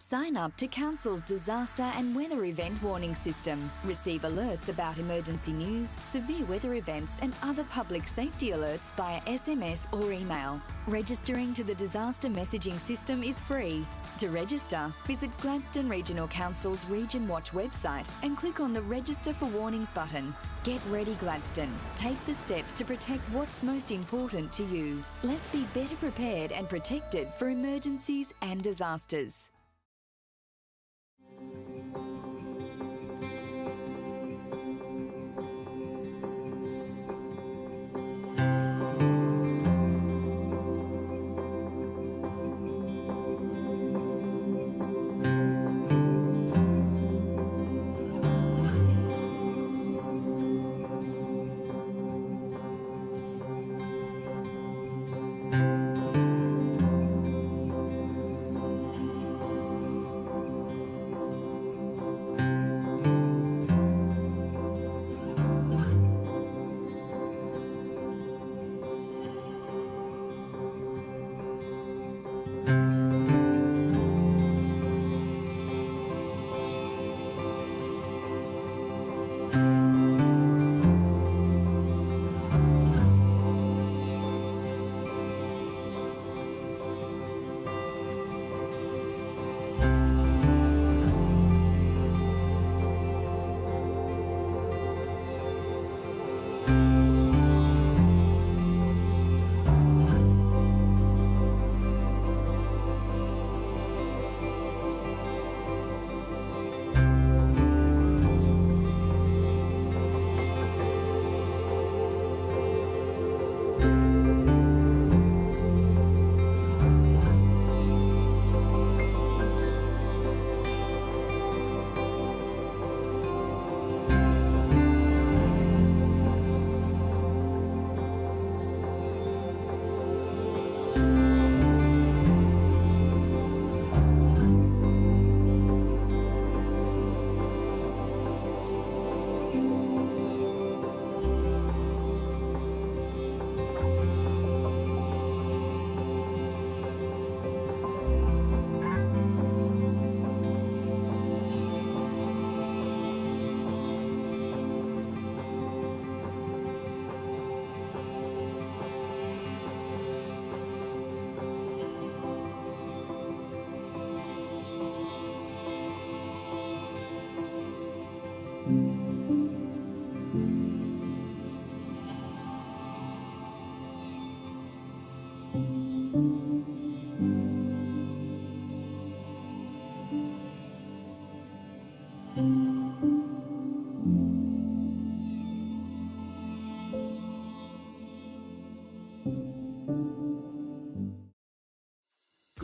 Sign up to Council's disaster and weather event warning system. Receive alerts about emergency news, severe weather events and other public safety alerts via SMS or email. Registering to the disaster messaging system is free. To register, visit Gladstone Regional Council's Region Watch website and click on the Register for Warnings button. Get ready, Gladstone. Take the steps to protect what's most important to you. Let's be better prepared and protected for emergencies and disasters.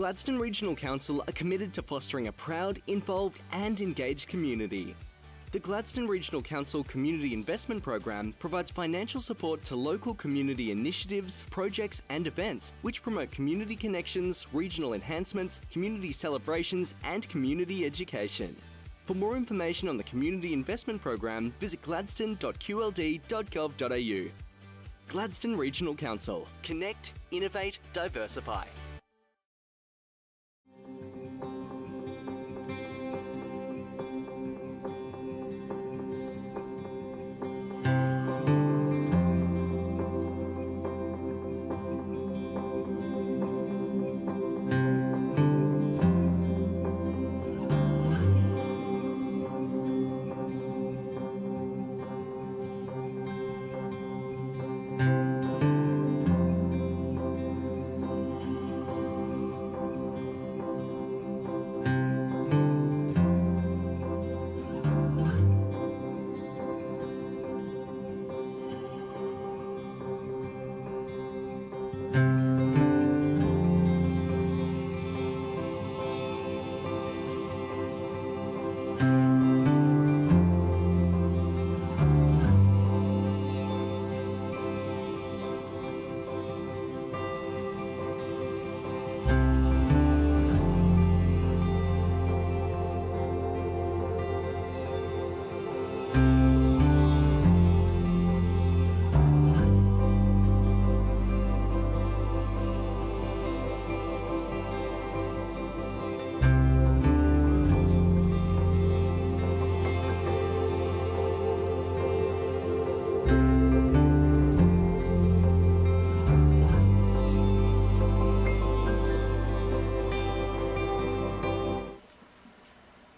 Gladstone Regional Council are committed to fostering a proud, involved and engaged community. The Gladstone Regional Council Community Investment Program provides financial support to local community initiatives, projects and events which promote community connections, regional enhancements, community celebrations and community education. For more information on the Community Investment Program, visit gladstone.qld.gov.au. Gladstone Regional Council. Connect, innovate, diversify.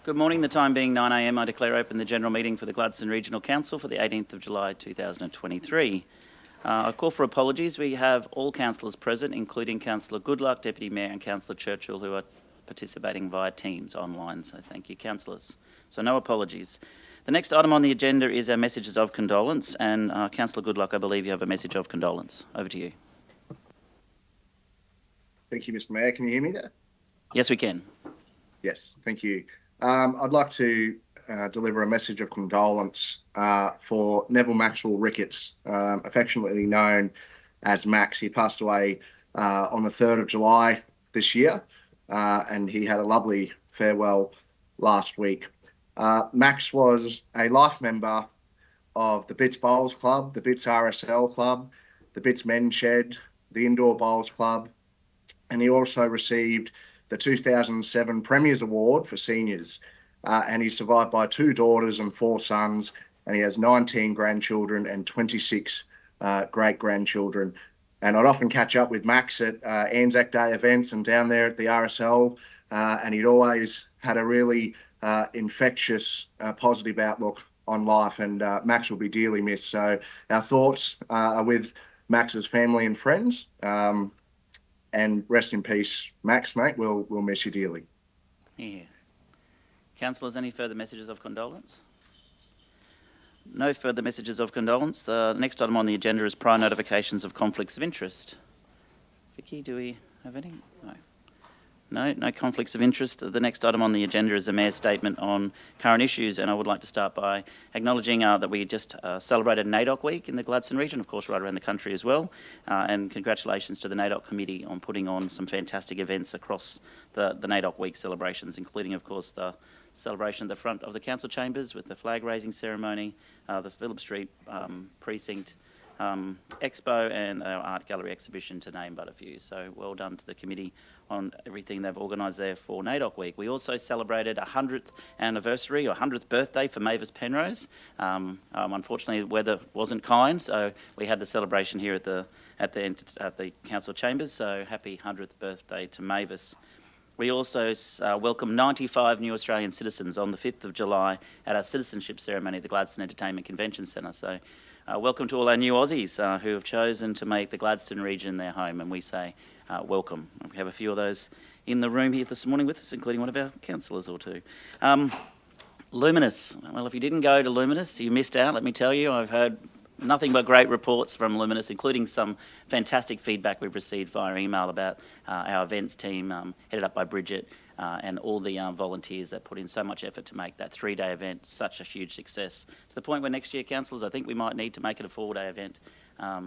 Good morning. The time being 9 a.m, I declare open the general meeting for the Gladstone Regional Council for the 18th of July 2023. I call for apologies. We have all councillors present, including Councillor Goodluck, Deputy Mayor and Councillor Churchill, who are participating via Teams online. So thank you, councillors. So no apologies. The next item on the agenda is our messages of condolence. And Councillor Goodluck, I believe you have a message of condolence. Over to you. Thank you, Mr. Mayor. Can you hear me there? Yes, we can. Yes, thank you. I'd like to deliver a message of condolence for Neville Maxwell Ricketts, affectionately known as Max. He passed away on the 3rd of July this year, and he had a lovely farewell last week. Max was a life member of the Bits Bowls Club, the Bits RSL Club, the Bits Men's Shed, the Indoor Bowls Club, and he also received the 2007 Premier's Award for seniors. And he's survived by 2 daughters and 4 sons, and he has 19 grandchildren and 26 great-grandchildren. And I'd often catch up with Max at Anzac Day events and down there at the RSL, and he'd always had a really infectious, positive outlook on life, and Max will be dearly missed. So our thoughts are with Max's family and friends. And rest in peace, Max, mate. We'll miss you dearly. Yeah. Councillors, any further messages of condolence? No further messages of condolence. The next item on the agenda is prior notifications of conflicts of interest. Vicky, do we have any? No conflicts of interest. The next item on the agenda is the Mayor's statement on current issues, and I would like to start by acknowledging that we just celebrated NAIDOC Week in the Gladstone region, of course right around the country as well, and congratulations to the NAIDOC committee on putting on some fantastic events across the NAIDOC Week celebrations, including of course the celebration at the front of the council chambers with the flag raising ceremony, the Phillip Street precinct expo and our art gallery exhibition, to name but a few. So well done to the committee on everything they've organised there for NAIDOC Week. We also celebrated a 100th anniversary or 100th birthday for Mavis Penrose. Unfortunately, the weather wasn't kind, so we had the celebration here at the council chambers. So happy 100th birthday to Mavis. We also welcomed 95 new Australian citizens on the 5th of July at our citizenship ceremony at the Gladstone Entertainment Convention Centre. So welcome to all our new Aussies who have chosen to make the Gladstone region their home, and we say welcome. We have a few of those in the room here this morning with us, including one of our councillors or two. Luminous. Well, if you didn't go to Luminous, you missed out, let me tell you. I've heard nothing but great reports from Luminous, including some fantastic feedback we've received via email about our events team, headed up by Bridget, and all the volunteers that put in so much effort to make that 3-day event such a huge success, to the point where next year, councillors, I think we might need to make it a 4-day event,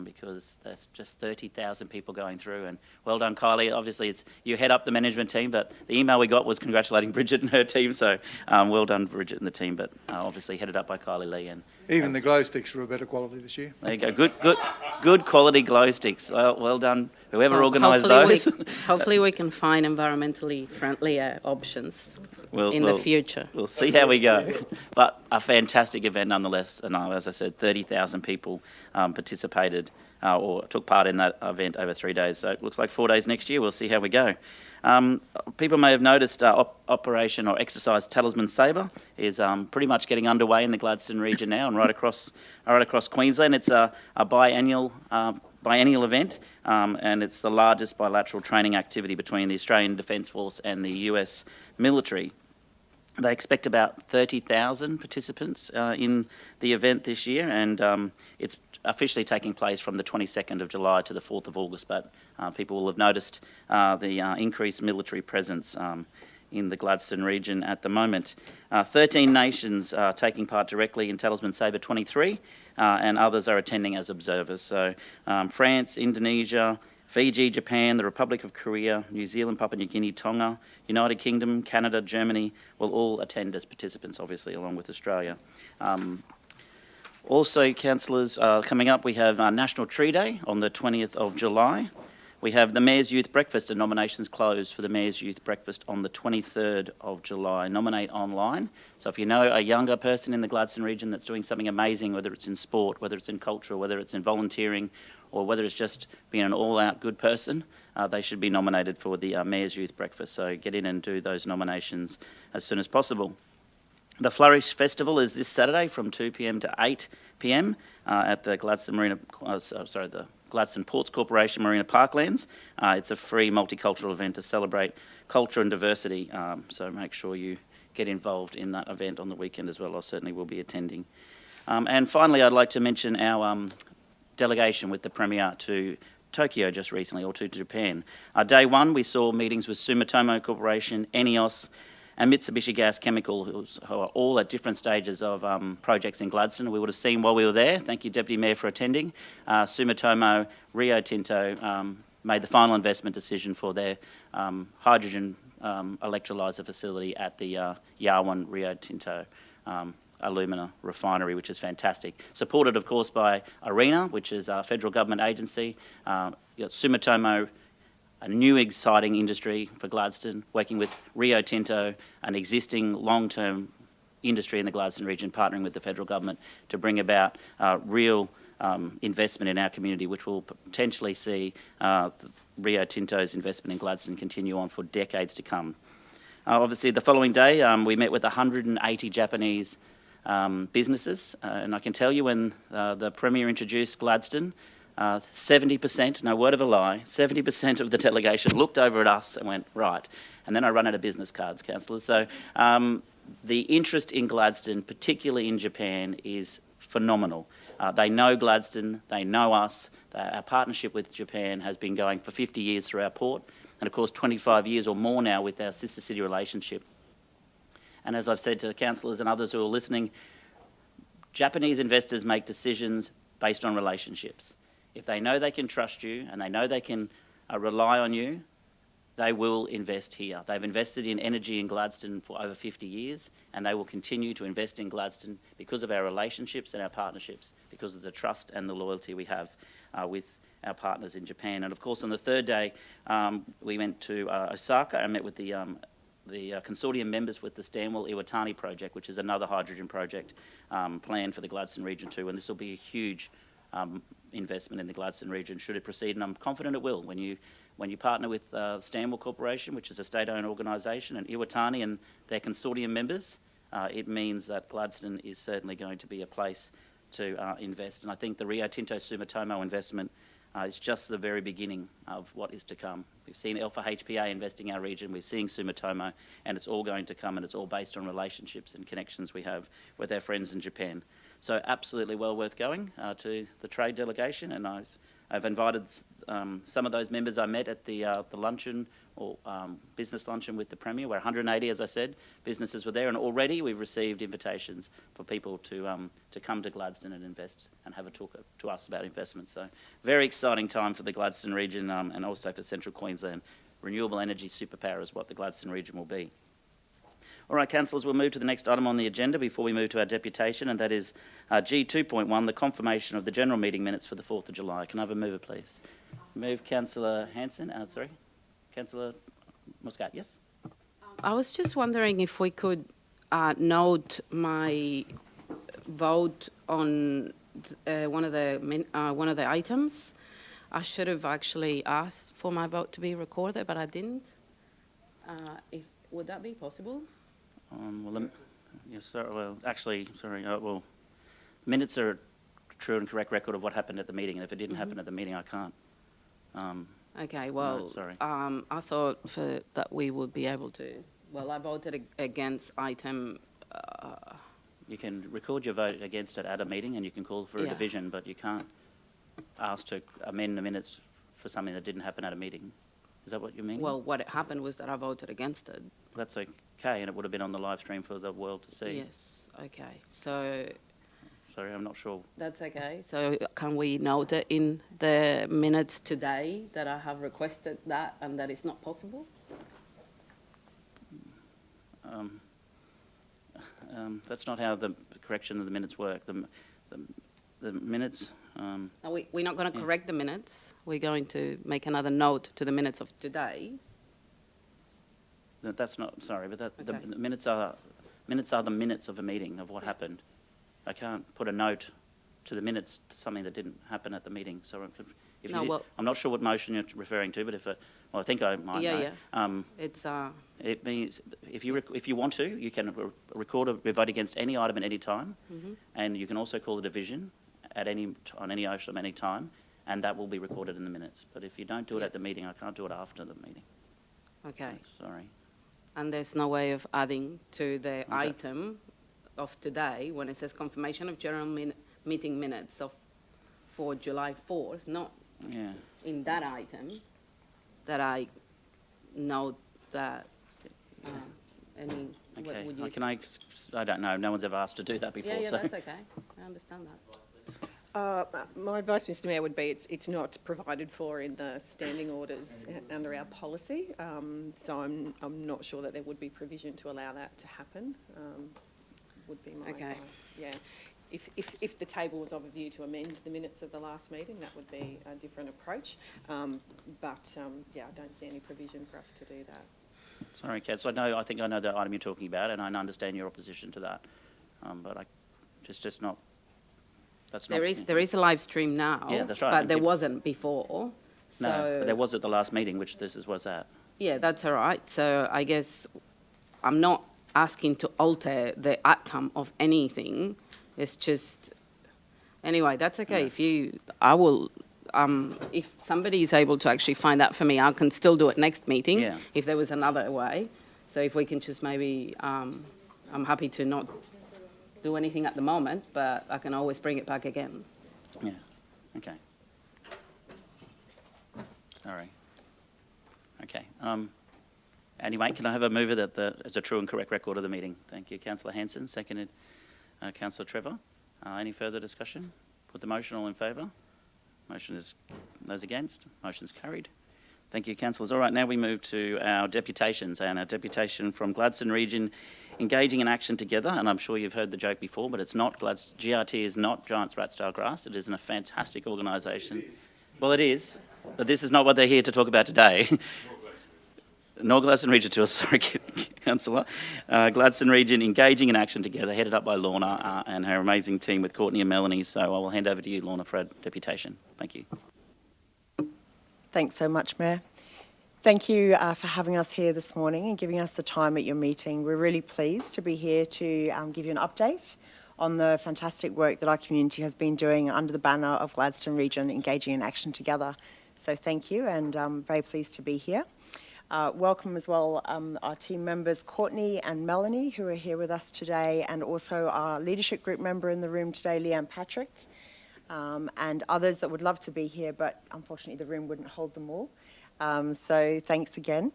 because there's just 30,000 people going through. And well done, Kylie. Obviously, it's you head up the management team, but the email we got was congratulating Bridget and her team. So well done, Bridget and the team. But obviously headed up by Kylie Lee. And even the glow sticks are a better quality this year. There you go. Good quality glow sticks. Well done, whoever organised those. Hopefully we can find environmentally friendly options in the future. We'll see how we go. But a fantastic event nonetheless. And as I said, 30,000 people participated or took part in that event over 3 days. So it looks like 4 days next year. We'll see how we go. People may have noticed Operation or Exercise Talisman Sabre is pretty much getting underway in the Gladstone region now and right across Queensland. It's a biennial event, and it's the largest bilateral training activity between the Australian Defence Force and the US military. They expect about 30,000 participants in the event this year, and it's officially taking place from the 22nd of July to the 4th of August, but people will have noticed the increased military presence in the Gladstone region at the moment. 13 nations are taking part directly in Talisman Sabre 23, and others are attending as observers. So France, Indonesia, Fiji, Japan, the Republic of Korea, New Zealand, Papua New Guinea, Tonga, United Kingdom, Canada, Germany will all attend as participants, obviously, along with Australia. Also, councillors, coming up, we have National Tree Day on the 20th of July. We have the Mayor's Youth Breakfast, and nominations closed for the Mayor's Youth Breakfast on the 23rd of July. Nominate online. So if you know a younger person in the Gladstone region that's doing something amazing, whether it's in sport, whether it's in culture, whether it's in volunteering, or whether it's just being an all-out good person, they should be nominated for the Mayor's Youth Breakfast. So get in and do those nominations as soon as possible. The Flourish Festival is this Saturday from 2 p.m. to 8 p.m. At the the Gladstone Ports Corporation Marina Parklands. It's a free multicultural event to celebrate culture and diversity, so make sure you get involved in that event on the weekend as well. I certainly will be attending. And finally, I'd like to mention our delegation with the Premier to Tokyo just recently, or to Japan. Day one, we saw meetings with Sumitomo Corporation, ENEOS, and Mitsubishi Gas Chemical, who are all at different stages of projects in Gladstone. We would have seen while we were there. Thank you, Deputy Mayor, for attending. Sumitomo, Rio Tinto made the final investment decision for their hydrogen electrolyser facility at the Yarwun Rio Tinto alumina refinery, which is fantastic. Supported, of course, by ARENA, which is a federal government agency. You've got Sumitomo, a new exciting industry for Gladstone, working with Rio Tinto, an existing long-term industry in the Gladstone region, partnering with the federal government to bring about real investment in our community, which will potentially see Rio Tinto's investment in Gladstone continue on for decades to come. Obviously, the following day, we met with 180 Japanese businesses, and I can tell you when the Premier introduced Gladstone, 70%, no word of a lie, 70% of the delegation looked over at us and went, right. And then I run out of business cards, councillors. So the interest in Gladstone, particularly in Japan, is phenomenal. They know Gladstone, they know us. Our partnership with Japan has been going for 50 years through our port, and of course 25 years or more now with our sister city relationship. And as I've said to councillors and others who are listening, Japanese investors make decisions based on relationships. If they know they can trust you and they know they can rely on you, they will invest here. They've invested in energy in Gladstone for over 50 years, and they will continue to invest in Gladstone because of our relationships and our partnerships, because of the trust and the loyalty we have with our partners in Japan. And of course, on the third day, we went to Osaka and met with the consortium members with the Stanwell Iwatani project, which is another hydrogen project planned for the Gladstone region too. And this will be a huge investment in the Gladstone region should it proceed, and I'm confident it will. When you partner with Stanwell Corporation, which is a state-owned organisation, and Iwatani and their consortium members, it means that Gladstone is certainly going to be a place to invest. And I think the Rio Tinto Sumitomo investment is just the very beginning of what is to come. We've seen Alpha HPA investing in our region, we've seen Sumitomo, and it's all going to come, and it's all based on relationships and connections we have with our friends in Japan. So absolutely well worth going to the trade delegation, and I've invited some of those members I met at the luncheon or business luncheon with the Premier, where 180, as I said, businesses were there, and already we've received invitations for people to come to Gladstone and invest and have a talk to us about investment. So very exciting time for the Gladstone region and also for Central Queensland. Renewable energy superpower is what the Gladstone region will be. All right, councillors, we'll move to the next item on the agenda before we move to our deputation, and that is G2.1, the confirmation of the general meeting minutes for the 4th of July. Can I have a mover, please? Move, Councillor Hanson. Sorry, Councillor Muscat, yes? I was just wondering if we could note my vote on one of the items. I should have actually asked for my vote to be recorded, but I didn't. Would that be possible? Yes, sir. Well, actually, sorry. Well, minutes are a true and correct record of what happened at the meeting, and if it didn't happen at the meeting, I can't. Okay. Well, no, sorry. I thought that we would be able to. Well, I voted against item. You can record your vote against it at a meeting, and you can call for a division, but you can't ask to amend the minutes for something that didn't happen at a meeting. Is that what you mean? Well, what happened was that I voted against it. That's okay, and it would have been on the live stream for the world to see. Yes, okay. So... Sorry, I'm not sure. That's okay. So can we note it in the minutes today that I have requested that and that it's not possible? That's not how the correction of the minutes work. The minutes... No, we're not going to correct the minutes. We're going to make another note to the minutes of today. That's not, sorry, but Okay. the minutes are the minutes of a meeting, of what happened. I can't put a note to the minutes to something that didn't happen at the meeting. So if No, you did, well- I'm not sure what motion you're referring to, but well, I think I might know. Yeah. It's It means if you want to, you can record a vote against any item at any time, and you can also call a division on any item at any time, and that will be recorded in the minutes. But if you don't do it at the meeting, I can't do it after the meeting. okay. Sorry. And there's no way of adding to the item of today when it says confirmation of general meeting minutes for July 4th, not Yeah. in that item, that I note that any. what Okay. would you Can I don't know. No one's ever asked to do that before. Yeah, so. that's okay. I understand that. My advice, Mr Mayor, would be it's not provided for in the standing orders under our policy, so I'm not sure that there would be provision to allow that to happen, would be my Okay. advice. Yeah. If the table was of a view to amend the minutes of the last meeting, that would be a different approach. Yeah, I don't see any provision for us to do that. Sorry, Kat. So I think I know the item you're talking about, and I understand your opposition to that. But just not. That's not. There is a live stream now. Yeah, that's right. But And there people- wasn't before. So No, but there was at the last meeting, which was at. yeah, that's all right. So I guess I'm not asking to alter the outcome of anything. It's just, anyway, that's okay. If somebody is able to actually find that for me, I can still do it next meeting. Yeah. If there was another way. So if we can just maybe, I'm happy to not do anything at the moment, but I can always bring it back again. Yeah. Okay. Sorry. Okay. Anyway, can I have a mover that it's a true and correct record of the meeting? Thank you, Councillor Hanson. Seconded, Councillor Trevor. Any further discussion? Put the motion. All in favour? Motion is, those against? Motion's carried. Thank you, councillors. All right, now we move to our deputations, and our deputation from Gladstone Region, engaging in action together. And I'm sure you've heard the joke before, but it's not GRT is not Giants Rat Style Grass. It is a fantastic organisation. Well, it is, but this is not what they're here to talk about today. Nor Gladstone Region 2, sorry, Councillor. Gladstone Region engaging in action together, headed up by Lorna and her amazing team with Courtney and Melanie. So I will hand over to you, Lorna, for a deputation. Thank you. Thanks so much, Mayor. Thank you for having us here this morning and giving us the time at your meeting. We're really pleased to be here to give you an update on the fantastic work that our community has been doing under the banner of Gladstone Region engaging in action together. So thank you, and I'm very pleased to be here. Welcome as well our team members Courtney and Melanie, who are here with us today, and also our leadership group member in the room today, Leanne Patrick, and others that would love to be here, but unfortunately the room wouldn't hold them all. So thanks again.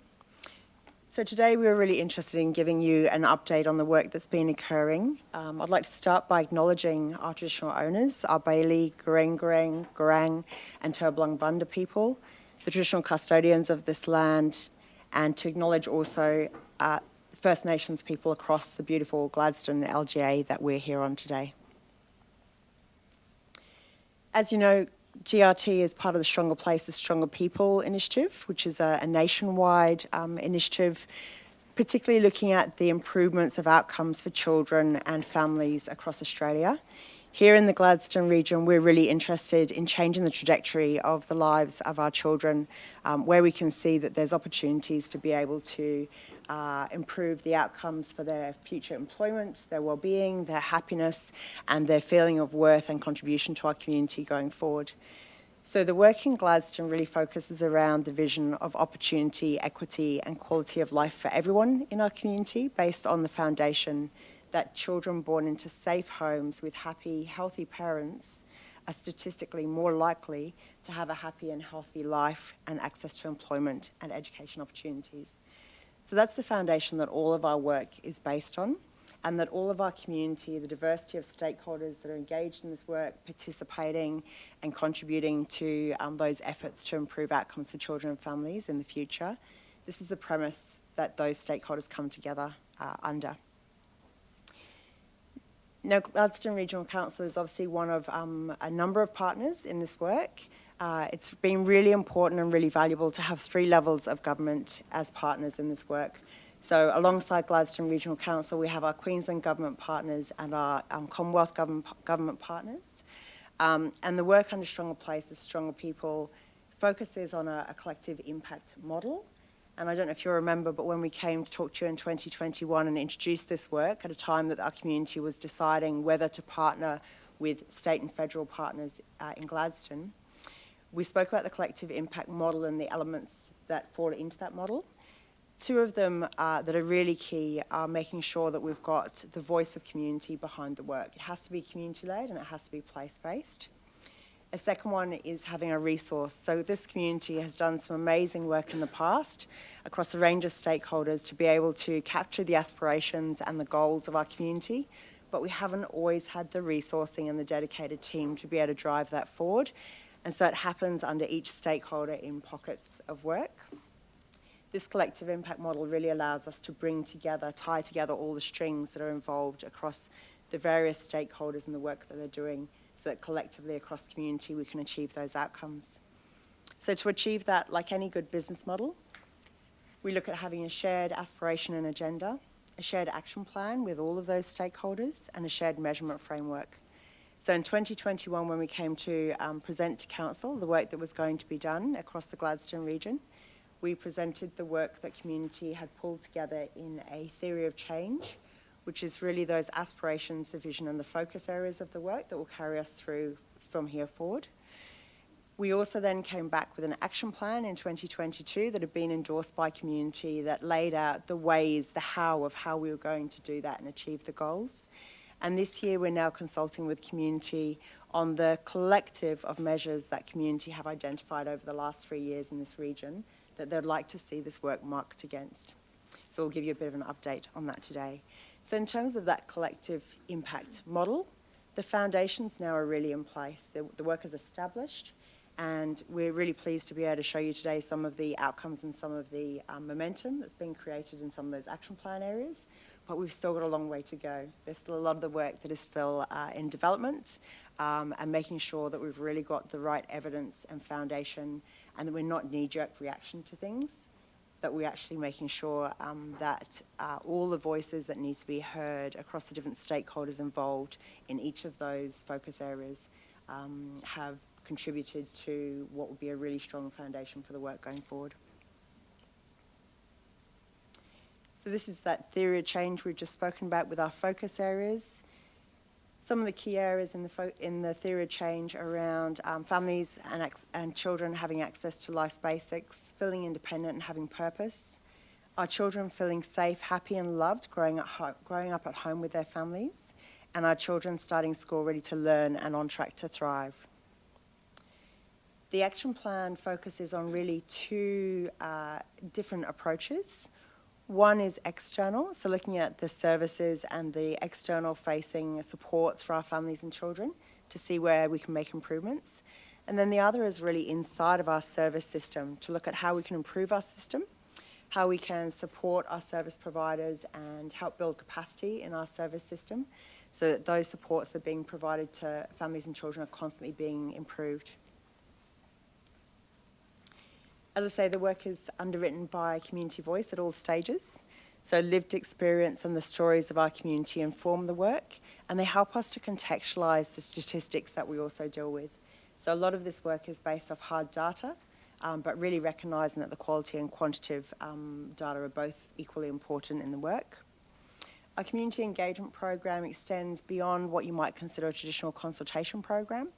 So today we were really interested in giving you an update on the work that's been occurring. I'd like to start by acknowledging our traditional owners, our Bailey, Gurang, and Terblung Bunda people, the traditional custodians of this land, and to acknowledge also First Nations people across the beautiful Gladstone LGA that we're here on today. As you know, GRT is part of the Stronger Places, Stronger People initiative, which is a nationwide initiative, particularly looking at the improvements of outcomes for children and families across Australia. Here in the Gladstone region, we're really interested in changing the trajectory of the lives of our children, where we can see that there's opportunities to be able to improve the outcomes for their future employment, their well-being, their happiness, and their feeling of worth and contribution to our community going forward. So the work in Gladstone really focuses around the vision of opportunity, equity, and quality of life for everyone in our community, based on the foundation that children born into safe homes with happy, healthy parents are statistically more likely to have a happy and healthy life and access to employment and education opportunities. So that's the foundation that all of our work is based on, and that all of our community, the diversity of stakeholders that are engaged in this work, participating and contributing to those efforts to improve outcomes for children and families in the future. This is the premise that those stakeholders come together under. Now, Gladstone Regional Council is obviously one of a number of partners in this work. It's been really important and really valuable to have 3 levels of government as partners in this work. So alongside Gladstone Regional Council, we have our Queensland government partners and our Commonwealth government partners. And the work under Stronger Places, Stronger People focuses on a collective impact model. And I don't know if you'll remember, but when we came to talk to you in 2021 and introduced this work at a time that our community was deciding whether to partner with state and federal partners in Gladstone, we spoke about the collective impact model and the elements that fall into that model. 2 of them that are really key are making sure that we've got the voice of community behind the work. It has to be community-led and it has to be place-based. A second one is having a resource. So this community has done some amazing work in the past across a range of stakeholders to be able to capture the aspirations and the goals of our community, but we haven't always had the resourcing and the dedicated team to be able to drive that forward. And so it happens under each stakeholder in pockets of work. This collective impact model really allows us to tie together all the strings that are involved across the various stakeholders in the work that they're doing, so that collectively across the community we can achieve those outcomes. So to achieve that, like any good business model, we look at having a shared aspiration and agenda, a shared action plan with all of those stakeholders, and a shared measurement framework. So in 2021, when we came to present to Council the work that was going to be done across the Gladstone region, we presented the work that community had pulled together in a theory of change, which is really those aspirations, the vision and the focus areas of the work that will carry us through from here forward. We also then came back with an action plan in 2022 that had been endorsed by community that laid out the ways, the how of how we were going to do that and achieve the goals. And this year we're now consulting with community on the collective of measures that community have identified over the last 3 years in this region that they'd like to see this work marked against. So we'll give you a bit of an update on that today. So in terms of that collective impact model, the foundations now are really in place. The work is established, and we're really pleased to be able to show you today some of the outcomes and some of the momentum that's been created in some of those action plan areas, but we've still got a long way to go. There's still a lot of the work that is still in development, and making sure that we've really got the right evidence and foundation and that we're not knee-jerk reaction to things, that we're actually making sure that all the voices that need to be heard across the different stakeholders involved in each of those focus areas have contributed to what would be a really strong foundation for the work going forward. So this is that theory of change we've just spoken about with our focus areas. Some of the key areas in the theory of change around families and children having access to life's basics, feeling independent and having purpose, our children feeling safe, happy and loved, growing up at home with their families, and our children starting school ready to learn and on track to thrive. The action plan focuses on really 2 different approaches. One is external, so looking at the services and the external facing supports for our families and children to see where we can make improvements. And then the other is really inside of our service system to look at how we can improve our system, how we can support our service providers and help build capacity in our service system so that those supports that are being provided to families and children are constantly being improved. As I say, the work is underwritten by community voice at all stages. So lived experience and the stories of our community inform the work, and they help us to contextualise the statistics that we also deal with. So a lot of this work is based off hard data, but really recognising that the quality and quantitative data are both equally important in the work. Our community engagement program extends beyond what you might consider a traditional consultation program.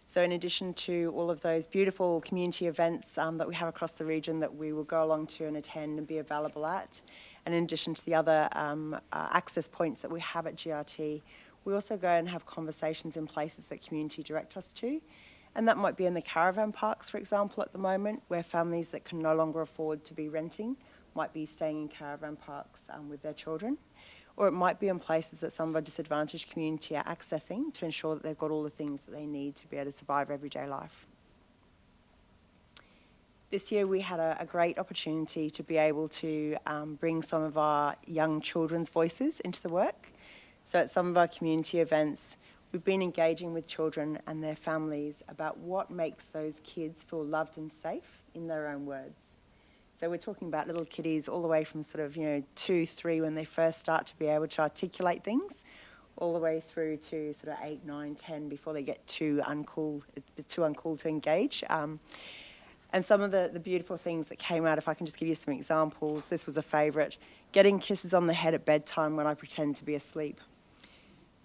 So in addition to all of those beautiful community events that we have across the region that we will go along to and attend and be available at, and in addition to the other access points that we have at GRT, we also go and have conversations in places that community direct us to. And that might be in the caravan parks, for example, at the moment, where families that can no longer afford to be renting might be staying in caravan parks with their children. Or it might be in places that some of our disadvantaged community are accessing to ensure that they've got all the things that they need to be able to survive everyday life. This year we had a great opportunity to be able to bring some of our young children's voices into the work. So at some of our community events, we've been engaging with children and their families about what makes those kids feel loved and safe in their own words. So we're talking about little kiddies all the way from sort of, 2, 3 when they first start to be able to articulate things, all the way through to sort of 8, 9, 10 before they get too uncool to engage. And some of the beautiful things that came out, if I can just give you some examples, this was a favourite, getting kisses on the head at bedtime when I pretend to be asleep.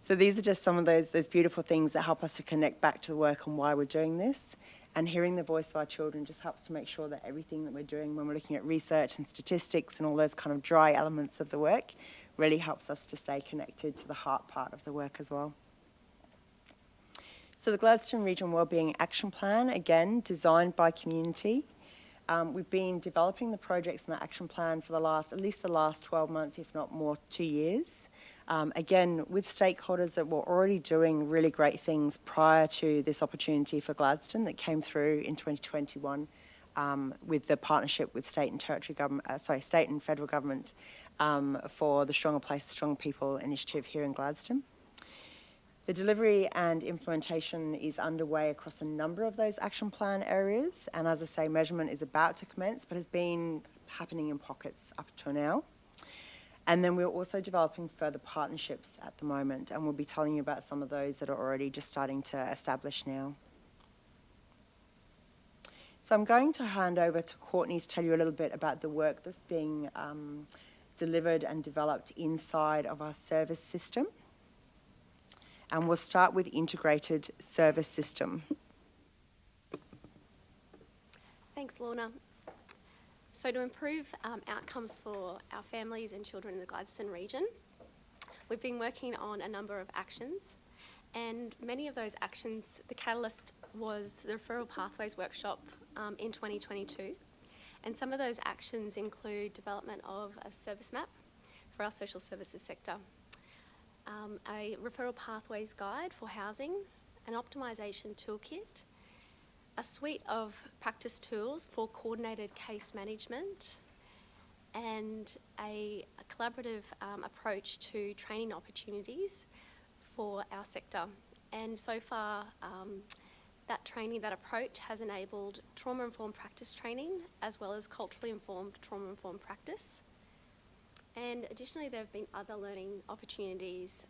So these are just some of those beautiful things that help us to connect back to the work and why we're doing this. And hearing the voice of our children just helps to make sure that everything that we're doing when we're looking at research and statistics and all those kind of dry elements of the work really helps us to stay connected to the heart part of the work as well. So the Gladstone Region Wellbeing Action Plan, again, designed by community. We've been developing the projects in that action plan for at least the last 12 months, if not more, 2 years. Again, with stakeholders that were already doing really great things prior to this opportunity for Gladstone that came through in 2021 with the partnership with state and federal government for the Stronger Places, Stronger People initiative here in Gladstone. The delivery and implementation is underway across a number of those action plan areas, and as I say, measurement is about to commence, but has been happening in pockets up to now. And then we're also developing further partnerships at the moment, and we'll be telling you about some of those that are already just starting to establish now. So I'm going to hand over to Courtney to tell you a little bit about the work that's being delivered and developed inside of our service system. And we'll start with integrated service system. Thanks, Lorna. So to improve outcomes for our families and children in the Gladstone region, we've been working on a number of actions, and many of those actions, the catalyst was the Referral Pathways Workshop in 2022. And some of those actions include development of a service map for our social services sector, a referral pathways guide for housing, an optimisation toolkit, a suite of practice tools for coordinated case management, and a collaborative approach to training opportunities for our sector. And so far, that approach has enabled trauma-informed practice training as well as culturally informed trauma-informed practice. And additionally, there have been other learning opportunities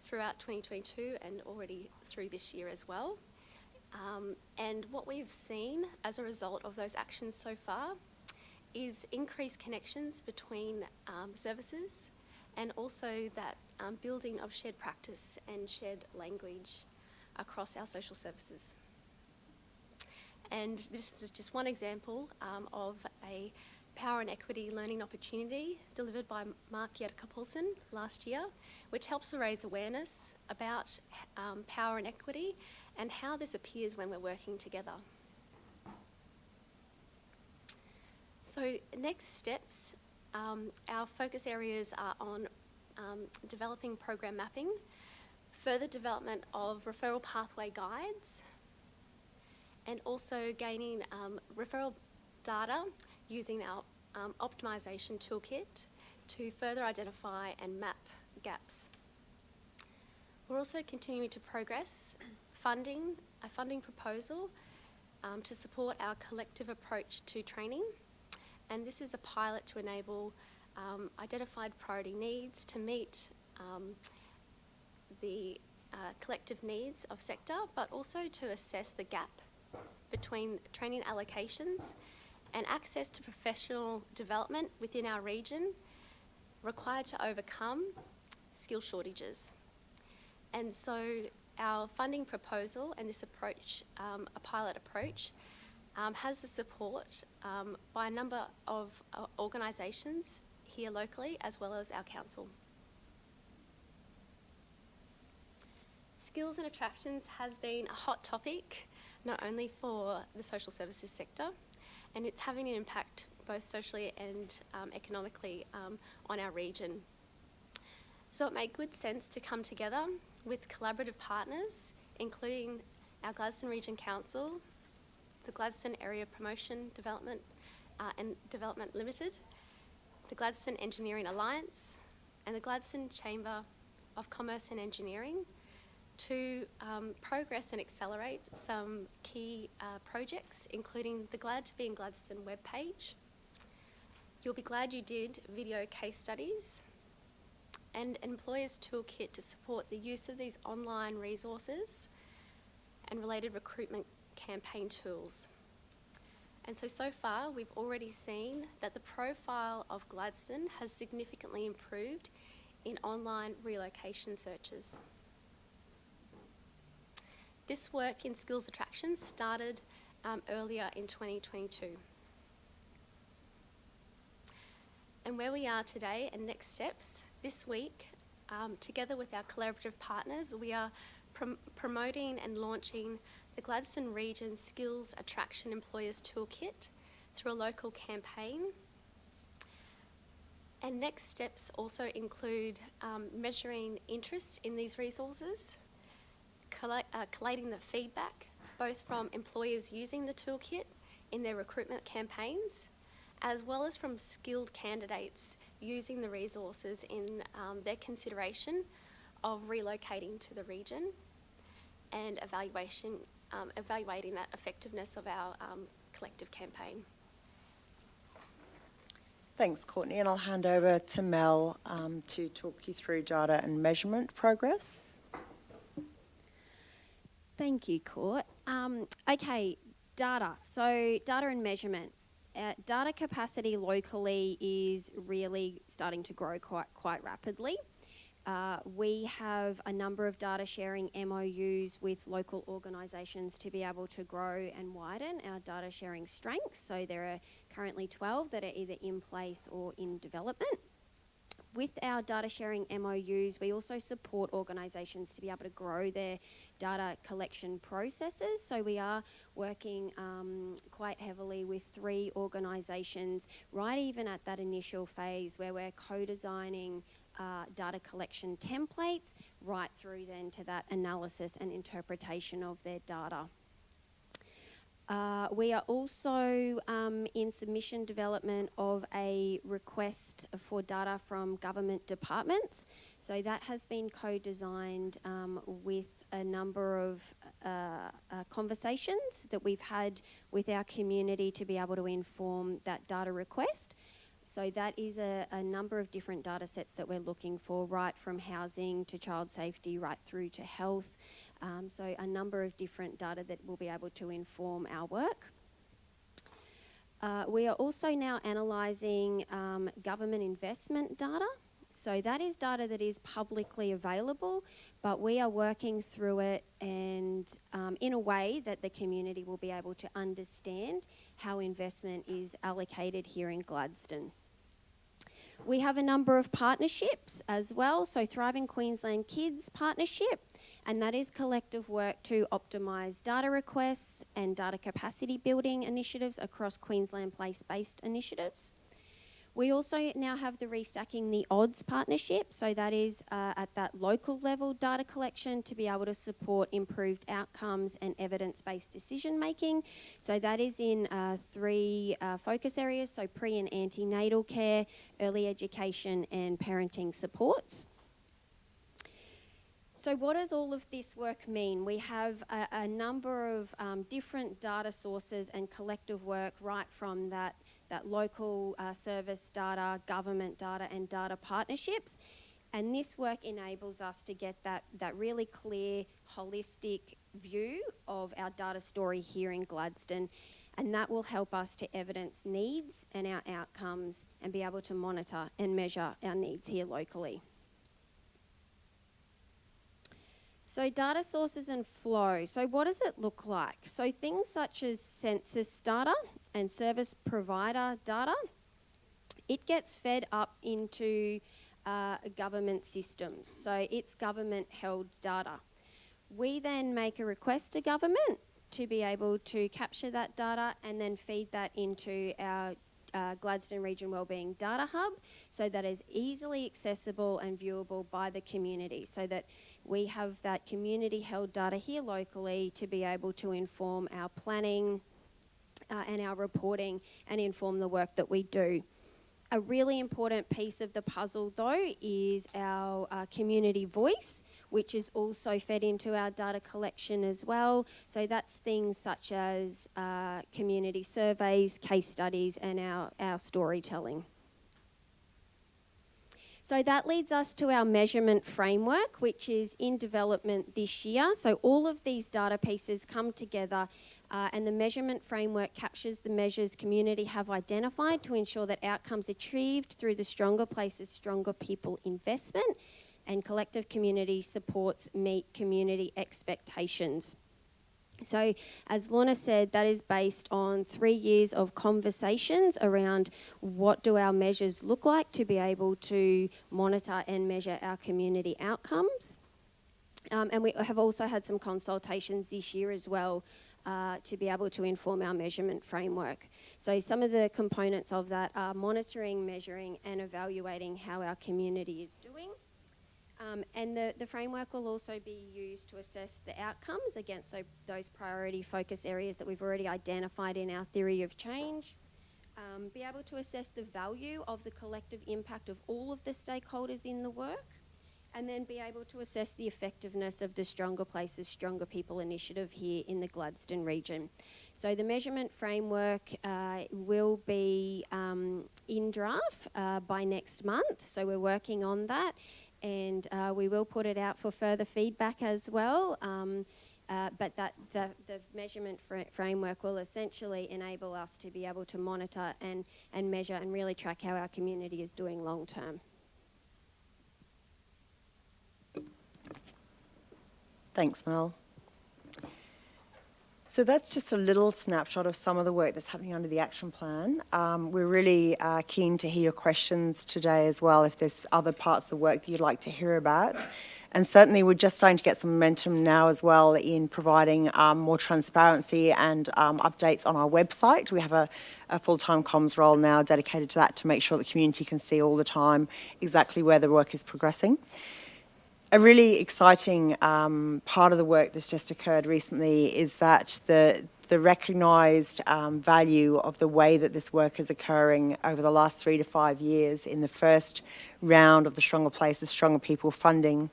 throughout 2022 and already through this year as well. And what we've seen as a result of those actions so far is increased connections between services, and also that building of shared practice and shared language across our social services. And this is just one example of a Power and Equity learning opportunity delivered by Mark Yedka-Poulsen last year, which helps to raise awareness about power and equity and how this appears when we're working together. So next steps, our focus areas are on developing program mapping, further development of referral pathway guides, and also gaining referral data using our optimisation toolkit to further identify and map gaps. We're also continuing to progress a funding proposal to support our collective approach to training, and this is a pilot to enable identified priority needs to meet the collective needs of sector, but also to assess the gap between training allocations and access to professional development within our region required to overcome skill shortages. And so our funding proposal and this approach, a pilot approach, has the support by a number of organisations here locally as well as our council. Skills and attractions has been a hot topic, not only for the social services sector, and it's having an impact both socially and economically on our region. So it made good sense to come together with collaborative partners, including our Gladstone Region Council, the Gladstone Area Promotion Development and Development Limited, the Gladstone Engineering Alliance, and the Gladstone Chamber of Commerce and Engineering to progress and accelerate some key projects, including the Glad to be in Gladstone webpage. You'll be glad you did video case studies and employers toolkit to support the use of these online resources and related recruitment campaign tools. And so far, we've already seen that the profile of Gladstone has significantly improved in online relocation searches. This work in skills attraction started earlier in 2022. And where we are today and next steps, this week, together with our collaborative partners, we are promoting and launching the Gladstone Region Skills Attraction Employers Toolkit through a local campaign. And next steps also include measuring interest in these resources, collating the feedback, both from employers using the toolkit in their recruitment campaigns, as well as from skilled candidates using the resources in their consideration of relocating to the region, and evaluating that effectiveness of our collective campaign. Thanks, Courtney, and I'll hand over to Mel to talk you through data and measurement progress. Thank you, Court. Okay, data. So data and measurement. Data capacity locally is really starting to grow quite rapidly. We have a number of data sharing MOUs with local organisations to be able to grow and widen our data sharing strengths. So there are currently 12 that are either in place or in development. With our data sharing MOUs, we also support organisations to be able to grow their data collection processes. So we are working quite heavily with 3 organisations, right even at that initial phase where we're co-designing data collection templates, right through then to that analysis and interpretation of their data. We are also in submission development of a request for data from government departments. So that has been co-designed with a number of conversations that we've had with our community to be able to inform that data request. So that is a number of different data sets that we're looking for, right from housing to child safety, right through to health. So a number of different data that will be able to inform our work. We are also now analysing government investment data. So that is data that is publicly available, but we are working through it and in a way that the community will be able to understand how investment is allocated here in Gladstone. We have a number of partnerships as well, so Thriving Queensland Kids Partnership, and that is collective work to optimise data requests and data capacity building initiatives across Queensland place-based initiatives. We also now have the Restacking the Odds partnership, so that is at that local level data collection to be able to support improved outcomes and evidence-based decision making. So that is in 3 focus areas, so pre and antenatal care, early education and parenting supports. So what does all of this work mean? We have a number of different data sources and collective work right from that local service data, government data and data partnerships. And this work enables us to get that really clear, holistic view of our data story here in Gladstone. And that will help us to evidence needs and our outcomes and be able to monitor and measure our needs here locally. So data sources and flow. So what does it look like? So things such as census data and service provider data, it gets fed up into government systems. So it's government held data. We then make a request to government to be able to capture that data and then feed that into our Gladstone Region Wellbeing Data Hub, so that is easily accessible and viewable by the community, so that we have that community held data here locally to be able to inform our planning and our reporting and inform the work that we do. A really important piece of the puzzle, though, is our community voice, which is also fed into our data collection as well. So that's things such as community surveys, case studies, and our storytelling. So that leads us to our measurement framework, which is in development this year. So all of these data pieces come together and the measurement framework captures the measures community have identified to ensure that outcomes achieved through the Stronger Places, Stronger People investment and collective community supports meet community expectations. So, as Lorna said, that is based on 3 years of conversations around what do our measures look like to be able to monitor and measure our community outcomes. And we have also had some consultations this year as well to be able to inform our measurement framework. So some of the components of that are monitoring, measuring and evaluating how our community is doing. And the framework will also be used to assess the outcomes against those priority focus areas that we've already identified in our theory of change. Be able to assess the value of the collective impact of all of the stakeholders in the work, and then be able to assess the effectiveness of the Stronger Places, Stronger People initiative here in the Gladstone region. So the measurement framework will be in draft by next month, so we're working on that. And we will put it out for further feedback as well. But the measurement framework will essentially enable us to be able to monitor and measure and really track how our community is doing long term. Thanks, Mel. So that's just a little snapshot of some of the work that's happening under the action plan. We're really keen to hear your questions today as well, if there's other parts of the work that you'd like to hear about. And certainly we're just starting to get some momentum now as well in providing more transparency and updates on our website. We have a full-time comms role now dedicated to that to make sure the community can see all the time exactly where the work is progressing. A really exciting part of the work that's just occurred recently is that the recognised value of the way that this work is occurring over the last 3 to 5 years in the first round of the Stronger Places, Stronger People funding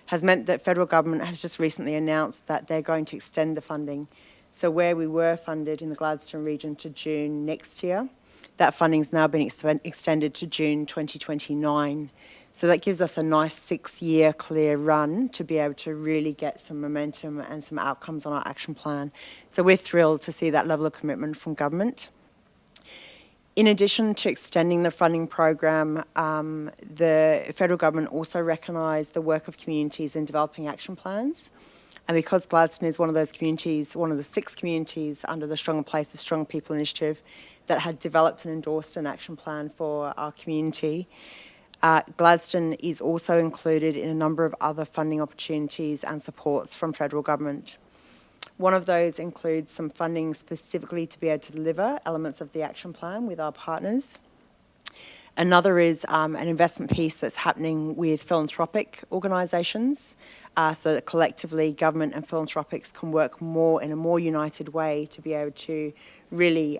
has meant that federal government has just recently announced that they're going to extend the funding. So where we were funded in the Gladstone region to June next year, that funding's now been extended to June 2029. So that gives us a nice 6-year clear run to be able to really get some momentum and some outcomes on our action plan. So we're thrilled to see that level of commitment from government. In addition to extending the funding program, the federal government also recognised the work of communities in developing action plans. And because Gladstone is one of those communities, one of the 6 communities under the Stronger Places, Stronger People initiative that had developed and endorsed an action plan for our community, Gladstone is also included in a number of other funding opportunities and supports from federal government. One of those includes some funding specifically to be able to deliver elements of the action plan with our partners. Another is an investment piece that's happening with philanthropic organisations, so that collectively government and philanthropics can work more in a more united way to be able to really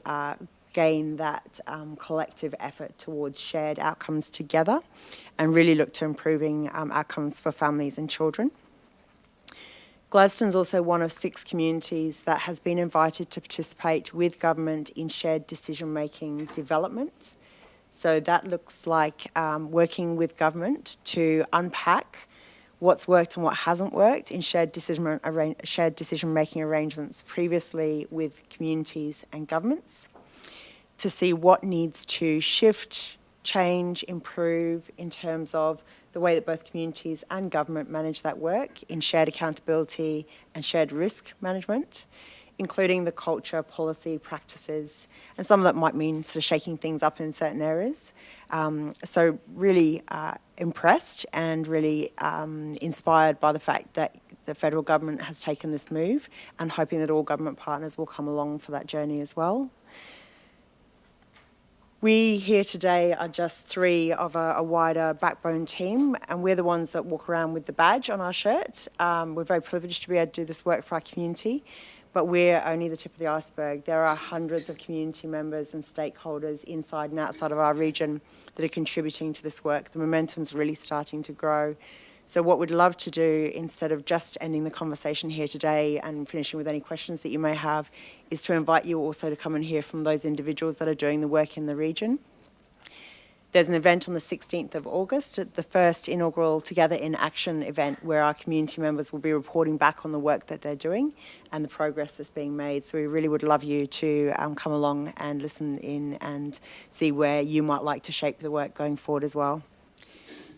gain that collective effort towards shared outcomes together and really look to improving outcomes for families and children. Gladstone's also one of 6 communities that has been invited to participate with government in shared decision-making development. So that looks like working with government to unpack what's worked and what hasn't worked in shared decision-making arrangements previously with communities and governments, to see what needs to shift, change, improve in terms of the way that both communities and government manage that work in shared accountability and shared risk management, including the culture, policy, practices, and some of that might mean sort of shaking things up in certain areas. So really impressed and really inspired by the fact that the federal government has taken this move and hoping that all government partners will come along for that journey as well. We here today are just 3 of a wider backbone team, and we're the ones that walk around with the badge on our shirt. We're very privileged to be able to do this work for our community, but we're only the tip of the iceberg. There are hundreds of community members and stakeholders inside and outside of our region that are contributing to this work. The momentum's really starting to grow. So what we'd love to do, instead of just ending the conversation here today and finishing with any questions that you may have, is to invite you also to come and hear from those individuals that are doing the work in the region. There's an event on the 16th of August, the first inaugural Together in Action event, where our community members will be reporting back on the work that they're doing and the progress that's being made. So we really would love you to come along and listen in and see where you might like to shape the work going forward as well.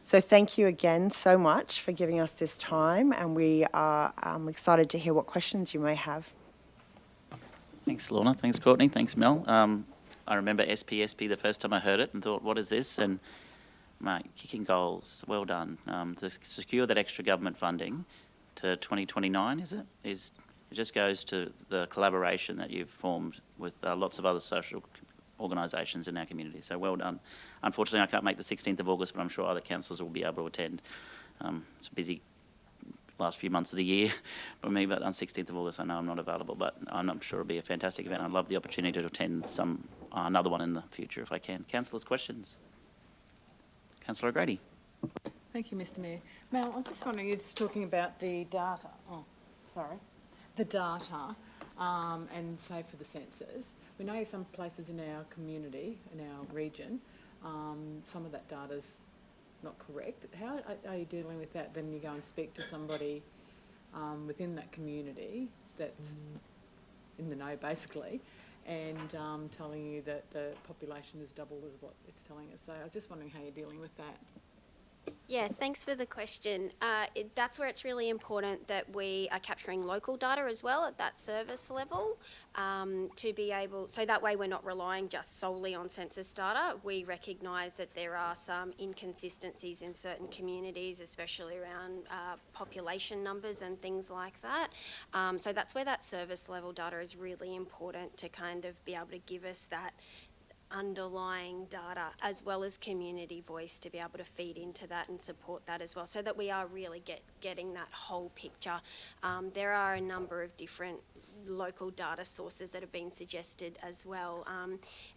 So thank you again so much for giving us this time, and we are excited to hear what questions you may have. Thanks, Lorna. Thanks, Courtney. Thanks, Mel. I remember SPSP the first time I heard it and thought, what is this? And mate, kicking goals, well done. To secure that extra government funding to 2029, it just goes to the collaboration that you've formed with lots of other social organisations in our community. So well done. Unfortunately, I can't make the 16th of August, but I'm sure other councillors will be able to attend. It's a busy last few months of the year for me, but on 16th of August I know I'm not available, but I'm sure it'll be a fantastic event. I'd love the opportunity to attend another one in the future if I can. Councillors, questions? Councillor O'Grady. Thank you, Mr Mayor. Mel, I was just wondering, you're just talking about the data, the data, and say for the census. We know some places in our community, in our region, some of that data's not correct. How are you dealing with that? Then you go and speak to somebody within that community that's in the know, basically, and telling you that the population is double as what it's telling us. So I was just wondering how you're dealing with that. Yeah, thanks for the question. That's where it's really important that we are capturing local data as well at that service level to be able, so that way we're not relying just solely on census data. We recognise that there are some inconsistencies in certain communities, especially around population numbers and things like that. So that's where that service level data is really important to kind of be able to give us that underlying data as well as community voice to be able to feed into that and support that as well, so that we are really getting that whole picture. There are a number of different local data sources that have been suggested as well,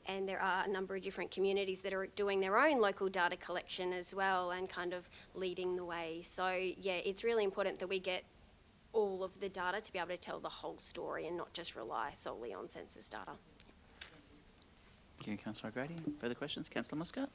and there are a number of different communities that are doing their own local data collection as well and kind of leading the way. So yeah, it's really important that we get all of the data to be able to tell the whole story and not just rely solely on census data. Thank you, Councillor O'Grady. Further questions? Councillor Muscat.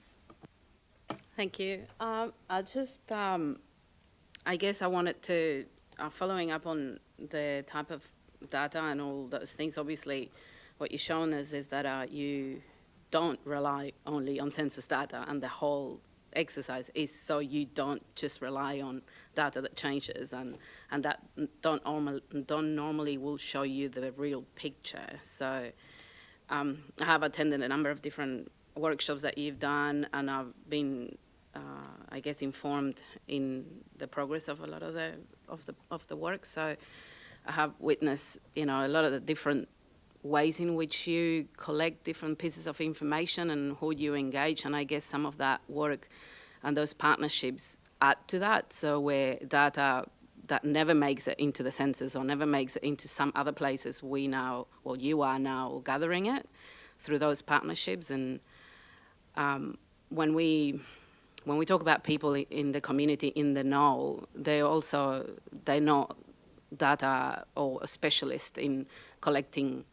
Thank you. I just, I guess I wanted to, following up on the type of data and all those things, obviously what you've shown us is that you don't rely only on census data, and the whole exercise is so you don't just rely on data that changes and that don't normally will show you the real picture. So I have attended a number of different workshops that you've done, and I've been, I guess, informed in the progress of a lot of the work. So I have witnessed, a lot of the different ways in which you collect different pieces of information and who you engage, and I guess some of that work and those partnerships add to that. So where data that never makes it into the census or never makes it into some other places, you are now gathering it through those partnerships. And when we talk about people in the community in the know, they're not data or a specialist in collecting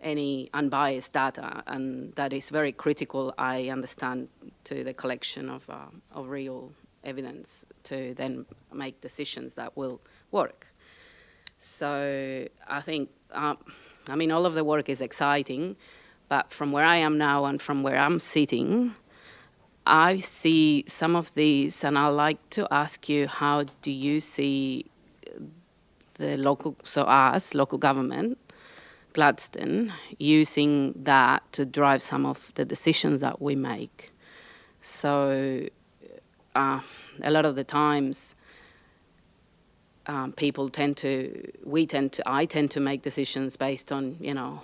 any unbiased data, and that is very critical, I understand, to the collection of real evidence to then make decisions that will work. So I think, all of the work is exciting, but from where I am now and from where I'm sitting, I see some of these, and I'd like to ask you, how do you see the local government, Gladstone, using that to drive some of the decisions that we make? So a lot of the times I tend to make decisions based on,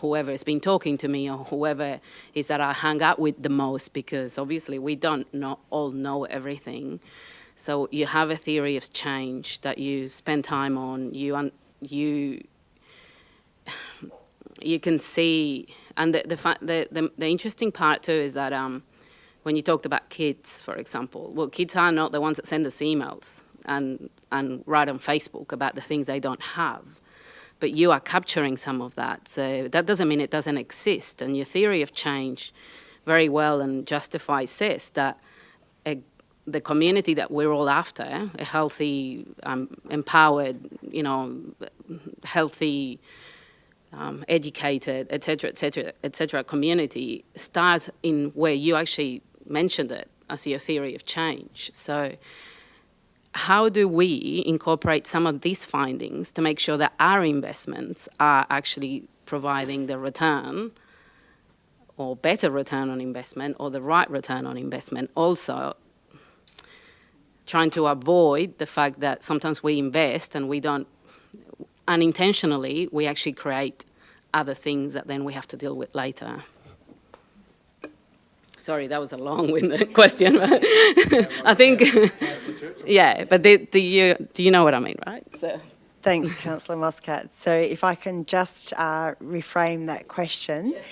whoever has been talking to me or whoever is that I hang out with the most, because obviously we don't all know everything. So you have a theory of change that you spend time on, you you can see, and the interesting part too is that when you talked about kids, for example, well, kids are not the ones that send us emails and write on Facebook about the things they don't have. But you are capturing some of that. So that doesn't mean it doesn't exist. And your theory of change very well and justifies says that the community that we're all after, a healthy, empowered, healthy, educated, et cetera, community starts in where you actually mentioned it as your theory of change. So how do we incorporate some of these findings to make sure that our investments are actually providing the return or better return on investment or the right return on investment? Also, trying to avoid the fact that sometimes we invest and we don't, unintentionally, we actually create other things that then we have to deal with later. Sorry, that was a long-winded question, but I think, yeah, but do you know what I mean, right? So. Thanks, Councillor Muscat. So if I can just reframe that question. Yes,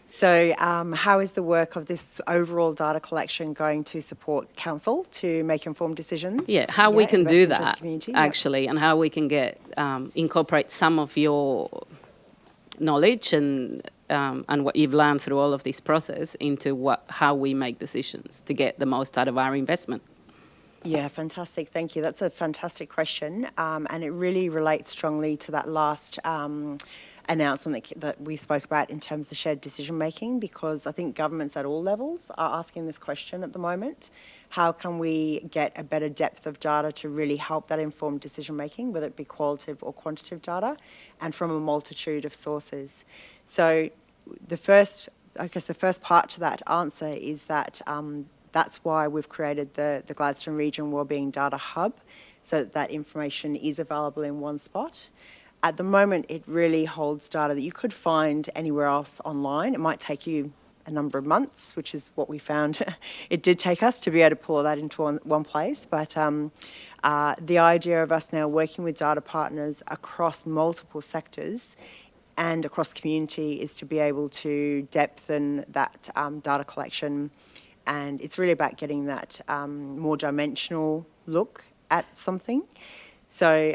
so how is the work of this overall data collection going to support council to make informed decisions? Yeah, how we can do that, actually, yep. And how we can get incorporate some of your knowledge and what you've learned through all of this process into how we make decisions to get the most out of our investment. Yeah, fantastic. Thank you. That's a fantastic question, and it really relates strongly to that last announcement that we spoke about in terms of the shared decision making, because I think governments at all levels are asking this question at the moment. How can we get a better depth of data to really help that informed decision making, whether it be qualitative or quantitative data, and from a multitude of sources? So the first part to that answer is that that's why we've created the Gladstone Region Wellbeing Data Hub, so that information is available in one spot. At the moment, it really holds data that you could find anywhere else online. It might take you a number of months, which is what we found it did take us to be able to pull that into one place. But the idea of us now working with data partners across multiple sectors and across community is to be able to depthen that data collection. And it's really about getting that more dimensional look at something. So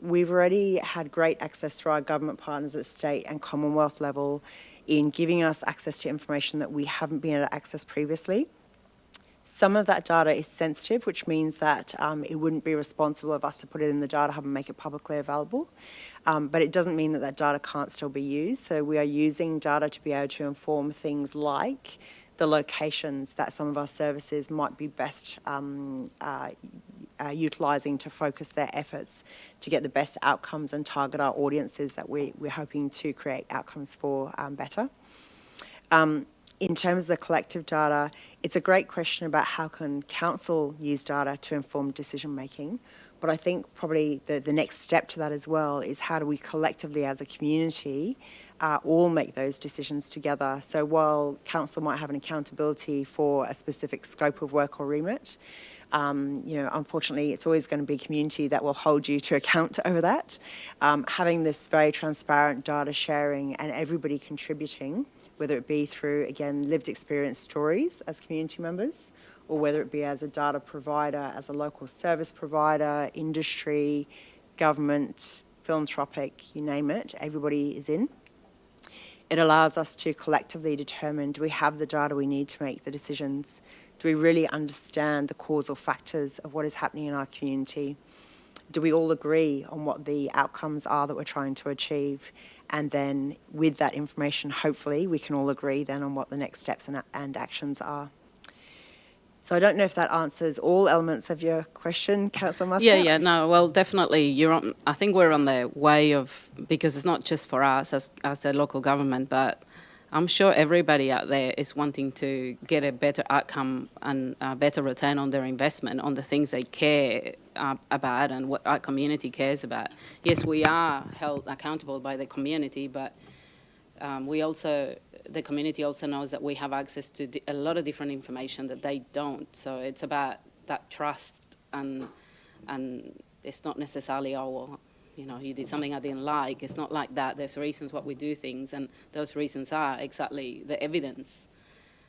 we've already had great access through our government partners at state and Commonwealth level in giving us access to information that we haven't been able to access previously. Some of that data is sensitive, which means that it wouldn't be responsible of us to put it in the data hub and make it publicly available. But it doesn't mean that that data can't still be used. So we are using data to be able to inform things like the locations that some of our services might be best utilising to focus their efforts to get the best outcomes and target our audiences that we're hoping to create outcomes for better. In terms of the collective data, it's a great question about how can council use data to inform decision making. But I think probably the next step to that as well is how do we collectively as a community all make those decisions together. So while council might have an accountability for a specific scope of work or remit, unfortunately, it's always going to be community that will hold you to account over that. Having this very transparent data sharing and everybody contributing, whether it be through, again, lived experience stories as community members, or whether it be as a data provider, as a local service provider, industry, government, philanthropic, you name it, everybody is in. It allows us to collectively determine, do we have the data we need to make the decisions? Do we really understand the causal factors of what is happening in our community? Do we all agree on what the outcomes are that we're trying to achieve? And then with that information, hopefully, we can all agree then on what the next steps and actions are. So I don't know if that answers all elements of your question, Councillor Muscat. Yeah, no, well, definitely. I think we're on the way of, because it's not just for us as a local government, but I'm sure everybody out there is wanting to get a better outcome and a better return on their investment on the things they care about and what our community cares about. Yes, we are held accountable by the community, but the community also knows that we have access to a lot of different information that they don't. So it's about that trust, and it's not necessarily, you did something I didn't like. It's not like that. There's reasons why we do things, and those reasons are exactly the evidence.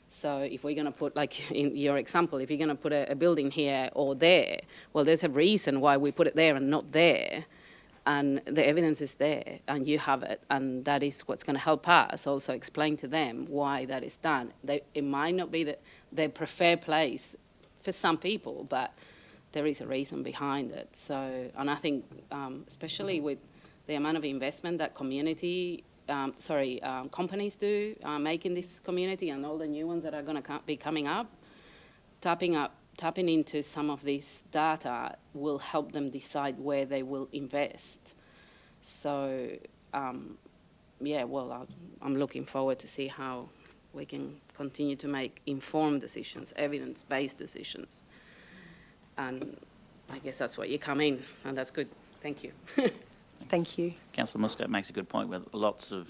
So if we're going to put, like in your example, if you're going to put a building here or there, well, there's a reason why we put it there and not there. And the evidence is there, and you have it, and that is what's going to help us also explain to them why that is done. It might not be their preferred place for some people, but there is a reason behind it. So, and I think, especially with the amount of investment that companies do make in this community, and all the new ones that are going to be coming up, tapping into some of this data will help them decide where they will invest. So, I'm looking forward to see how we can continue to make informed decisions, evidence-based decisions. And I guess that's where you come in, and that's good. Thank you. Thank you. Councillor Muscat makes a good point with lots of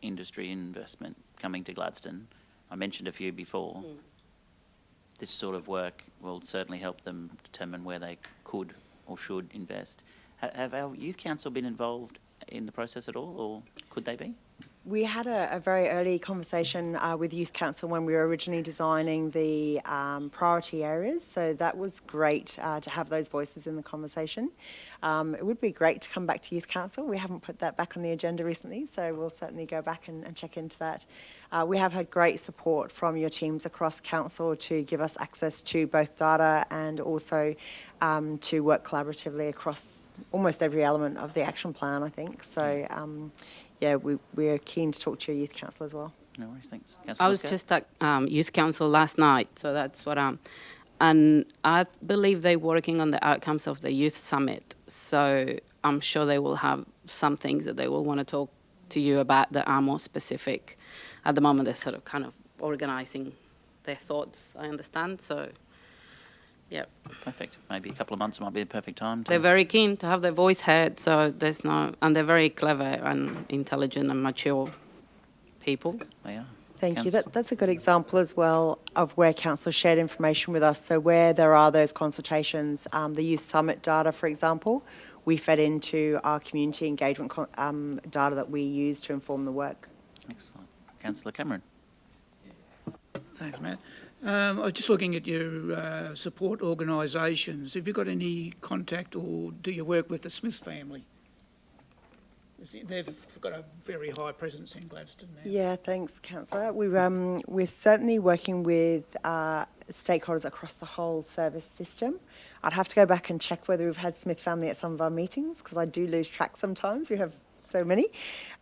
industry investment coming to Gladstone. I mentioned a few before. This sort of work will certainly help them determine where they could or should invest. Have our youth council been involved in the process at all, or could they be? We had a very early conversation with Youth Council when we were originally designing the priority areas, so that was great to have those voices in the conversation. It would be great to come back to Youth Council. We haven't put that back on the agenda recently, so we'll certainly go back and check into that. We have had great support from your teams across Council to give us access to both data and also to work collaboratively across almost every element of the action plan, I think. So, we're keen to talk to your Youth Council as well. No worries, thanks. I was just at Youth Council last night, so that's what and I believe they're working on the outcomes of the Youth Summit, so I'm sure they will have some things that they will want to talk to you about that are more specific. At the moment, they're sort of kind of organising their thoughts, I understand, so, yeah. Perfect. Maybe a couple of months might be the perfect time. They're very keen to have their voice heard, so and they're very clever and intelligent and mature people. They are. Thank you. That's a good example as well of where Council shared information with us. So where there are those consultations, the Youth Summit data, for example, we fed into our community engagement data that we use to inform the work. Excellent. Councillor Cameron. Thanks, Matt. I was just looking at your support organisations. Have you got any contact or do you work with the Smith family? They've got a very high presence in Gladstone now. Yeah, thanks, Councillor. We're certainly working with stakeholders across the whole service system. I'd have to go back and check whether we've had Smith family at some of our meetings, because I do lose track sometimes. We have so many.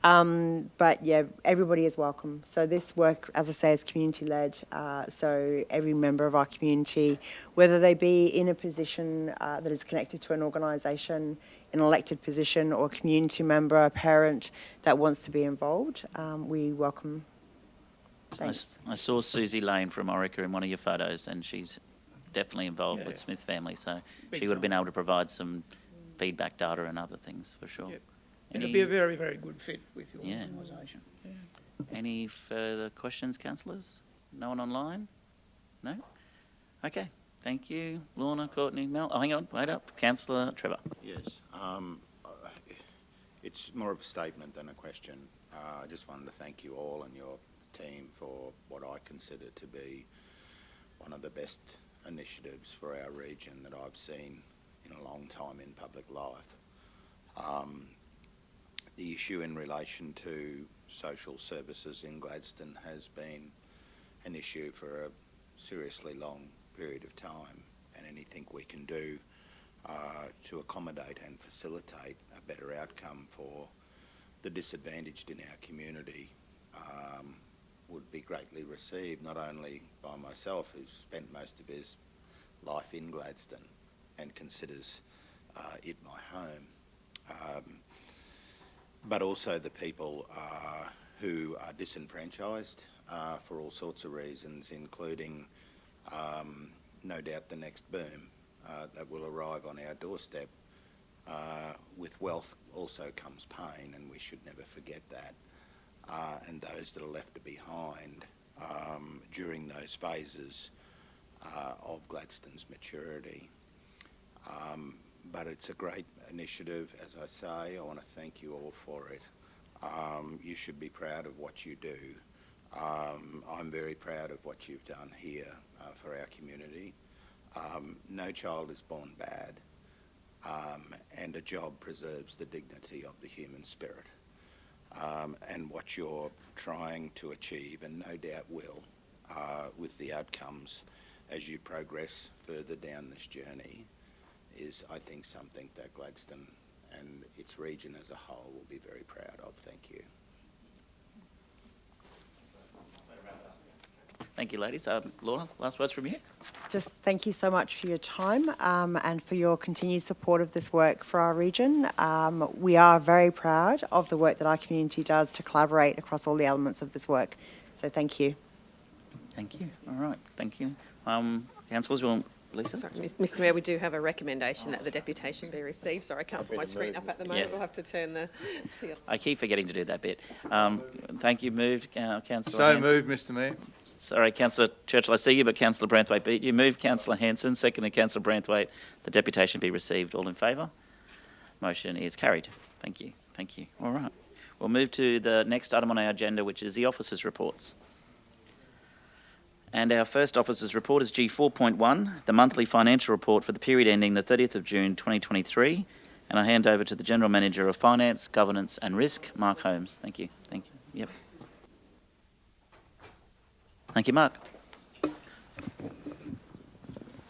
But yeah, everybody is welcome. So this work, as I say, is community-led. So every member of our community, whether they be in a position that is connected to an organisation, an elected position, or a community member, a parent that wants to be involved, we welcome. Thanks. I saw Susie Lane from Orica in one of your photos, and she's definitely involved with Smith family, so she would have been able to provide some feedback data and other things for sure. Yep. And it'd be a very, very good fit with your organisation. Yeah. Any further questions, councillors? No one online? No? Okay. Thank you. Lorna, Courtney, Mel. Oh, hang on. Wait up. Councillor Trevor. Yes. It's more of a statement than a question. I just wanted to thank you all and your team for what I consider to be one of the best initiatives for our region that I've seen in a long time in public life. The issue in relation to social services in Gladstone has been an issue for a seriously long period of time, and anything we can do to accommodate and facilitate a better outcome for the disadvantaged in our community would be greatly received, not only by myself, who's spent most of his life in Gladstone and considers it my home, but also the people who are disenfranchised for all sorts of reasons, including no doubt the next boom that will arrive on our doorstep. With wealth also comes pain, and we should never forget that. And those that are left behind during those phases of Gladstone's maturity. but it's a great initiative, as I say. I want to thank you all for it. You should be proud of what you do. I'm very proud of what you've done here for our community. No child is born bad, and a job preserves the dignity of the human spirit. And what you're trying to achieve, and no doubt will, with the outcomes as you progress further down this journey, is, I think, something that Gladstone and its region as a whole will be very proud of. Thank you. Thank you, ladies. Lorna, last words from you? Just thank you so much for your time and for your continued support of this work for our region. We are very proud of the work that our community does to collaborate across all the elements of this work. So thank you. Thank you. All right. Thank you. Councillors, will Lisa? Sorry, Mr Mayor, we do have a recommendation that the deputation be received. Sorry, I can't put my screen up at the moment. Yes. We'll have to turn the I keep forgetting to do that bit. Thank you. Moved, Councillor So Hanson. moved, Mr Mayor. Sorry, Councillor Churchill, I see you, but Councillor Branthwaite beat you. Moved, Councillor Hanson. Seconded, Councillor Branthwaite. The deputation be received. All in favour? Motion is carried. Thank you. Thank you. All right. We'll move to the next item on our agenda, which is the officers' reports. And our first officers' report is G4.1, the monthly financial report for the period ending the 30th of June 2023. And I hand over to the General Manager of Finance, Governance and Risk, Mark Holmes. Thank you. Thank you. Yep. Thank you, Mark.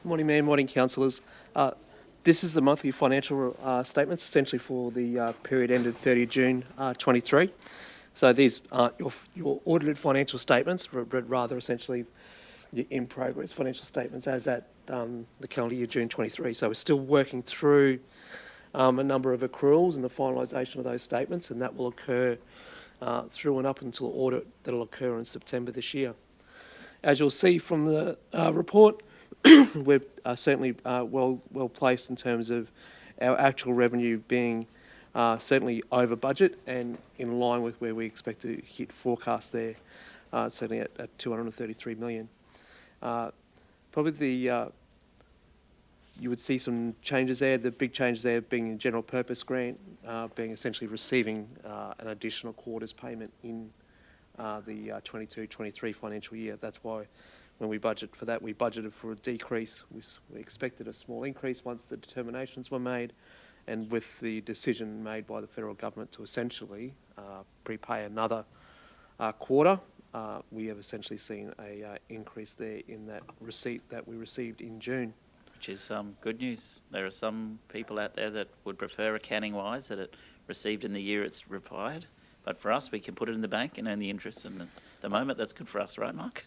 Morning, Mayor. Morning, councillors. This is the monthly financial statements, essentially for the period ended 30 June 23. So these aren't your audited financial statements, but rather essentially your in-progress financial statements as at the calendar year June 23. So we're still working through a number of accruals and the finalisation of those statements, and that will occur through and up until audit that will occur in September this year. As you'll see from the report, we're certainly well placed in terms of our actual revenue being certainly over budget and in line with where we expect to hit forecast there, certainly at 233 million. Probably you would see some changes there. The big changes there being a general purpose grant, being essentially receiving an additional quarter's payment in the 22-23 financial year. That's why when we budget for that, we budgeted for a decrease. We expected a small increase once the determinations were made, and with the decision made by the federal government to essentially prepay another quarter, we have essentially seen a increase there in that receipt that we received in June. Which is good news. There are some people out there that would prefer accounting-wise that it received in the year it's required. But for us, we can put it in the bank and earn the interest. And at the moment, that's good for us, right, Mark?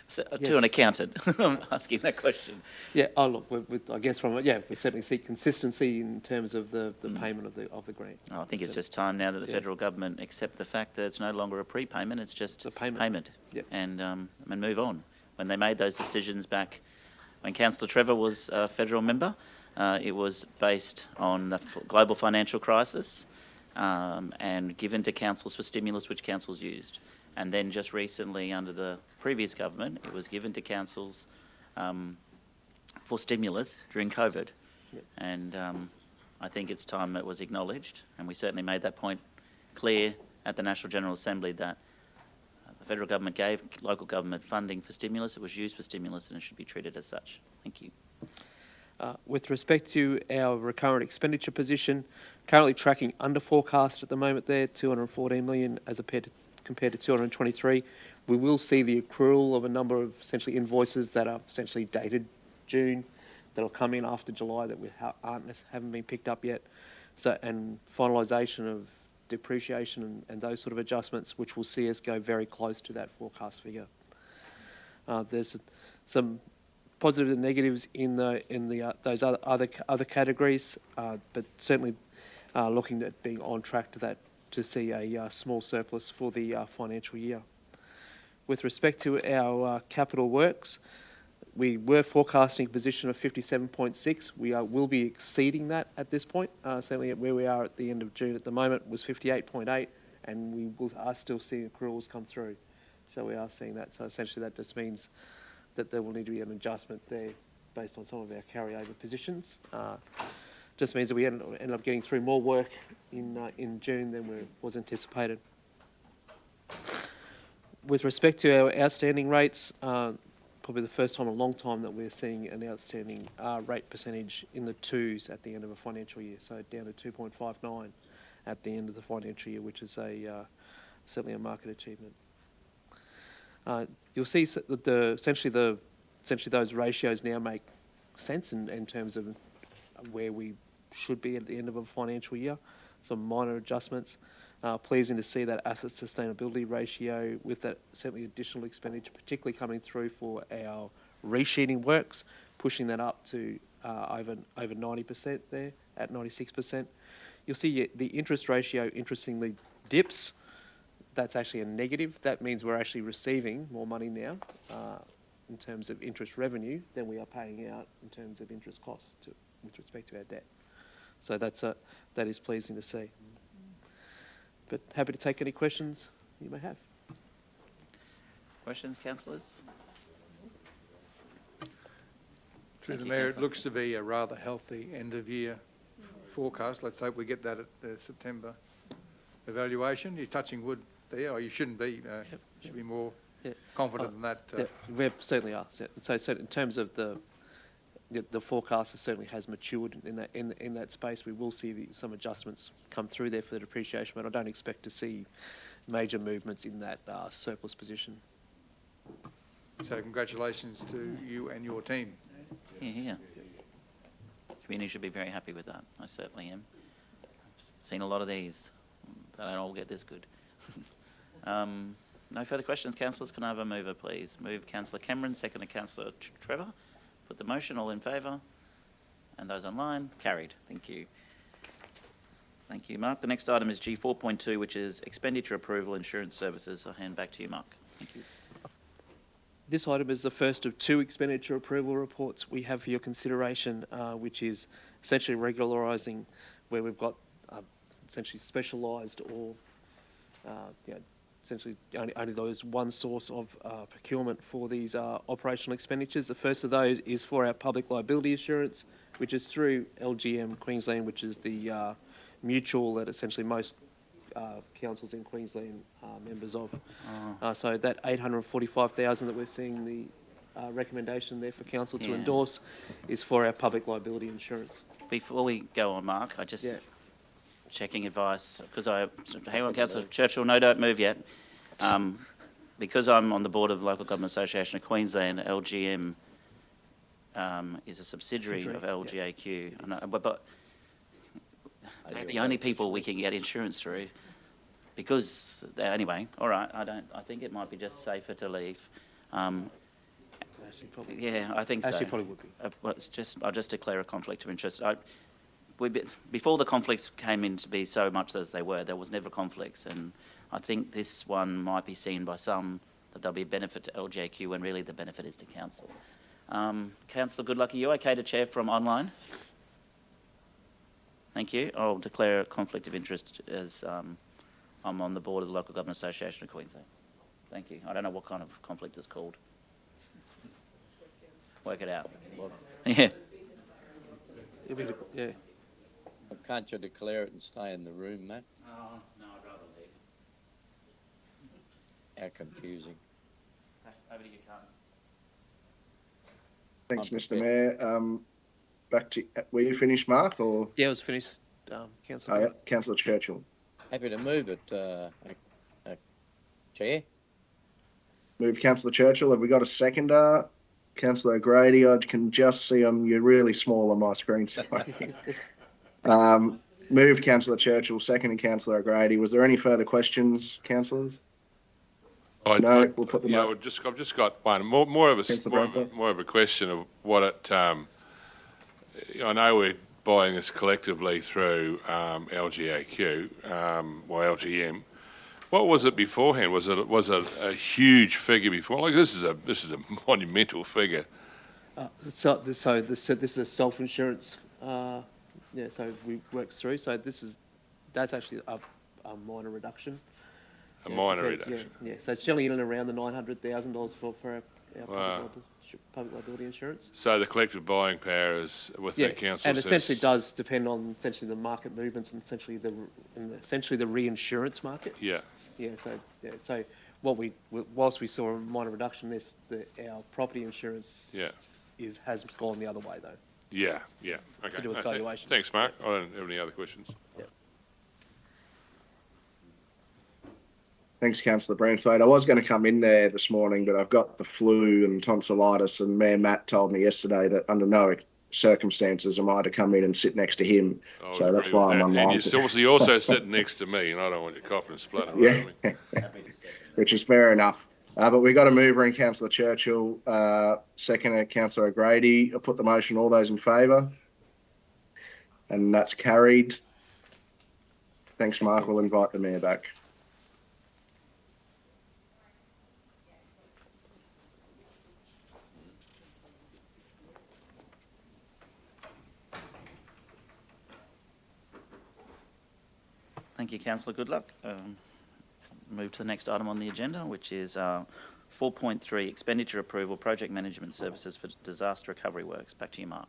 So, yes. To an accountant, I'm asking that question. Yeah. Oh, look. I guess we certainly see consistency in terms of the payment of the grant. Oh, I think it's just time now that the federal government accept the fact that it's no longer a prepayment; it's just a payment. Yep. And move on. When they made those decisions back when Councillor Trevor was a federal member, it was based on the global financial crisis and given to councils for stimulus, which councils used. And then just recently, under the previous government, it was given to councils for stimulus during COVID. Yep. And I think it's time it was acknowledged, and we certainly made that point clear at the National General Assembly that the federal government gave local government funding for stimulus, it was used for stimulus, and it should be treated as such. Thank you. With respect to our recurrent expenditure position, currently tracking under forecast at the moment there, 214 million as compared to 223. We will see the accrual of a number of essentially invoices that are essentially dated June, that'll come in after July that we haven't been picked up yet. So, and finalisation of depreciation and those sort of adjustments, which will see us go very close to that forecast figure. There's some positives and negatives in those other categories, but certainly looking at being on track to that to see a small surplus for the financial year. With respect to our capital works, we were forecasting a position of 57.6. We will be exceeding that at this point. Certainly at where we are at the end of June at the moment was 58.8, and we are still seeing accruals come through. So we are seeing that. So essentially that just means that there will need to be an adjustment there based on some of our carryover positions. Just means that we ended up getting through more work in June than was anticipated. With respect to our outstanding rates, probably the first time in a long time that we're seeing an outstanding rate percentage in the 2s at the end of a financial year, so down to 2.59 at the end of the financial year, which is certainly a market achievement. You'll see that essentially those ratios now make sense in terms of where we should be at the end of a financial year. Some minor adjustments. Pleasing to see that asset sustainability ratio with that certainly additional expenditure, particularly coming through for our resheeting works, pushing that up to over 90% there at 96%. You'll see the interest ratio interestingly dips. That's actually a negative. That means we're actually receiving more money now in terms of interest revenue than we are paying out in terms of interest costs with respect to our debt. So that is pleasing to see. But happy to take any questions you may have. Questions, councillors? Through the Mayor, it looks to be a rather healthy end-of-year forecast. Let's hope we get that at the September evaluation. You're touching wood there, or you shouldn't be. You should be more confident than that. We certainly are. So in terms of the forecast, it certainly has matured in that space. We will see some adjustments come through there for the depreciation, but I don't expect to see major movements in that surplus position. So congratulations to you and your team. Yeah. Community should be very happy with that. I certainly am. I've seen a lot of these. They don't all get this good. No further questions, councillors. Can I have a mover, please? Move Councillor Cameron, second to Councillor Trevor. Put the motion, all in favour? And those online? Carried. Thank you. Thank you, Mark. The next item is G4.2, which is expenditure approval, insurance services. I'll hand back to you, Mark. Thank you. This item is the first of 2 expenditure approval reports we have for your consideration, which is essentially regularising where we've got essentially specialised or essentially only those one source of procurement for these operational expenditures. The first of those is for our public liability insurance, which is through LGM Queensland, which is the mutual that essentially most councils in Queensland are members of. So that $845,000 that we're seeing the recommendation there for council to endorse is for our public liability insurance. Before we go on, Mark, I just checking advice because hang on, Councillor Churchill, no, don't move yet. Because I'm on the board of the Local Government Association of Queensland, LGM is a subsidiary of LGAQ. I know, but they're the only people we can get insurance through. Because anyway, all right. I think it might be just safer to leave. Yeah, I think so. Actually, probably would be. I'll just declare a conflict of interest. Before the conflicts came in to be so much as they were, there was never conflicts, and I think this one might be seen by some that there'll be a benefit to LGAQ when really the benefit is to council. Councillor Goodluck, are you okay to chair from online? Thank you. I'll declare a conflict of interest as I'm on the board of the Local Government Association of Queensland. Thank you. I don't know what kind of conflict it's called. Work it out. Yeah. Yeah. Well, can't you declare it and stay in the room, Matt? Oh, no, I'd rather leave. How confusing. Over to you, Carmen. Thanks, Mr. Mayor. Back to, were you finished, Mark? Or yeah, it was finished, Councillor. Councillor Churchill. Happy to move it, Chair. Move Councillor Churchill. Have we got a seconder? Councillor O'Grady, I can just see you're really small on my screen. Moved Councillor Churchill, seconded Councillor O'Grady. Was there any further questions, councillors? No, we'll put them up. I've just got one. More of a question of what it. I know we're buying this collectively through LGAQ or LGM. What was it beforehand? Was it a huge figure before? Like this is a monumental figure. So this is a self-insurance. So we worked through. So that's actually a minor reduction. A minor reduction. Yeah. So it's generally in and around the $900,000 for our public public liability insurance. So the collective buying power is with the council. And essentially does depend on essentially the market movements and essentially the reinsurance market. Yeah. So whilst we saw a minor reduction in this, our property insurance has gone the other way though. Yeah. Okay. To do with valuations. Thanks, Mark. I don't have any other questions. Thanks, Councillor Bransford. I was going to come in there this morning, but I've got the flu and tonsillitis, and Mayor Matt told me yesterday that under no circumstances am I to come in and sit next to him. So that's why I'm online. And you're obviously also sitting next to me, and I don't want your coughing and spluttering around me. Which is fair enough. But we got a mover in Councillor Churchill, seconder Councillor O'Grady. I'll put the motion. All those in favour? And that's carried. Thanks, Mark. We'll invite the Mayor back. Thank you, Councillor Goodluck. Move to the next item on the agenda, which is 4.3, Expenditure Approval, Project Management Services for Disaster Recovery Works. Back to you, Mark.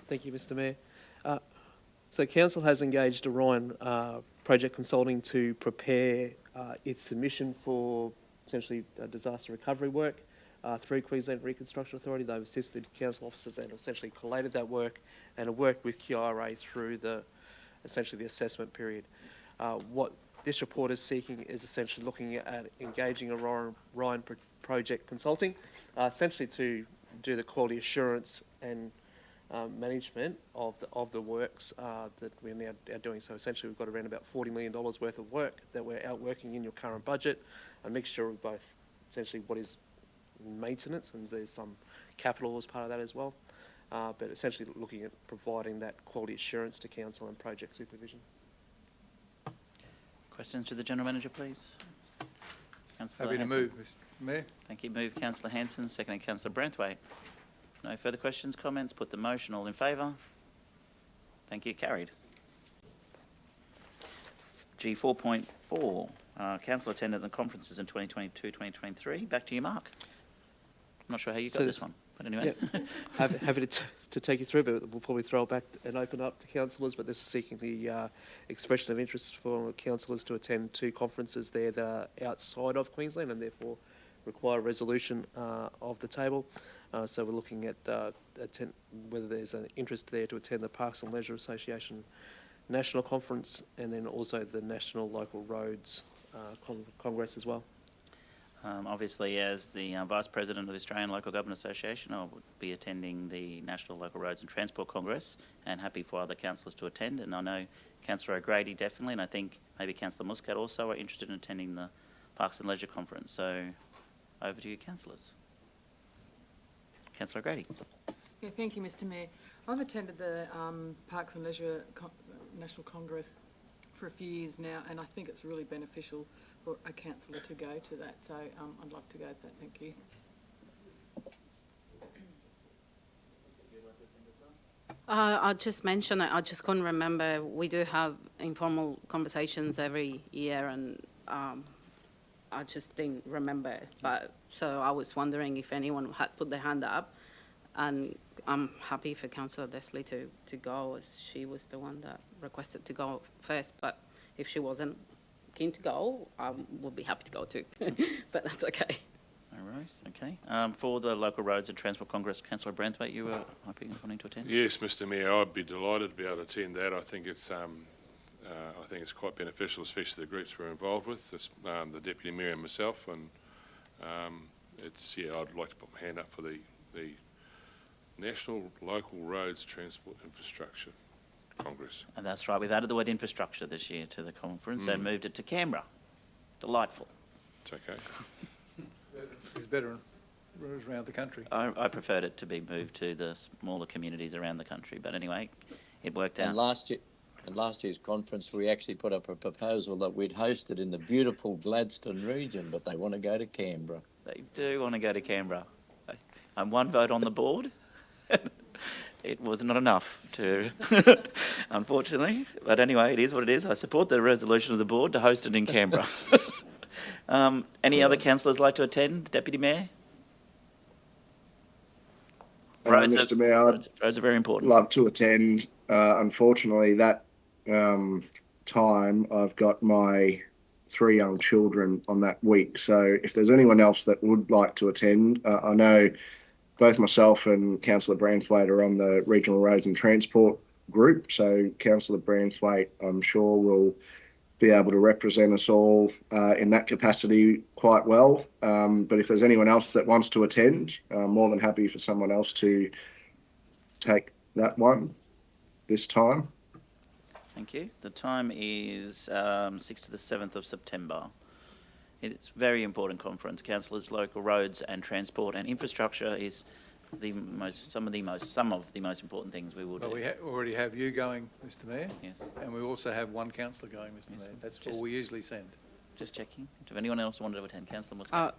Thank you, Mr Mayor. So Council has engaged Orion Project Consulting to prepare its submission for essentially disaster recovery work through Queensland Reconstruction Authority. They've assisted council officers and essentially collated that work and have worked with QRA through essentially the assessment period. What this report is seeking is essentially looking at engaging Orion Project Consulting, essentially to do the quality assurance and management of the works that we're now doing. So essentially we've got around about $40 million worth of work that we're outworking in your current budget, a mixture of both essentially what is maintenance, and there's some capital as part of that as well, but essentially looking at providing that quality assurance to council and project supervision. Questions to the General Manager, please? Councillor Happy to Hanson. move, Mr Mayor. Thank you. Move Councillor Hanson, seconded Councillor Branthwaite. No further questions, comments? Put the motion. All in favour? Thank you. Carried. G 4.4, council attendance and conferences in 2022-2023. Back to you, Mark. I'm not sure how you got this one, but anyway. Yeah, happy to take you through, but we'll probably throw it back and open up to councillors, but this is seeking the expression of interest for councillors to attend 2 conferences there that are outside of Queensland and therefore require a resolution of the table. So we're looking at whether there's an interest there to attend the Parks and Leisure Association National Conference and then also the National Local Roads Congress as well. Obviously, as the Vice President of the Australian Local Government Association, I would be attending the National Local Roads and Transport Congress and happy for other councillors to attend. And I know Councillor O'Grady definitely, and I think maybe Councillor Muscat also are interested in attending the Parks and Leisure Conference. So over to you, councillors. Councillor O'Grady. Yeah, thank you, Mr Mayor. I've attended the Parks and Leisure National Congress for a few years now, and I think it's really beneficial for a councillor to go to that. So I'd love to go to that. Thank you. I just mentioned it. I just couldn't remember. We do have informal conversations every year, and I just didn't remember. But so I was wondering if anyone had put their hand up, and I'm happy for Councillor Leslie to go, as she was the one that requested to go first. But if she wasn't keen to go, I would be happy to go too. But that's okay. All right, okay. For the Local Roads and Transport Congress, Councillor Branthwaite, you were wanting to attend? Yes, Mr Mayor, I'd be delighted to be able to attend that. I think it's quite beneficial, especially the groups we're involved with, the Deputy Mayor and myself, and I'd like to put my hand up for the National Local Roads Transport Infrastructure Congress. And that's right, we've added the word infrastructure this year to the conference and moved it to Canberra. Delightful. It's okay. It's better around the country. I preferred it to be moved to the smaller communities around the country, but anyway, it worked out. And last year's conference, we actually put up a proposal that we'd host it in the beautiful Gladstone region, but they want to go to Canberra. They do want to go to Canberra. And one vote on the board. It was not enough to, unfortunately. But anyway, it is what it is. I support the resolution of the board to host it in Canberra. Any other councillors like to attend, Deputy Mayor? Mr. Mayor. Roads are very important. Love to attend. Unfortunately, that time I've got my 3 young children on that week. So if there's anyone else that would like to attend, I know both myself and Councillor Branthwaite are on the Regional Roads and Transport group. So Councillor Branthwaite, I'm sure, will be able to represent us all in that capacity quite well. But if there's anyone else that wants to attend, I'm more than happy for someone else to take that one this time. Thank you. The time is 6th to the 7th of September. It's a very important conference. Councillors, local roads and transport and infrastructure is some of the most important things we will do. Well, we already have you going, Mr. Mayor. Yes. And we also have one councillor going, Mr. Mayor. That's all we usually send. Just checking. If anyone else wanted to attend, Councillor Muscat.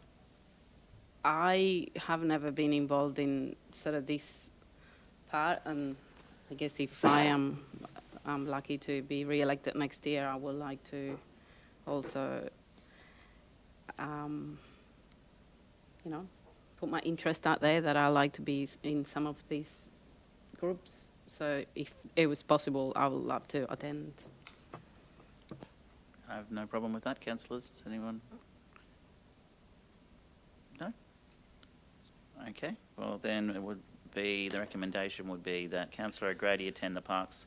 I have never been involved in sort of this part, and I guess if I'm lucky to be re-elected next year, I would like to also, put my interest out there that I like to be in some of these groups. So if it was possible, I would love to attend. I have no problem with that. Councillors, does anyone? No? Okay. Well, then the recommendation would be that Councillor O'Grady attend the Parks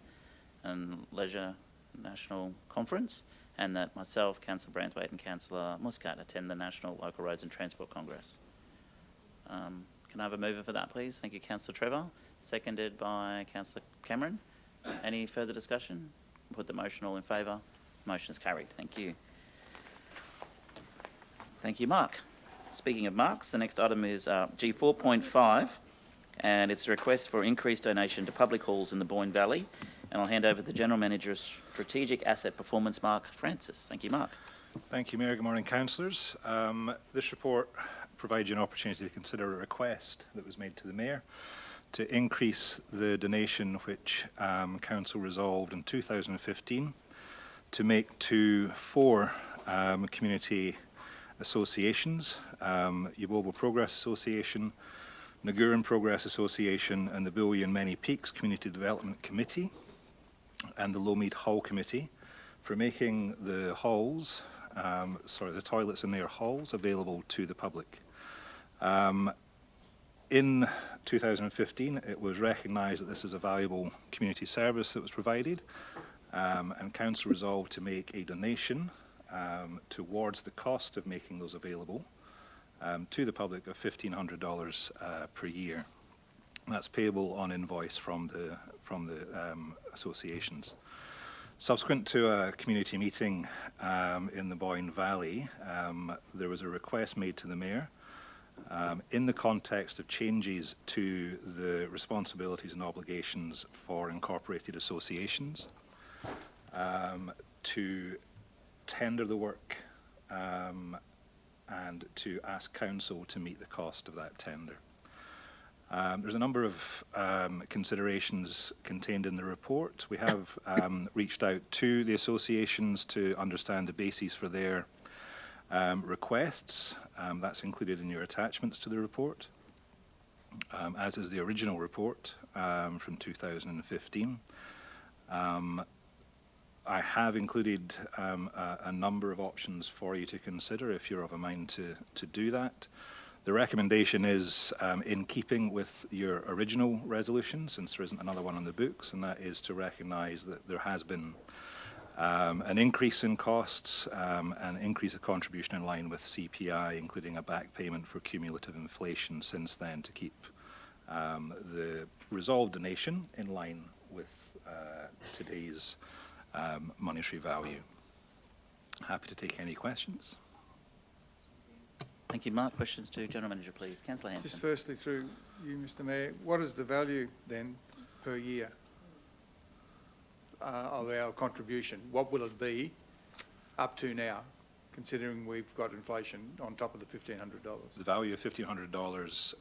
and Leisure National Conference, and that myself, Councillor Branthwaite and Councillor Muscat attend the National Local Roads and Transport Congress. Can I have a mover for that, please? Thank you, Councillor Trevor. Seconded by Councillor Cameron. Any further discussion? Put the motion all in favour. Motion is carried. Thank you. Thank you, Mark. Speaking of marks, the next item is G4.5, and it's a request for increased donation to public halls in the Boyne Valley. And I'll hand over to the General Manager of Strategic Asset Performance, Mark Francis. Thank you, Mark. Thank you, Mayor. Good morning, councillors. This report provides you an opportunity to consider a request that was made to the Mayor to increase the donation which Council resolved in 2015 to make to 4 community associations, Yabobo Progress Association, Naguran Progress Association and the Billy and Many Peaks Community Development Committee and the Lowmead Hall Committee for making the halls, the toilets in their halls available to the public. In 2015, it was recognised that this is a valuable community service that was provided, and Council resolved to make a donation towards the cost of making those available to the public of $1,500 per year. That's payable on invoice from the associations. Subsequent to a community meeting in the Boyne Valley, there was a request made to the Mayor in the context of changes to the responsibilities and obligations for incorporated associations to tender the work and to ask Council to meet the cost of that tender. There's a number of considerations contained in the report. We have reached out to the associations to understand the basis for their requests. That's included in your attachments to the report, as is the original report from 2015. I have included a number of options for you to consider if you're of a mind to do that. The recommendation is in keeping with your original resolution, since there isn't another one on the books, and that is to recognise that there has been an increase in costs, an increase of contribution in line with CPI, including a back payment for cumulative inflation since then to keep the resolved donation in line with today's monetary value. Happy to take any questions. Thank you, Mark. Questions to General Manager, please. Councillor Hanson. Just firstly, through you, Mr. Mayor, what is the value then per year of our contribution? What will it be up to now, considering we've got inflation on top of the $1,500? The value of $1,500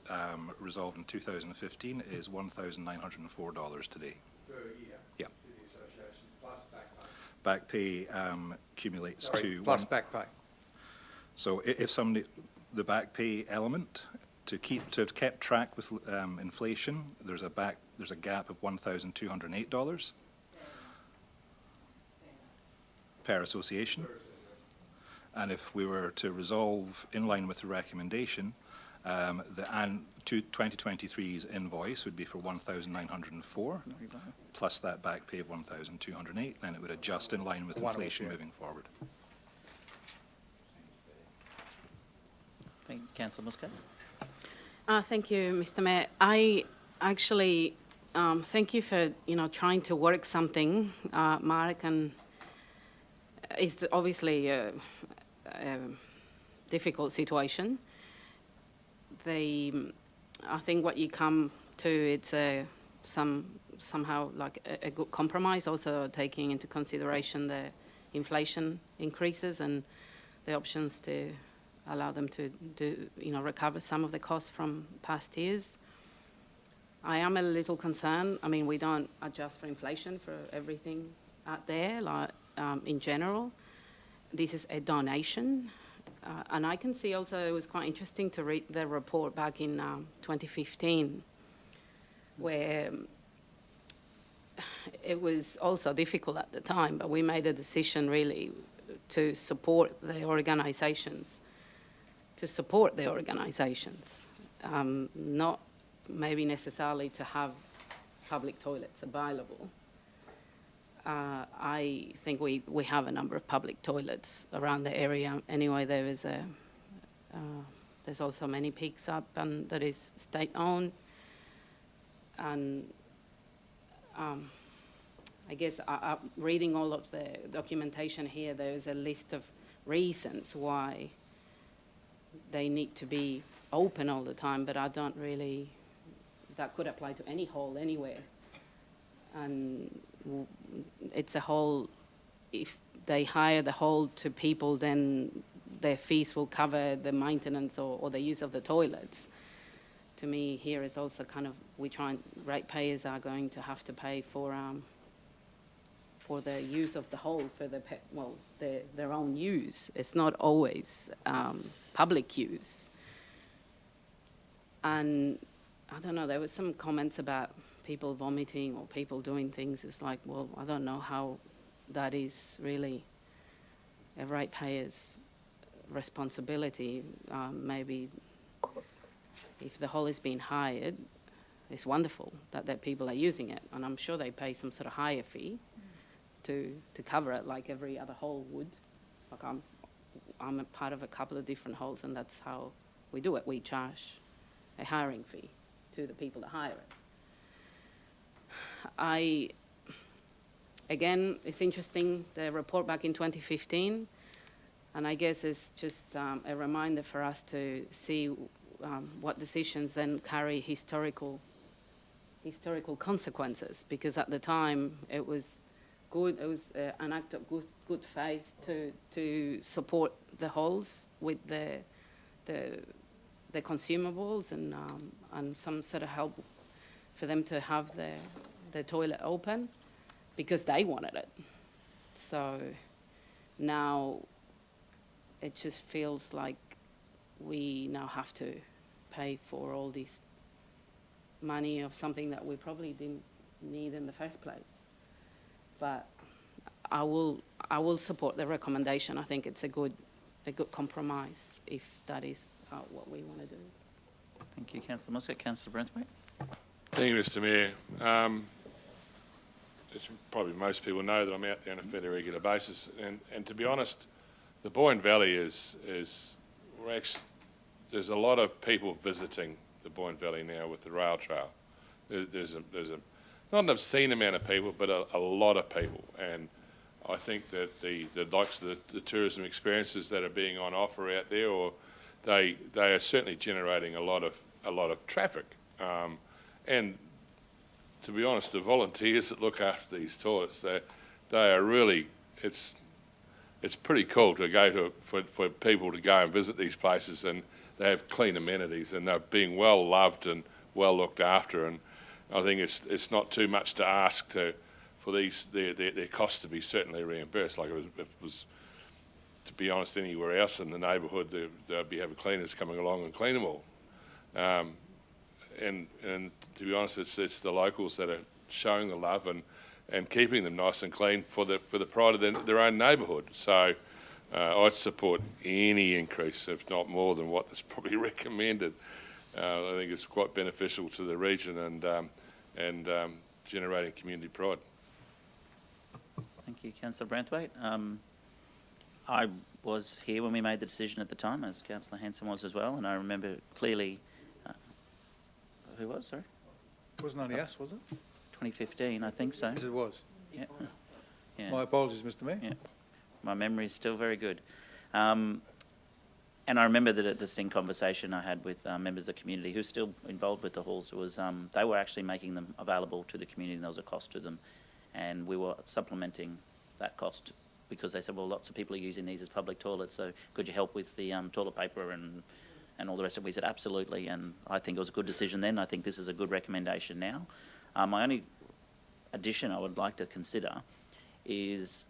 resolved in 2015 is $1,904 today. Per year? Yeah. To the association, plus back pay? Back pay accumulates to... Plus back pay? So if somebody... The back pay element To have kept track with inflation, there's a gap of $1,208 per association. And if we were to resolve in line with the recommendation, the 2023's invoice would be for 1,904 plus that back pay of 1,208, and it would adjust in line with inflation moving forward. Thank you, Councillor Muscat. Thank you, Mr. Mayor. I actually thank you for trying to work something, Mark, and it's obviously a difficult situation. I think what you come to, it's somehow like a good compromise, also taking into consideration the inflation increases and the options to allow them to recover some of the costs from past years. I am a little concerned. I mean, we don't adjust for inflation for everything out there, like in general. This is a donation. And I can see also it was quite interesting to read the report back in 2015, where it was also difficult at the time, but we made a decision really to support the organisations, not maybe necessarily to have public toilets available. I think we have a number of public toilets around the area. Anyway, there's also many picks up and that is state-owned. And I guess reading all of the documentation here, there's a list of reasons why they need to be open all the time, but I don't really, that could apply to any hall anywhere. And it's a hall, if they hire the hall to people, then their fees will cover the maintenance or the use of the toilets. To me, here is also kind of, ratepayers are going to have to pay for the use of the hall for their own use. It's not always public use. And I don't know, there was some comments about people vomiting or people doing things. It's like, well, I don't know how that is really a ratepayer's responsibility. Maybe if the hall is being hired, it's wonderful that people are using it, and I'm sure they pay some sort of higher fee to cover it like every other hall would. Like I'm a part of a couple of different halls, and that's how we do it. We charge a hiring fee to the people that hire it. Again, it's interesting, the report back in 2015, and I guess it's just a reminder for us to see what decisions then carry historical consequences, because at the time it was good, it was an act of good faith to support the halls with the consumables and some sort of help for them to have the toilet open because they wanted it. So now it just feels like we now have to pay for all this money of something that we probably didn't need in the first place. But I will support the recommendation. I think it's a good compromise if that is what we want to do. Thank you, Councillor Muscat. Councillor Braithwaite. Thank you, Mr. Mayor. As probably most people know that I'm out there on a fairly regular basis, and to be honest, the Boyne Valley is there's a lot of people visiting the Boyne Valley now with the rail trail. There's a not an obscene amount of people, but a lot of people, and I think that the likes of the tourism experiences that are being on offer out there, or they are certainly generating a lot of traffic, and to be honest, the volunteers that look after these toilets, they are really, it's pretty cool to go to for people to go and visit these places, and they have clean amenities and they're being well loved and well looked after, and I think it's not too much to ask for their costs to be certainly reimbursed. Like if it was, to be honest, anywhere else in the neighbourhood, they'd be having cleaners coming along and clean them all. And to be honest, it's the locals that are showing the love and keeping them nice and clean for the pride of their own neighbourhood. So I'd support any increase, if not more than what is probably recommended. I think it's quite beneficial to the region and generating community pride. Thank you, Councillor Branthwaite. I was here when we made the decision at the time, as Councillor Hanson was as well, and I remember clearly. Who was, sorry? It wasn't only us, was it? 2015, I think so. Yes, it was. Yeah. Yeah. My apologies, Mr Mayor. Yeah. My memory is still very good. And I remember the distinct conversation I had with members of the community who are still involved with the halls. Was they were actually making them available to the community, and there was a cost to them. And we were supplementing that cost because they said, well, lots of people are using these as public toilets, so could you help with the toilet paper and all the rest of it? We said absolutely, and I think it was a good decision then. I think this is a good recommendation now. My only addition I would like to consider is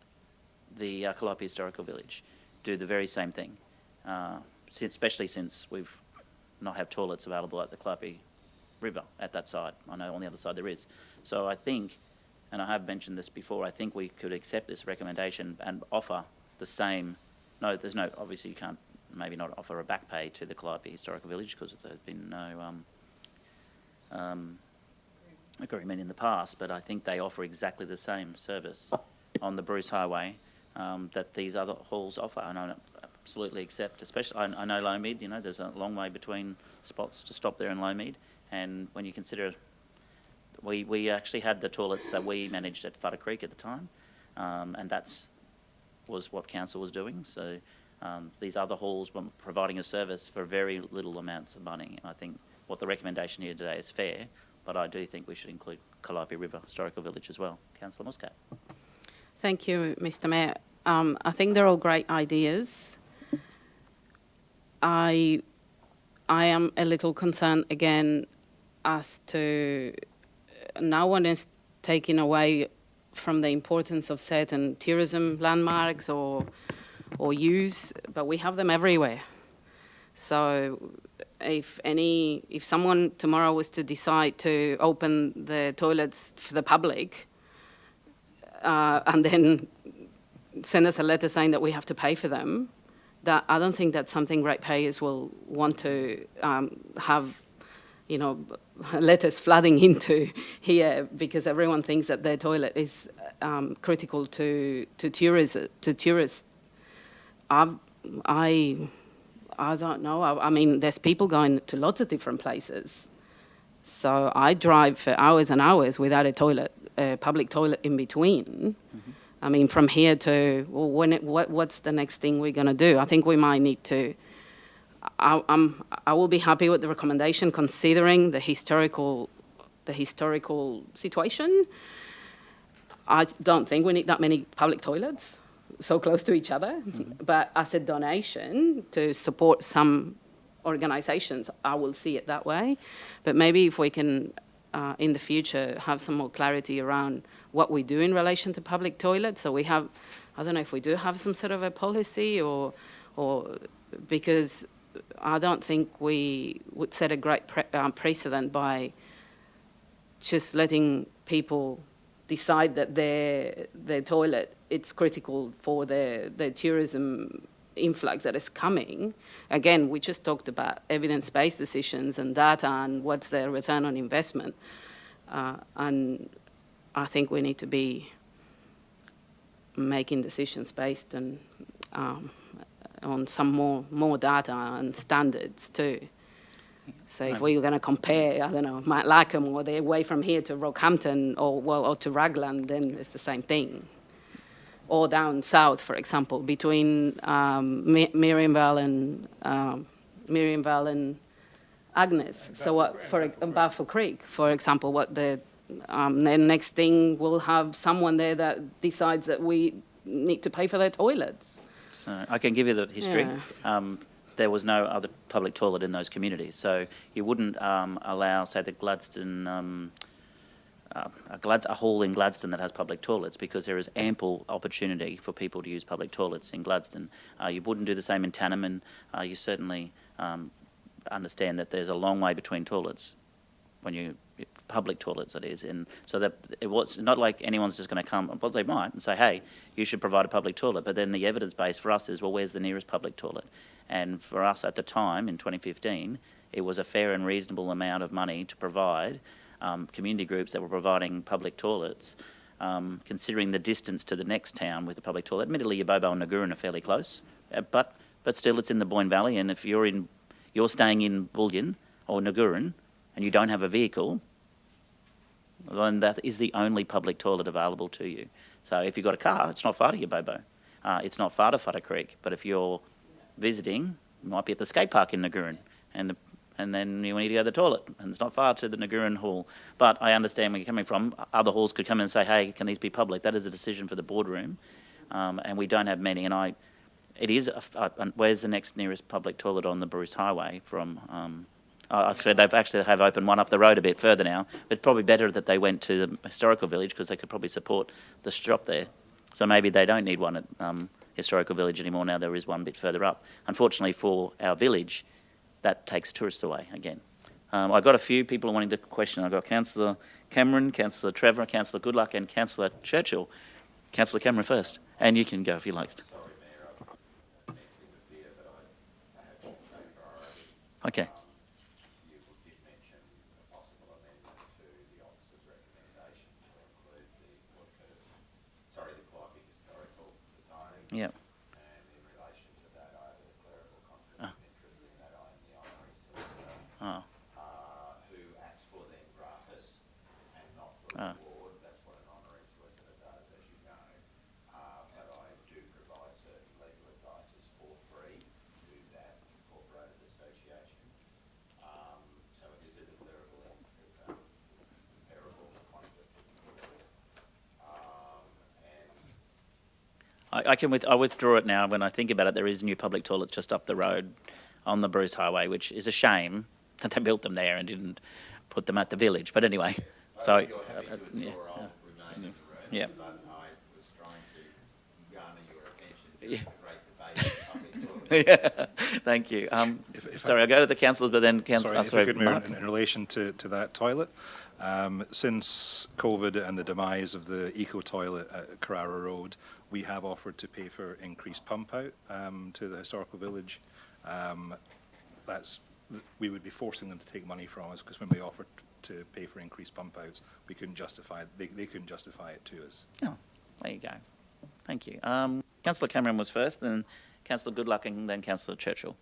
the Calliope Historical Village do the very same thing, especially since we've not have toilets available at the Calliope River at that side. I know on the other side there is. So I think, and I have mentioned this before, I think we could accept this recommendation and offer the same. No, there's no, obviously you can't maybe not offer a back pay to the Calliope Historical Village because there's been no agreement in the past, but I think they offer exactly the same service on the Bruce Highway that these other halls offer, and I absolutely accept, especially, I know Lowmead, you know, there's a long way between spots to stop there in Lowmead, and when you consider, we actually had the toilets that we managed at Futta Creek at the time, and was what council was doing, so these other halls were providing a service for very little amounts of money. I think what the recommendation here today is fair, but I do think we should include Calliope River Historical Village as well. Councillor Muscat. Thank you, Mr Mayor. I think they're all great ideas. I am a little concerned again as to no one is taking away from the importance of certain tourism landmarks or use, but we have them everywhere. So if someone tomorrow was to decide to open the toilets for the public and then send us a letter saying that we have to pay for them, that I don't think that's something ratepayers will want to have, you know, letters flooding into here because everyone thinks that their toilet is critical to tourists. I don't know. I mean, there's people going to lots of different places. So I drive for hours and hours without a public toilet in between. Mm-hmm. I mean, from here to, well, what's the next thing we're going to do? I think we might need to, I will be happy with the recommendation considering the historical situation. I don't think we need that many public toilets so close to each other, but as a donation to support some organisations, I will see it that way. But maybe if we can, in the future, have some more clarity around what we do in relation to public toilets. So we have, I don't know if we do have some sort of a policy or because I don't think we would set a great precedent by just letting people decide that their toilet, it's critical for the tourism influx that is coming. Again, we just talked about evidence-based decisions and data and what's the return on investment. And I think we need to be making decisions based on some more data and standards too. So if we were going to compare, I don't know, Mount Lackham or the way from here to Rockhampton or to Raglan, then it's the same thing. Or down south, for example, between Miriamvale and Agnes. So what for Balfour Creek, for example, what the next thing we'll have someone there that decides that we need to pay for their toilets. So I can give you the history. Yeah. There was no other public toilet in those communities, so you wouldn't allow, say, the Gladstone, a hall in Gladstone that has public toilets because there is ample opportunity for people to use public toilets in Gladstone. You wouldn't do the same in Tanneman. You certainly understand that there's a long way between toilets, public toilets that is, and so that it was not like anyone's just going to come, well, they might, and say, hey, you should provide a public toilet, but then the evidence base for us is, well, where's the nearest public toilet? And for us at the time, in 2015, it was a fair and reasonable amount of money to provide community groups that were providing public toilets, considering the distance to the next town with a public toilet. Admittedly, Yabobo and Ngurin are fairly close, but still it's in the Boyne Valley, and if you're staying in Bullion or Ngurin and you don't have a vehicle, then that is the only public toilet available to you. So if you've got a car, it's not far to Yabobo. It's not far to Futta Creek, but if you're visiting, you might be at the skate park in Ngurin, and then you need to go to the toilet, and it's not far to the Ngurin Hall. But I understand where you're coming from. Other halls could come in and say, hey, can these be public? That is a decision for the boardroom, and we don't have many. And where's the next nearest public toilet on the Bruce Highway from... actually, they've opened one up the road a bit further now, but probably better that they went to the historical village because they could probably support the shop there. So maybe they don't need one at historical village anymore. Now there is one a bit further up. Unfortunately for our village, that takes tourists away again. I've got a few people wanting to question. I've got Councillor Cameron, Councillor Trevor, Councillor Goodluck and Councillor Churchill. Councillor Cameron first, and you can go if you like. Okay. Yeah. And in relation to that, I have a clerical conflict of interest in that I am the honorary solicitor who acts for them gratis and not for the board. That's what an honorary solicitor does, as you know. But I do provide certain legal advices for free to that incorporated association. So it is a declarable comparable conflict of interest. I withdraw it now. When I think about it, there is new public toilets just up the road on the Bruce Highway, which is a shame that they built them there and didn't put them at the village. But anyway, so you're happy to withdraw, I'll remain in the room. Yeah. But I was trying to garner your attention to the great debate on public toilets. Yeah, thank you. Sorry, I'll go to the councillors, but then If I could move in relation to that toilet. Since COVID and the demise of the eco toilet at Carrara Road, we have offered to pay for increased pump out to the historical village. We would be forcing them to take money from us because when we offered to pay for increased pump outs, we couldn't justify it. They couldn't justify it to us. Oh, there you go. Thank you. Councillor Cameron was first, then Councillor Goodluck, and then Councillor Churchill,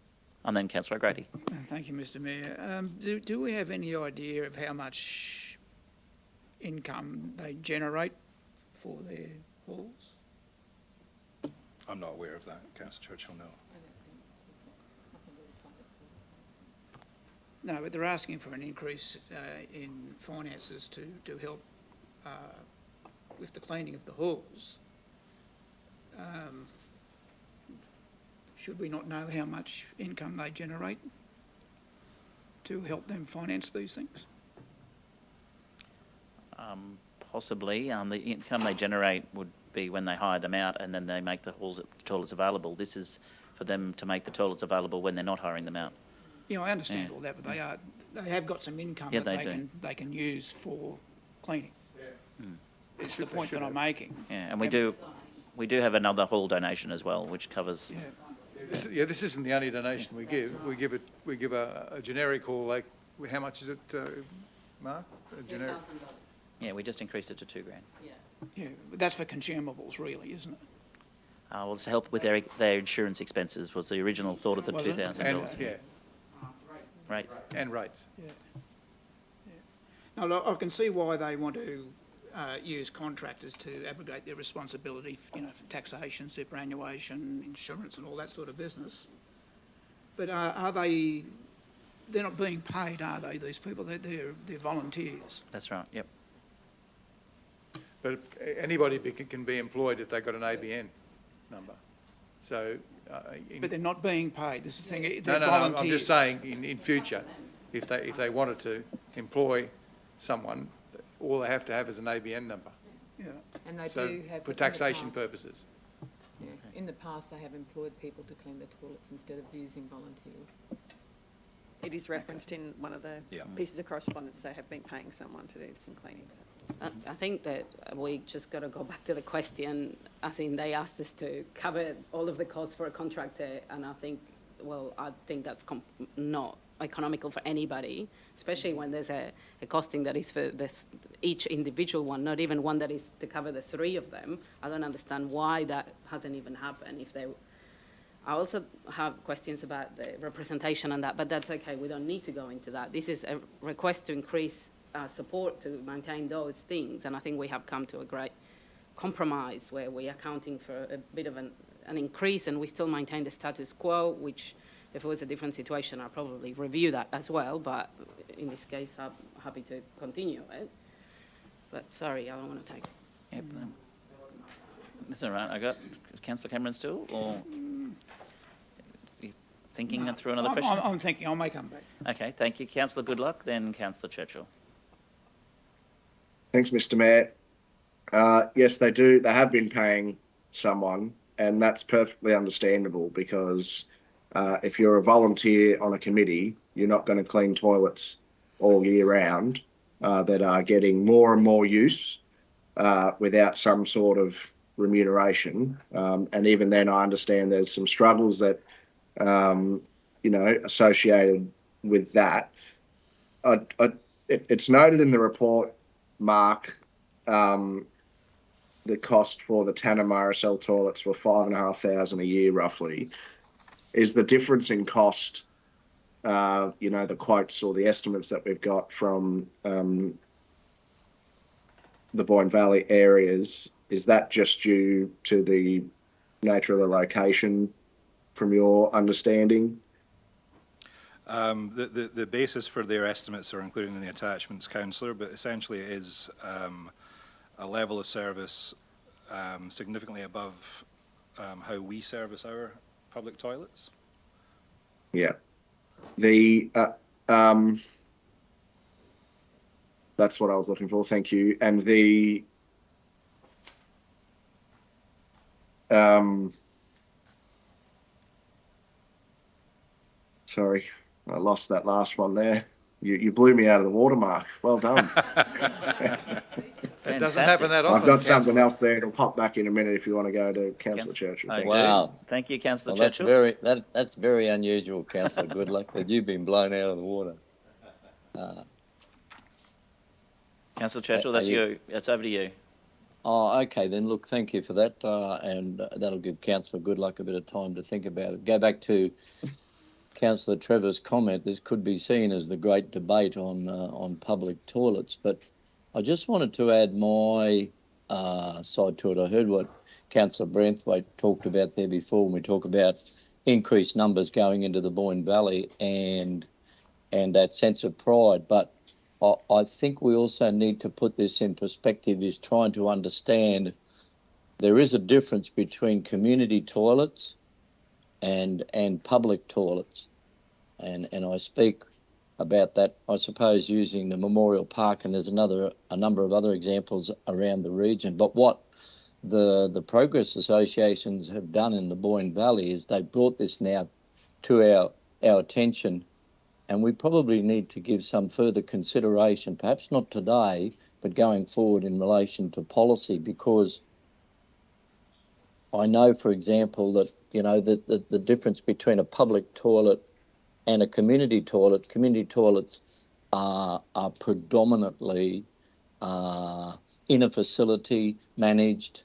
and then Councillor O'Grady. Thank you, Mr Mayor. Do we have any idea of how much income they generate for their halls? I'm not aware of that, Councillor Churchill, no. No, but they're asking for an increase in finances to help with the cleaning of the halls. Should we not know how much income they generate to help them finance these things? Possibly. The income they generate would be when they hire them out and then they make the toilets available. This is for them to make the toilets available when they're not hiring them out. Yeah, I understand all that, but they have got some income that they can use for cleaning. Yeah. It's the point that I'm making. Yeah, and we do have another hall donation as well, which covers. Yeah. This isn't the only donation we give. We give a generic hall. Like, how much is it, Mark? A generic. Yeah, we just increased it to $2,000. Yeah, but that's for consumables, really, isn't it? Well, it's to help with their insurance expenses was the original thought of the $2,000. Yeah. Rates. And rates. Yeah. Now, look, I can see why they want to use contractors to abrogate their responsibility, for taxation, superannuation, insurance and all that sort of business. But are they... They're not being paid, are they, these people? They're volunteers. That's right, yep. But anybody can be employed if they've got an ABN number. So... but they're not being paid. This is the thing. They're No, volunteers. I'm just saying in future, if they wanted to employ someone, all they have to have is an ABN number. Yeah. And they So do have... for taxation purposes. Yeah. In the past, they have employed people to clean the toilets instead of using volunteers. it is referenced in one of the pieces of correspondence they have been paying someone to do some cleaning. So. I think that we just got to go back to the question, as in they asked us to cover all of the costs for a contractor, and I think that's not economical for anybody, especially when there's a costing that is for each individual one, not even one that is to cover the three of them. I don't understand why that hasn't even happened. I also have questions about the representation on that, but that's okay. We don't need to go into that. This is a request to increase support to maintain those things, and I think we have come to a great compromise where we are accounting for a bit of an increase, and we still maintain the status quo, which if it was a different situation, I'd probably review that as well, but in this case, I'm happy to continue it. But sorry, I don't want to take... Yep. That's all right. I got Councillor Cameron still, or thinking through another question? I'm thinking. I may come back. Okay, thank you. Councillor Goodluck, then Councillor Churchill. Thanks, Mr. Mayor. Yes, they do. They have been paying someone, and that's perfectly understandable because if you're a volunteer on a committee, you're not going to clean toilets all year round that are getting more and more use without some sort of remuneration. And even then, I understand there's some struggles that, associated with that. It's noted in the report, Mark, the cost for the Tanner RSL toilets were $5,500 a year, roughly. Is the difference in cost, the quotes or the estimates that we've got from the Boyne Valley areas, is that just due to the nature of the location from your understanding? The basis for their estimates are included in the attachments, Councillor, but essentially it is a level of service significantly above how we service our public toilets. Yeah. That's what I was looking for, thank you. And sorry, I lost that last one there. You blew me out of the water, Mark. Well done. It doesn't happen that often. I've got something else there. It'll pop back in a minute if you want to go to Councillor Churchill. Okay. Wow. Thank you, Councillor Well, Churchill. that's very unusual, Councillor Goodluck, that you've been blown out of the water. Councillor Churchill, that's you. That's over to you. Oh, okay, then look, thank you for that, and that'll give Councillor Goodluck a bit of time to think about it. Go back to Councillor Trevor's comment. This could be seen as the great debate on public toilets, but I just wanted to add my side to it. I heard what Councillor Branthwaite talked about there before when we talk about increased numbers going into the Boyne Valley and that sense of pride, but I think we also need to put this in perspective, is trying to understand there is a difference between community toilets and public toilets. And I speak about that, I suppose, using the Memorial Park, and there's a number of other examples around the region. But what the Progress Associations have done in the Boyne Valley is they've brought this now to our attention, and we probably need to give some further consideration, perhaps not today, but going forward in relation to policy, because I know, for example, that, the difference between a public toilet and a community toilets are predominantly in a facility, managed,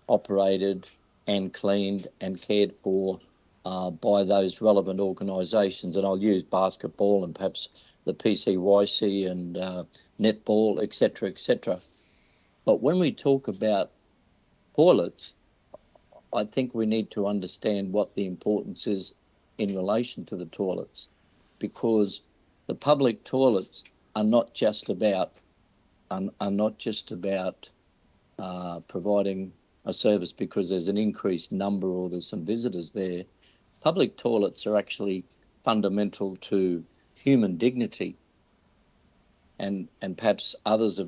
operated and cleaned and cared for by those relevant organisations. And I'll use basketball and perhaps the PCYC and netball, etc., etc. But when we talk about toilets, I think we need to understand what the importance is in relation to the toilets, because the public toilets are not just about providing a service because there's an increased number or there's some visitors there. Public toilets are actually fundamental to human dignity, and perhaps others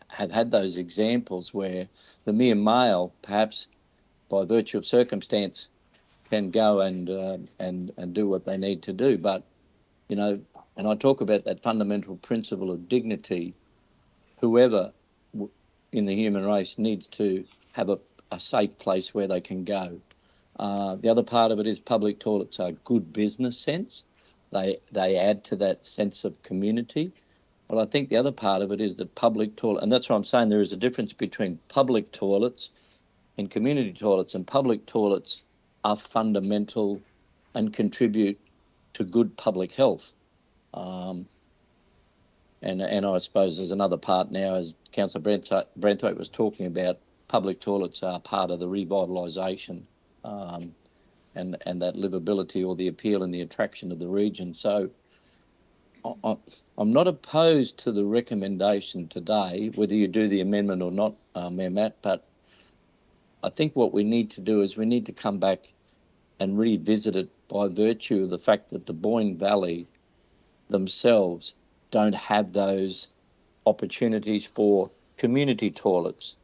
have had those examples where the mere male, perhaps by virtue of circumstance, can go and do what they need to do. But and I talk about that fundamental principle of dignity, whoever in the human race needs to have a safe place where they can go. The other part of it is public toilets are good business sense. They add to that sense of community. Well, I think the other part of it is that public toilet, and that's what I'm saying, there is a difference between public toilets and community toilets, and public toilets are fundamental and contribute to good public health. And I suppose there's another part now, as Councillor Brenthope was talking about, public toilets are part of the revitalisation and that livability or the appeal and the attraction of the region. So I'm not opposed to the recommendation today, whether you do the amendment or not, Mayor Matt, but I think what we need to do is we need to come back and revisit it by virtue of the fact that the Boyne Valley themselves don't have those opportunities for community toilets.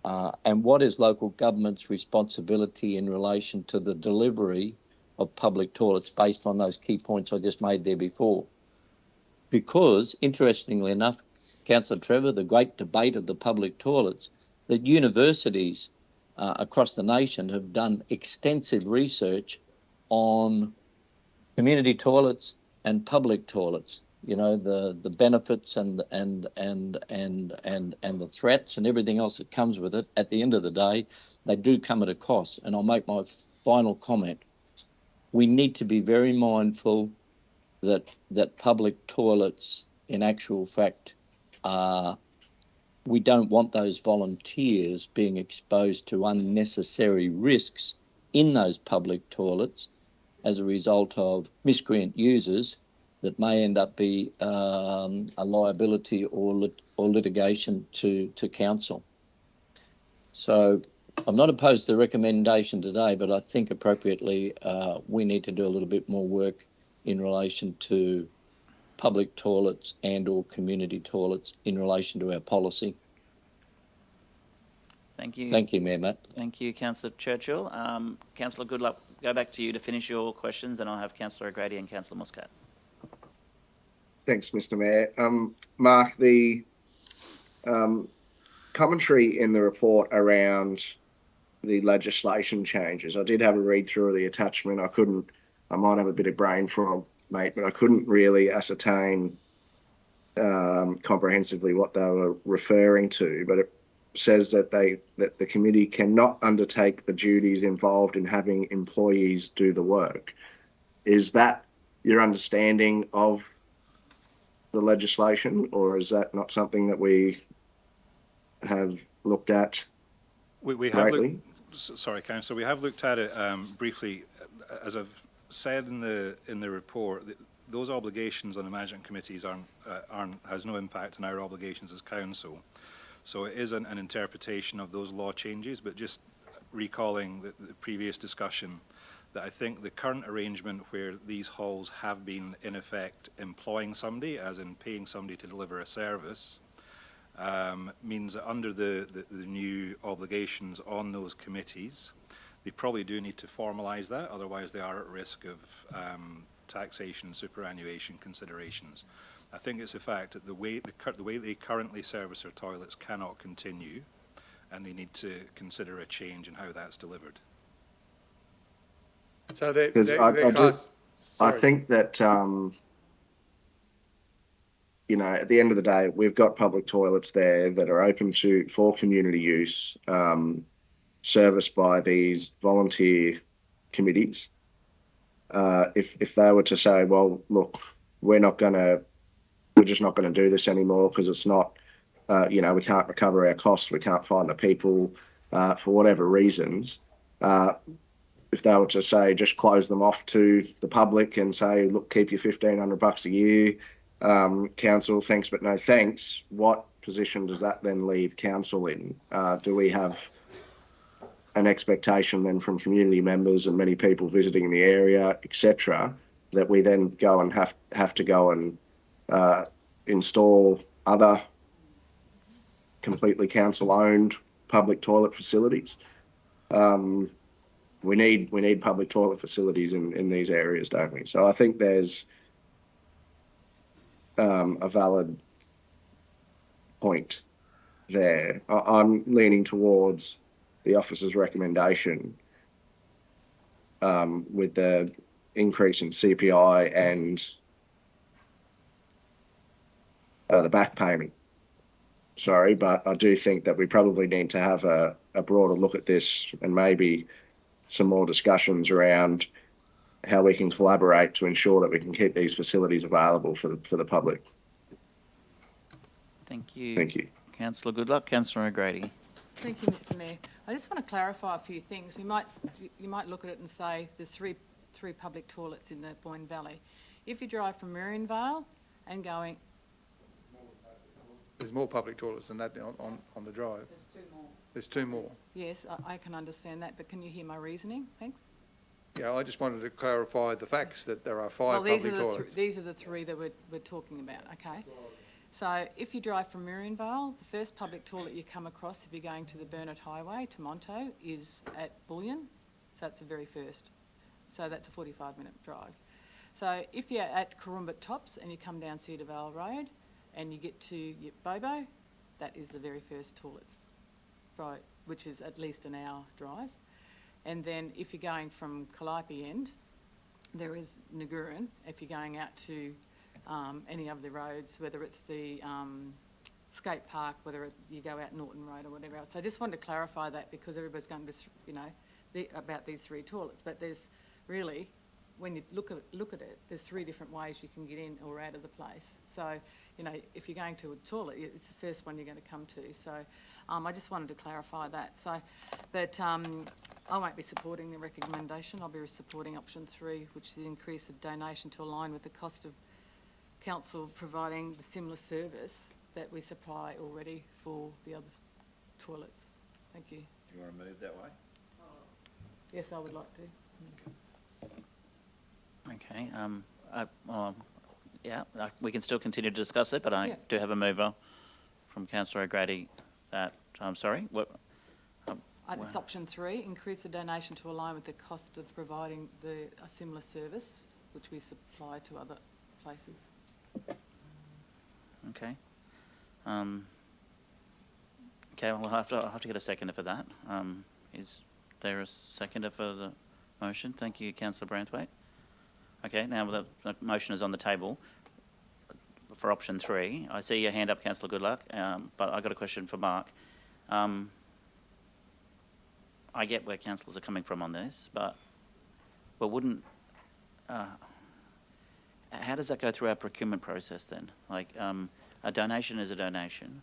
And what is local government's responsibility in relation to the delivery of public toilets based on those key points I just made there before? Because, interestingly enough, Councillor Trevor, the great debate of the public toilets, that universities across the nation have done extensive research on community toilets and public toilets. You know, the benefits and the threats and everything else that comes with it. At the end of the day, they do come at a cost. And I'll make my final comment. We need to be very mindful that public toilets, in actual fact, we don't want those volunteers being exposed to unnecessary risks in those public toilets as a result of miscreant users that may end up be a liability or litigation to council. So I'm not opposed to the recommendation today, but I think appropriately we need to do a little bit more work in relation to public toilets and or community toilets in relation to our policy. Thank you. Thank you, Mayor Matt. Thank you, Councillor Churchill. Councillor Goodluck, go back to you to finish your questions, and I'll have Councillor O'Grady and Councillor Muscat. Thanks, Mr. Mayor. Mark, the commentary in the report around the legislation changes, I did have a read through of the attachment. I might have a bit of brain fog, mate, but I couldn't really ascertain comprehensively what they were referring to. But it says that the committee cannot undertake the duties involved in having employees do the work. Is that your understanding of the legislation, or is that not something that we have looked at? We have looked, sorry, Councillor, we have looked at it briefly. As I've said in the report, those obligations on the management committees has no impact on our obligations as council. So it is an interpretation of those law changes, but just recalling the previous discussion, that I think the current arrangement where these halls have been in effect employing somebody, as in paying somebody to deliver a service, means that under the new obligations on those committees, they probably do need to formalise that, otherwise they are at risk of taxation and superannuation considerations. I think it's a fact that the way they currently service their toilets cannot continue, and they need to consider a change in how that's delivered. So I think that you know, at the end of the day, we've got public toilets there that are open for community use, serviced by these volunteer committees. If they were to say, well, look, we're just not going to do this anymore because it's not, you know, we can't recover our costs, we can't find the people for whatever reasons. If they were to say, just close them off to the public and say, look, keep your $1,500 a year, council, thanks but no thanks, what position does that then leave council in? Do we have an expectation then from community members and many people visiting the area, etc., that we then go and have to go and install other completely council-owned public toilet facilities? We need public toilet facilities in these areas, don't we? So I think there's a valid point there. I'm leaning towards the officer's recommendation with the increase in CPI and the back payment. Sorry, but I do think that we probably need to have a broader look at this and maybe some more discussions around how we can collaborate to ensure that we can keep these facilities available for the public. Thank you. Thank you. Councillor Goodluck. Councillor O'Grady. Thank you, Mr. Mayor. I just want to clarify a few things. You might look at it and say there's three public toilets in the Boyne Valley. If you drive from Marianvale and going... There's more public toilets than that on the drive. There's two more. There's two more. Yes, I can understand that, but can you hear my reasoning? Thanks. Yeah, I just wanted to clarify the facts that there are five public toilets. These are the three that we're talking about, okay? So if you drive from Marianvale, the first public toilet you come across if you're going to the Burnett Highway to Monto is at Bullion, so that's the very first. So that's a 45-minute drive. So if you're at Corumbat Tops and you come down Cedar Vale Road and you get to Bobo, that is the very first toilets, right, which is at least an hour drive. And then if you're going from Calliope end, there is Naguran. If you're going out to any of the roads, whether it's the skate park, whether you go out Norton Road or whatever else. So I just wanted to clarify that because everybody's going to, about these three toilets. But there's really, when you look at it, there's three different ways you can get in or out of the place. So, if you're going to a toilet, it's the first one you're going to come to. So I just wanted to clarify that. So, but I won't be supporting the recommendation. I'll be supporting option 3, which is the increase of donation to align with the cost of council providing the similar service that we supply already for the other toilets. Thank you. Do you want to move that way? Yes, I would like to. Okay. We can still continue to discuss it, but I do have a mover from Councillor O'Grady that, I'm sorry, what? It's option 3, increase the donation to align with the cost of providing a similar service, which we supply to other places. Okay. Okay, well, I'll have to get a seconder for that. Is there a seconder for the motion? Thank you, Councillor Branthwaite. Okay, now the motion is on the table for option 3. I see your hand up, Councillor Goodluck, but I've got a question for Mark. I get where councillors are coming from on this, but wouldn't... how does that go through our procurement process then? Like, a donation is a donation.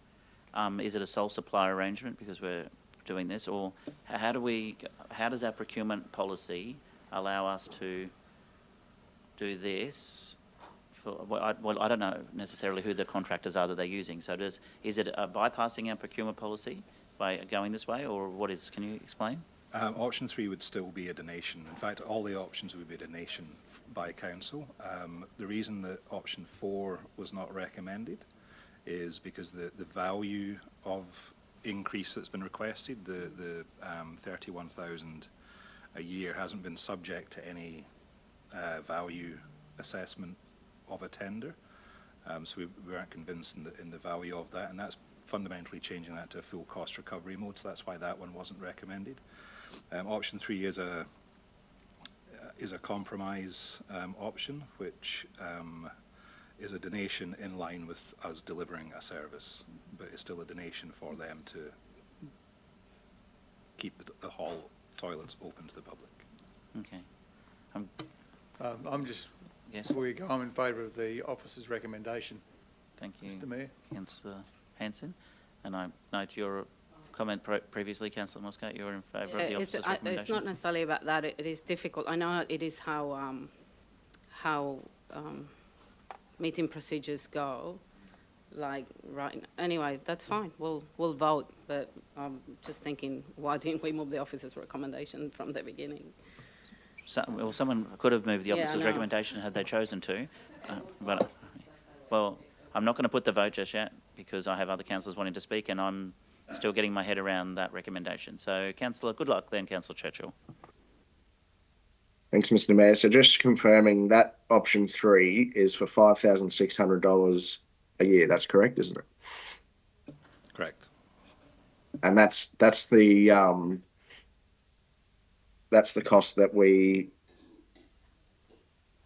Is it a sole supply arrangement because we're doing this, or how does our procurement policy allow us to do this? I don't know necessarily who the contractors are that they're using. So is it bypassing our procurement policy by going this way, or what is? Can you explain? Option 3 would still be a donation. In fact, all the options would be a donation by council. The reason that option 4 was not recommended is because the value of increase that's been requested, the 31,000 a year, hasn't been subject to any value assessment of a tender. So we weren't convinced in the value of that, and that's fundamentally changing that to a full cost recovery mode, so that's why that one wasn't recommended. Option 3 is a compromise option, which is a donation in line with us delivering a service, but it's still a donation for them to keep the hall toilets open to the public. Okay. I'm just, yes. Before you go, I'm in favour of the officer's recommendation. Thank you, Mr. Mayor. Councillor Hanson. And I note your comment previously, Councillor Muscat, you're in favour of the officer's recommendation. It's not necessarily about that. It is difficult. I know it is how meeting procedures go. Like, right. Anyway, that's fine. We'll vote. But I'm just thinking, why didn't we move the officer's recommendation from the beginning? Well, someone could have moved the officer's recommendation had they chosen to. But I'm not going to put the vote just yet because I have other councillors wanting to speak and I'm still getting my head around that recommendation. So, Councillor Goodluck, then Councillor Churchill. Thanks, Mr. Mayor. So just confirming that option 3 is for $5,600 a year. That's correct, isn't it? Correct. And that's the cost that we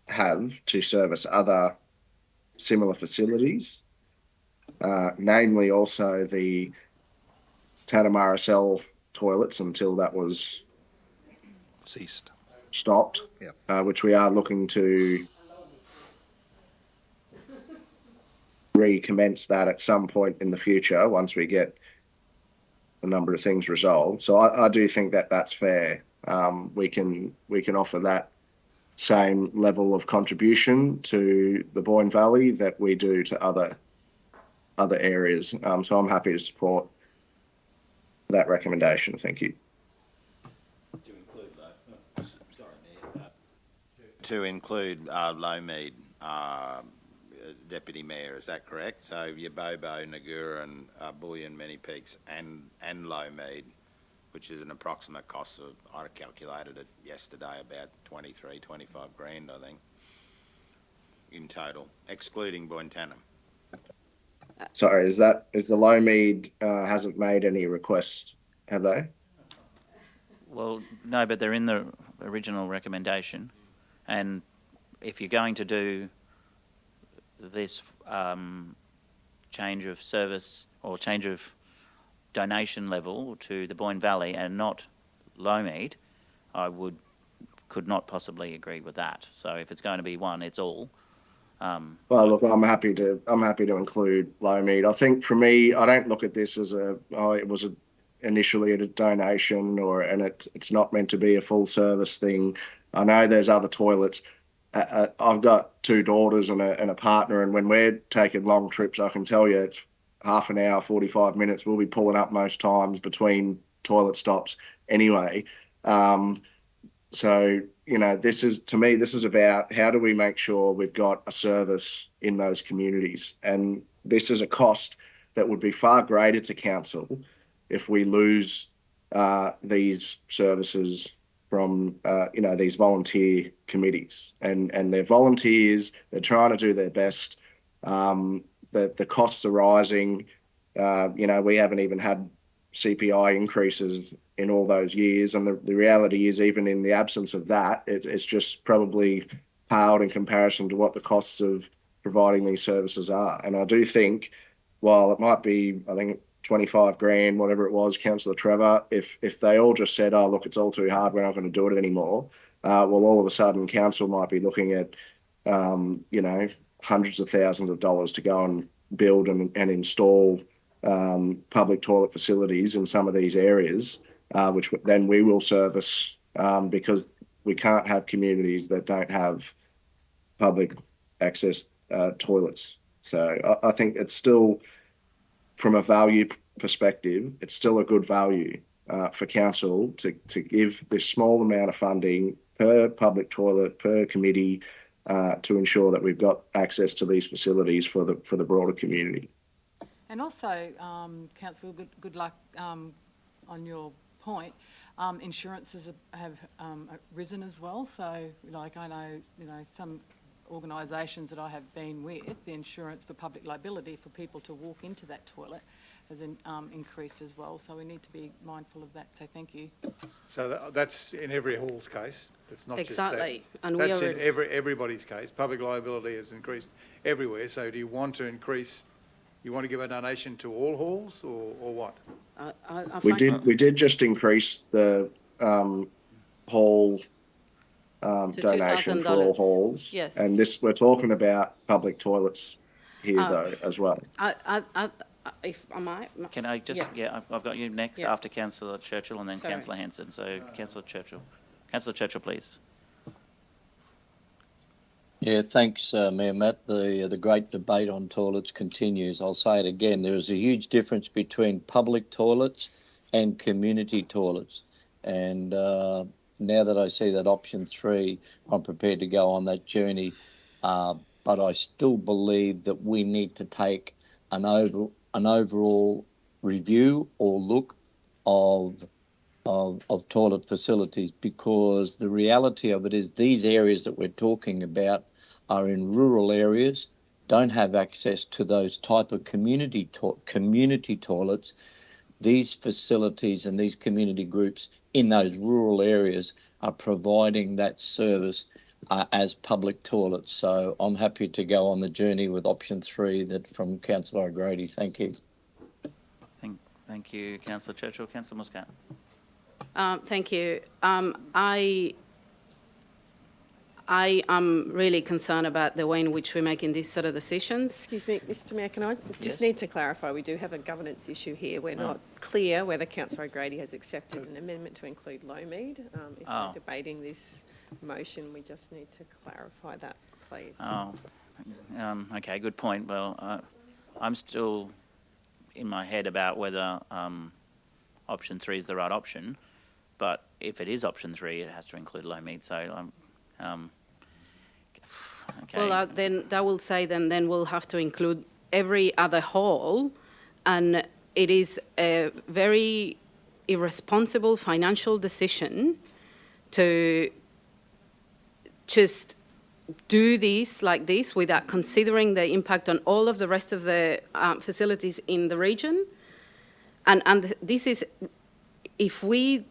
have to service other similar facilities, namely also the Tanamara Cell toilets until that was stopped, which we are looking to recommence that at some point in the future once we get a number of things resolved. So I do think that that's fair. We can offer that same level of contribution to the Boyne Valley that we do to other areas. So I'm happy to support that recommendation. Thank you. To include Lowmead, Deputy Mayor, is that correct? So your Bobo, Nagura and Bullion, Many Peaks and Lowmead, which is an approximate cost of, I calculated it yesterday, about 25 grand, I think, in total, excluding Boyne-Tanam. Sorry, is the Lowmead hasn't made any requests, have they? Well, no, but they're in the original recommendation. And if you're going to do this change of service or change of donation level to the Boyne Valley and not Lowmead, I could not possibly agree with that. So if it's going to be one, it's all. Well, look, I'm happy to include Lowmead. I think for me, I don't look at this as it was initially a donation and it's not meant to be a full service thing. I know there's other toilets. I've got 2 daughters and a partner, and when we're taking long trips, I can tell you it's half an hour, 45 minutes. We'll be pulling up most times between toilet stops anyway. So, this is about how do we make sure we've got a service in those communities. And this is a cost that would be far greater to council if we lose these services from, these volunteer committees. And they're volunteers, they're trying to do their best. The costs are rising. We haven't even had CPI increases in all those years. And the reality is, even in the absence of that, it's just probably paled in comparison to what the costs of providing these services are. And I do think, while it might be, I think, 25 grand, whatever it was, Councillor Trevor, if they all just said, oh, look, it's all too hard, we're not going to do it anymore, well, all of a sudden, council might be looking at, hundreds of thousands of dollars to go and build and install public toilet facilities in some of these areas, which then we will service, because we can't have communities that don't have public access toilets. So I think it's still, from a value perspective, it's still a good value for council to give this small amount of funding per public toilet, per committee, to ensure that we've got access to these facilities for the broader community. And also, Councillor, good luck on your point. Insurances have risen as well. So, I know, some organisations that I have been with, the insurance for public liability for people to walk into that toilet has increased as well. So we need to be mindful of that. So thank you. So that's in every hall's case. It's not Exactly. just that. And that's in everybody's case. Public liability has increased everywhere. So do you want to increase? You want to give a donation to all halls, or what? We did just increase the hall donation for all halls. Yes. And we're talking about public toilets here though as well. If I might. Can I just, I've got you next after Councillor Churchill and then Sorry. Councillor Hanson. So Councillor Churchill. Councillor Churchill, please. Yeah, thanks, Mayor Matt. The great debate on toilets continues. I'll say it again. There is a huge difference between public toilets and community toilets. And now that I see that option 3, I'm prepared to go on that journey. But I still believe that we need to take an overall review or look of of toilet facilities, because the reality of it is these areas that we're talking about are in rural areas, don't have access to those type of community toilets. These facilities and these community groups in those rural areas are providing that service as public toilets. So I'm happy to go on the journey with option 3 that from Councillor O'Grady. Thank you. Thank you, Councillor Churchill. Councillor Muscat. Thank you. I am really concerned about the way in which we're making these sort of decisions. Excuse me, Mr Mayor, can I just need to clarify, we do have a governance issue here. We're not clear whether Councillor O'Grady has accepted an amendment to include low mead. If we're debating this motion, we just need to clarify that, please. Okay, good point. Well, I'm still in my head about whether option 3 is the right option, but if it is option 3, it has to include low mead. So okay. Well, then that will say then we'll have to include every other hall, and it is a very irresponsible financial decision to just do this like this without considering the impact on all of the rest of the facilities in the region. And this is, if we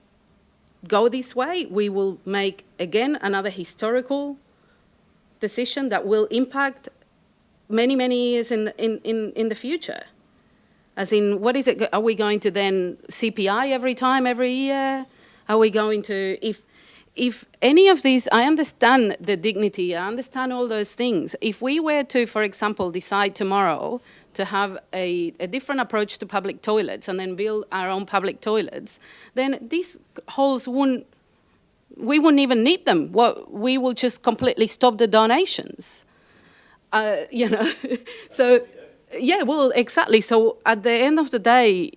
go this way, we will make, again, another historical decision that will impact many, many years in the future. As in, what is it? Are we going to then CPI every year? Are we going to, if any of these, I understand the dignity, I understand all those things. If we were to, for example, decide tomorrow to have a different approach to public toilets and then build our own public toilets, then these halls we wouldn't even need them. We will just completely stop the donations. So, yeah, well, exactly. So at the end of the day,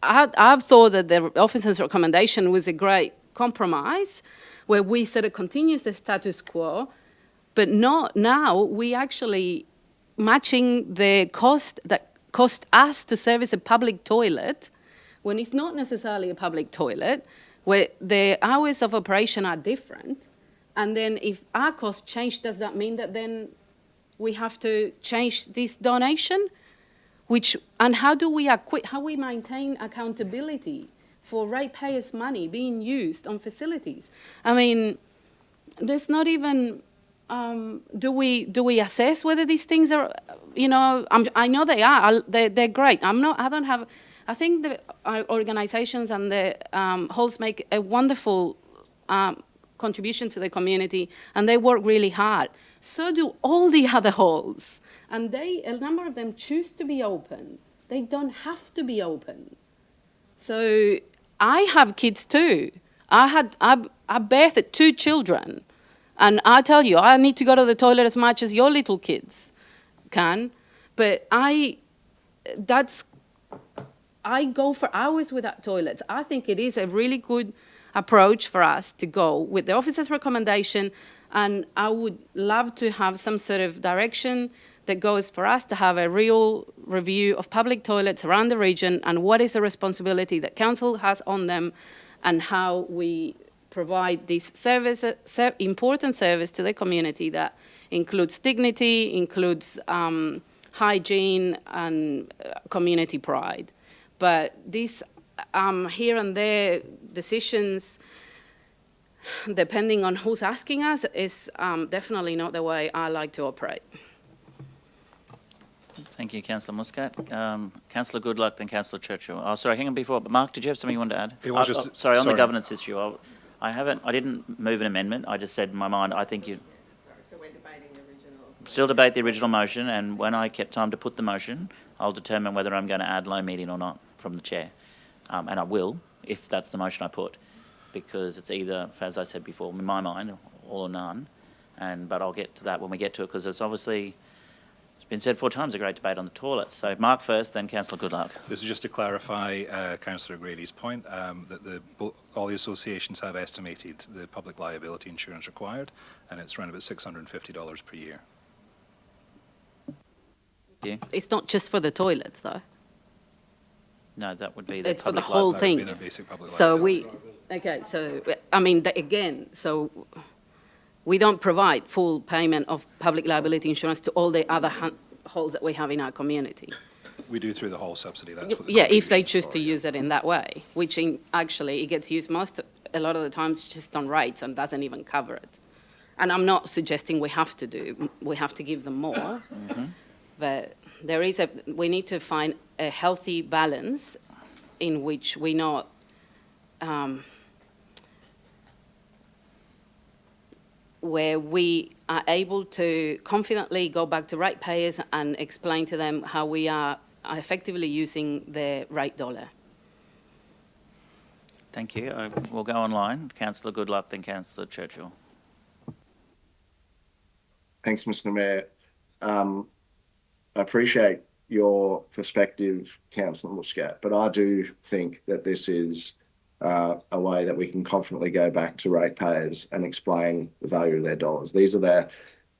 I've thought that the officer's recommendation was a great compromise where we sort of continues the status quo, but not now we actually matching the cost that cost us to service a public toilet when it's not necessarily a public toilet, where the hours of operation are different. And then if our costs change, does that mean that then we have to change this donation? And how do we maintain accountability for ratepayers' money being used on facilities? I mean, there's not even, do we assess whether these things are, I know they are, they're great. I think the organisations and the halls make a wonderful contribution to the community, and they work really hard. So do all the other halls. And a number of them choose to be open. They don't have to be open. So I have kids too. I birthed 2 children. And I tell you, I need to go to the toilet as much as your little kids can. But I go for hours without toilets. I think it is a really good approach for us to go with the officer's recommendation. And I would love to have some sort of direction that goes for us to have a real review of public toilets around the region and what is the responsibility that council has on them and how we provide this service, important service to the community that includes dignity, includes hygiene and community pride. But these here and there decisions, depending on who's asking us, is definitely not the way I like to operate. Thank you, Councillor Muscat. Councillor Goodluck, then Councillor Churchill. Oh, sorry, hang on before. Mark, did you have something you wanted to add? Sorry, on the governance issue. I didn't move an amendment. I just said in my mind, I think you... So we're debating the original... Still debate the original motion, and when I get time to put the motion, I'll determine whether I'm going to add low meeting or not from the chair. And I will, if that's the motion I put, because it's either, as I said before, in my mind, all or none. But I'll get to that when we get to it, because it's obviously... It's been said 4 times, a great debate on the toilets. So Mark first, then Councillor Goodluck. This is just to clarify Councillor Grady's point, that all the associations have estimated the public liability insurance required, and it's around about $650 per year. It's not just for the toilets, though. No, that would be the It's for the public whole library. thing. That would be their basic public So liability. okay, so, I mean, again, so we don't provide full payment of public liability insurance to all the other halls that we have in our community. We do through the whole subsidy. That's what the Yeah, if they contribution's choose for, to yeah. use it in that way, which actually it gets used a lot of the times just on rates and doesn't even cover it. And I'm not suggesting we have to give them more, but we need to find a healthy balance in which we not, where we are able to confidently go back to ratepayers and explain to them how we are effectively using the rate dollar. Thank you. We'll go online. Councillor Goodluck, then Councillor Churchill. Thanks, Mr. Mayor. I appreciate your perspective, Councillor Muscat, but I do think that this is a way that we can confidently go back to ratepayers and explain the value of their dollars. These are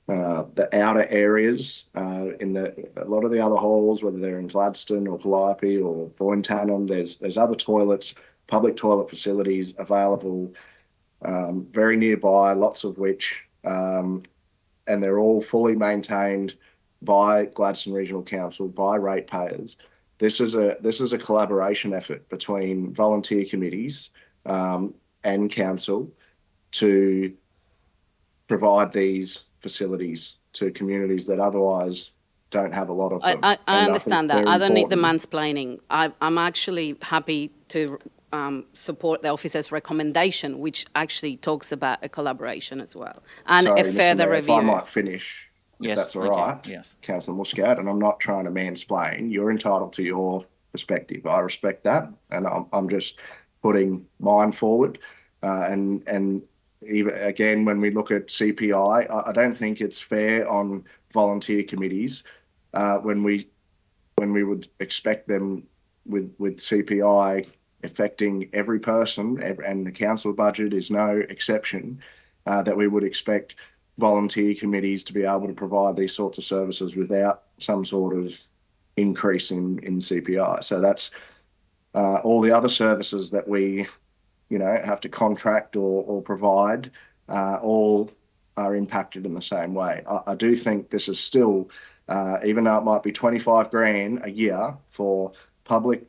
the outer areas in a lot of the other halls, whether they're in Gladstone or Calliope or Boyne-Tanham. There's other toilets, public toilet facilities available very nearby, lots of which, and they're all fully maintained by Gladstone Regional Council, by ratepayers. This is a collaboration effort between volunteer committees and council to provide these facilities to communities that otherwise don't have a lot of them. I And understand think that. I don't need the important- mansplaining. I'm actually happy to support the officer's recommendation, which actually talks about a collaboration as well, and Sorry, a Mr. further Mayor, review. If I might finish, if Yes, that's all thank you. right, Yes. Councillor Muscat, and I'm not trying to mansplain. You're entitled to your perspective. I respect that, and I'm just putting mine forward. And even again, when we look at CPI, I don't think it's fair on volunteer committees when we would expect them with CPI affecting every person, and the council budget is no exception, that we would expect volunteer committees to be able to provide these sorts of services without some sort of increase in CPI. So that's all the other services that we, have to contract or provide, all are impacted in the same way. I do think this is still, even though it might be 25 grand a year for public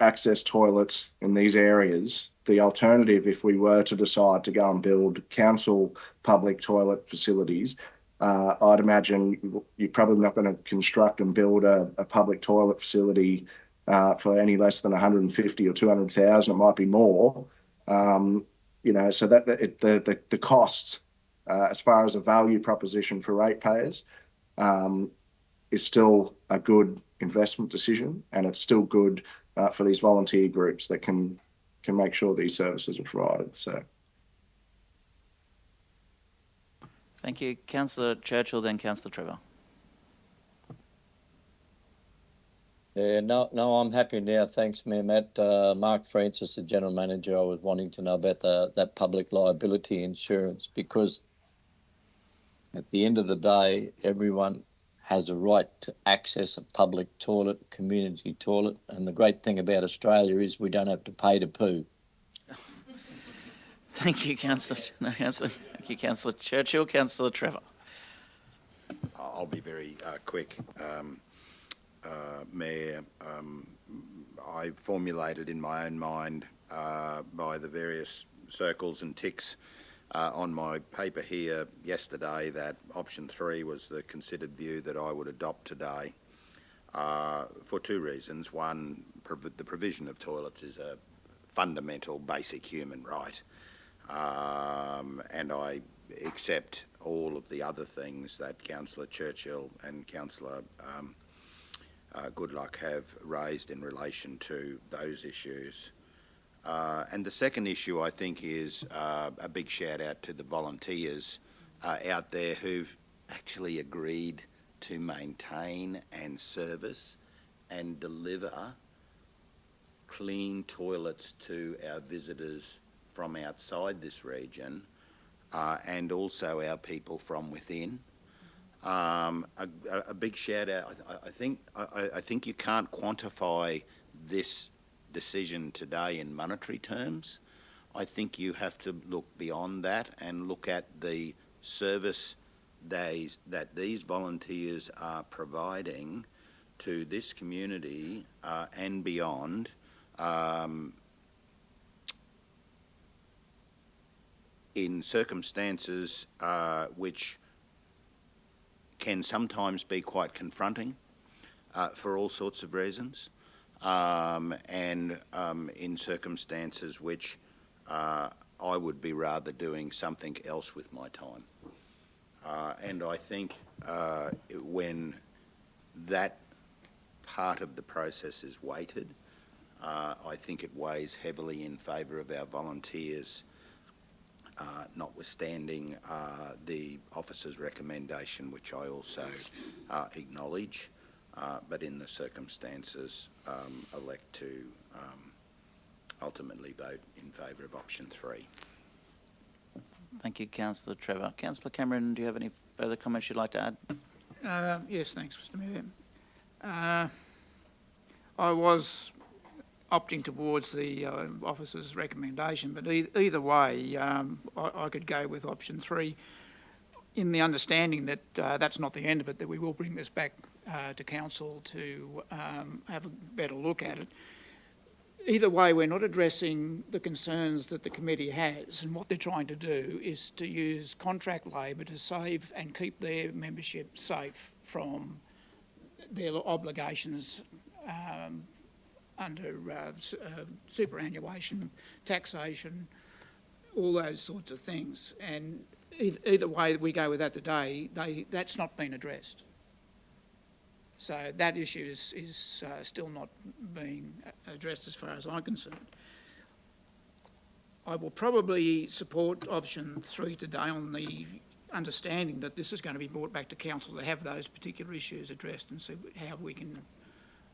access toilets in these areas, the alternative, if we were to decide to go and build council public toilet facilities, I'd imagine you're probably not going to construct and build a public toilet facility for any less than 150 or 200,000. It might be more. So that the costs, as far as a value proposition for ratepayers, is still a good investment decision, and it's still good for these volunteer groups that can make sure these services are provided. So, Thank you. Councillor Churchill, then Councillor Trevor. Yeah, no, I'm happy now. Thanks, Mayor Matt. Mark Francis, the General Manager, I was wanting to know about that public liability insurance, because at the end of the day, everyone has a right to access a public toilet, community toilet, and the great thing about Australia is we don't have to pay to poo. Thank you, Councillor. Thank you, Councillor Churchill. Councillor Trevor. I'll be very quick. Mayor, I formulated in my own mind by the various circles and ticks on my paper here yesterday that option 3 was the considered view that I would adopt today for 2 reasons. One, the provision of toilets is a fundamental basic human right, and I accept all of the other things that Councillor Churchill and Councillor Goodluck have raised in relation to those issues. And the second issue, I think, is a big shout out to the volunteers out there who've actually agreed to maintain and service and deliver clean toilets to our visitors from outside this region and also our people from within. A big shout out. I think you can't quantify this decision today in monetary terms. I think you have to look beyond that and look at the service days that these volunteers are providing to this community and beyond. In circumstances which can sometimes be quite confronting for all sorts of reasons, and in circumstances which I would be rather doing something else with my time. And I think when that part of the process is weighted, I think it weighs heavily in favour of our volunteers, notwithstanding the officer's recommendation, which I also acknowledge, but in the circumstances elect to ultimately vote in favour of option 3. Thank you, Councillor Trevor. Councillor Cameron, do you have any further comments you'd like to add? Yes, thanks, Mr Mayor. I was opting towards the officer's recommendation, but either way, I could go with option 3 in the understanding that that's not the end of it, that we will bring this back to council to have a better look at it. Either way, we're not addressing the concerns that the committee has, and what they're trying to do is to use contract labour to save and keep their membership safe from their obligations under superannuation, taxation, all those sorts of things. And either way we go with that today, that's not been addressed. So that issue is still not being addressed as far as I'm concerned. I will probably support option 3 today on the understanding that this is going to be brought back to council to have those particular issues addressed and see how we can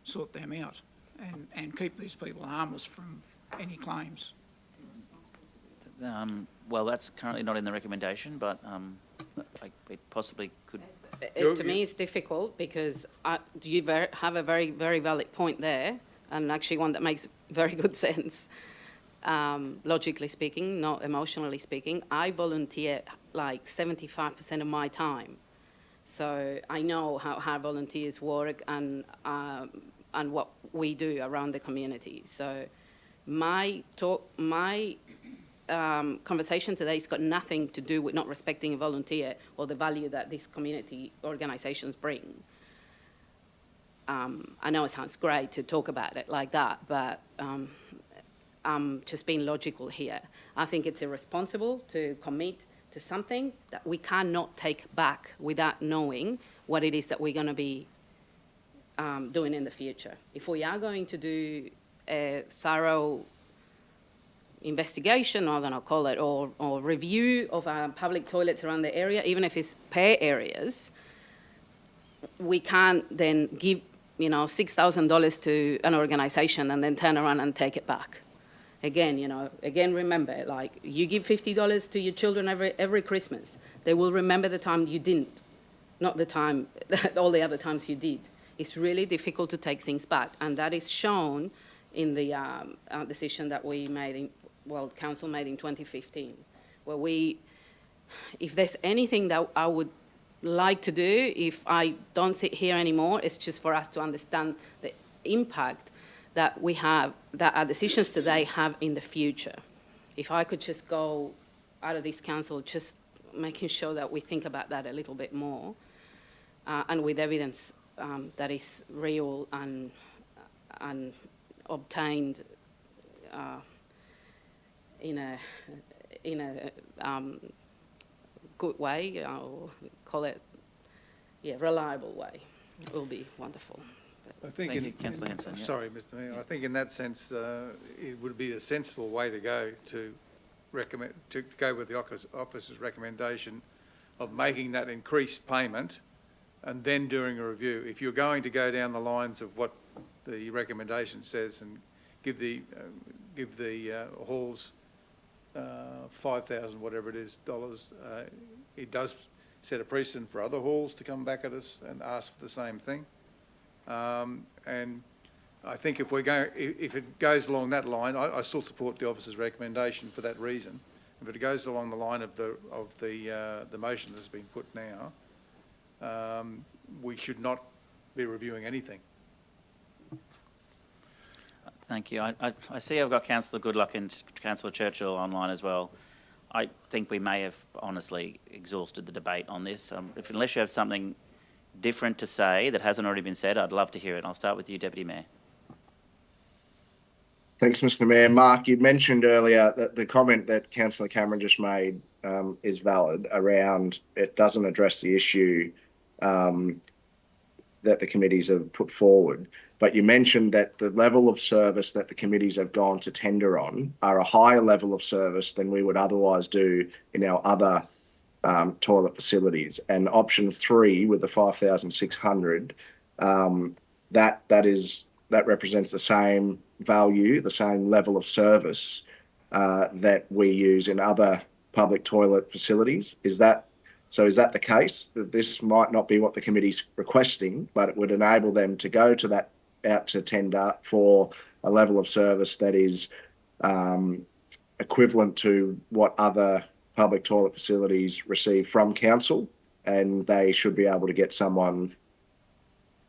sort them out and keep these people harmless from any claims. Well, that's currently not in the recommendation, but it possibly could. To me, it's difficult because you have a very, very valid point there, and actually one that makes very good sense. Logically speaking, not emotionally speaking, I volunteer like 75% of my time. So I know how hard volunteers work and what we do around the community. So my conversation today has got nothing to do with not respecting a volunteer or the value that these community organisations bring. I know it sounds great to talk about it like that, but I'm just being logical here. I think it's irresponsible to commit to something that we cannot take back without knowing what it is that we're going to be doing in the future. If we are going to do a thorough investigation, or I don't know, call it, or review of public toilets around the area, even if it's pair areas, we can't then give, $6,000 to an organisation and then turn around and take it back. Again, remember, like, you give $50 to your children every Christmas. They will remember the time you didn't, not the time, all the other times you did. It's really difficult to take things back, and that is shown in the decision that we made council made in 2015, where if there's anything that I would like to do, if I don't sit here anymore, it's just for us to understand the impact that we have, that our decisions today have in the future. If I could just go out of this council, just making sure that we think about that a little bit more, and with evidence that is real and obtained in a good way, I'll call it, reliable way, it will be wonderful. I think Thank you, Councillor Henson. Sorry, Mr Mayor. I think in that sense, it would be a sensible way to go to go with the officer's recommendation of making that increased payment and then doing a review. If you're going to go down the lines of what the recommendation says and give the halls $5,000, whatever it is, dollars, it does set a precedent for other halls to come back at us and ask for the same thing. And I think if it goes along that line, I still support the officer's recommendation for that reason. If it goes along the line of the motion that's been put now, we should not be reviewing anything. Thank you. I see I've got Councillor Goodluck and Councillor Churchill online as well. I think we may have honestly exhausted the debate on this. Unless you have something different to say that hasn't already been said, I'd love to hear it. I'll start with you, Deputy Mayor. Thanks, Mr. Mayor. Mark, you mentioned earlier that the comment that Councillor Cameron just made is valid around it doesn't address the issue that the committees have put forward. But you mentioned that the level of service that the committees have gone to tender on are a higher level of service than we would otherwise do in our other toilet facilities. And option 3 with the 5,600, that represents the same value, the same level of service that we use in other public toilet facilities. Is that the case? That this might not be what the committee's requesting, but it would enable them to go to that out to tender for a level of service that is equivalent to what other public toilet facilities receive from council, and they should be able to get someone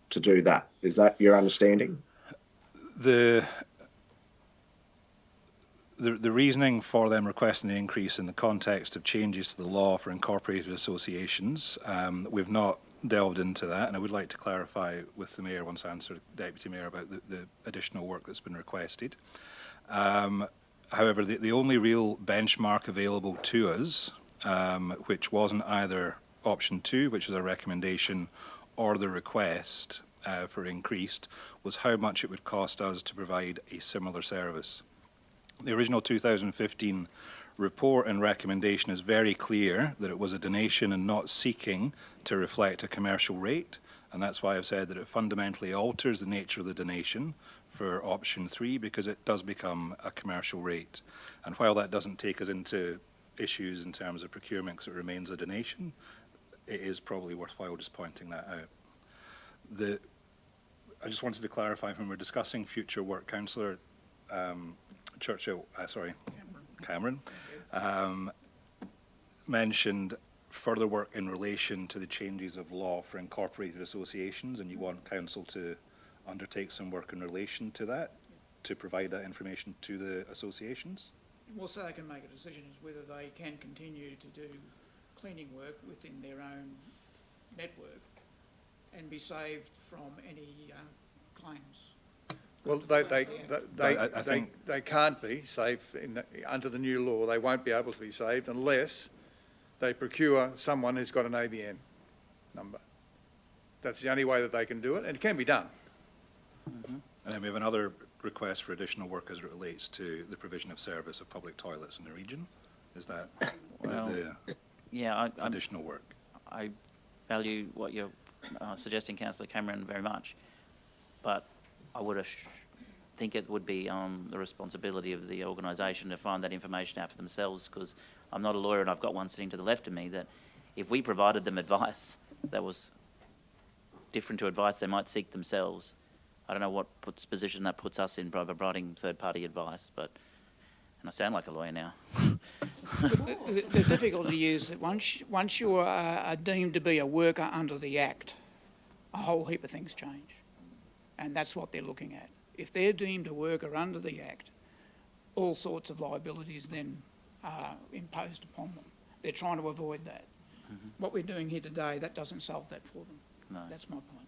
to do that. Is that your understanding? The reasoning for them requesting the increase in the context of changes to the law for incorporated associations, we've not delved into that, and I would like to clarify with the Mayor once I answer the Deputy Mayor about the additional work that's been requested. However, the only real benchmark available to us, which wasn't either option 2, which is a recommendation, or the request for increased, was how much it would cost us to provide a similar service. The original 2015 report and recommendation is very clear that it was a donation and not seeking to reflect a commercial rate, and that's why I've said that it fundamentally alters the nature of the donation for option 3, because it does become a commercial rate. And while that doesn't take us into issues in terms of procurement because it remains a donation, it is probably worthwhile just pointing that out. I just wanted to clarify when we're discussing future work, Councillor Cameron mentioned further work in relation to the changes of law for incorporated associations, and you want council to undertake some work in relation to that, to provide that information to the associations? Well, so they can make a decision as whether they can continue to do cleaning work within their own network and be saved from any claims. Well, they can't be saved under the new law. They won't be able to be saved unless they procure someone who's got an ABN number. That's the only way that they can do it, and it can be done. Mm-hmm. And then we have another request for additional work as it relates to the provision of service of public toilets in the region. Is that additional work? I value what you're suggesting, Councillor Cameron, very much, but I would think it would be the responsibility of the organisation to find that information out for themselves, because I'm not a lawyer and I've got one sitting to the left of me, that if we provided them advice that was different to advice they might seek themselves, I don't know what position that puts us in by providing third-party advice, and I sound like a lawyer now. The difficulty is that once you are deemed to be a worker under the Act, a whole heap of things change. And that's what they're looking at. If they're deemed a worker under the Act, all sorts of liabilities then are imposed upon them. They're trying to avoid that. Mm-hmm. What we're doing here today, that doesn't solve that for them. No. That's my point.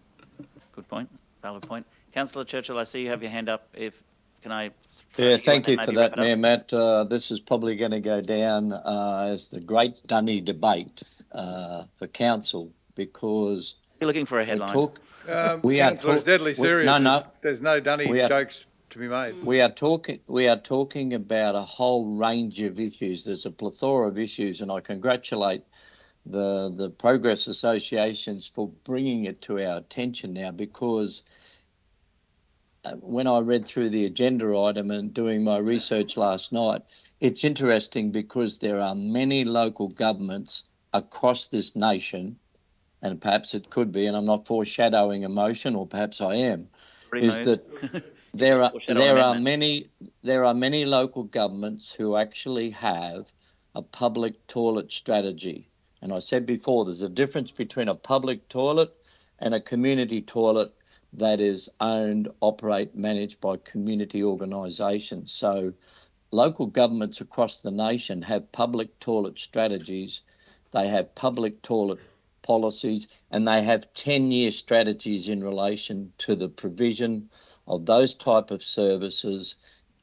Good point. Valid point. Councillor Churchill, I see you have your hand up. Can I... Yeah, thank you for that, Mayor Matt. This is probably going to go down as the great dunny debate for council, because... You're looking for a headline. Councillor, it's deadly serious. There's no dunny jokes to be made. We are talking about a whole range of issues. There's a plethora of issues, and I congratulate the Progress Associations for bringing it to our attention now, because when I read through the agenda item and doing my research last night, it's interesting because there are many local governments across this nation, and perhaps it could be, and I'm not foreshadowing a motion, or perhaps I am, is that there are many local governments who actually have a public toilet strategy. And I said before, there's a difference between a public toilet and a community toilet that is owned, managed by community organisations. So local governments across the nation have public toilet strategies, they have public toilet policies, and they have 10-year strategies in relation to the provision of those type of services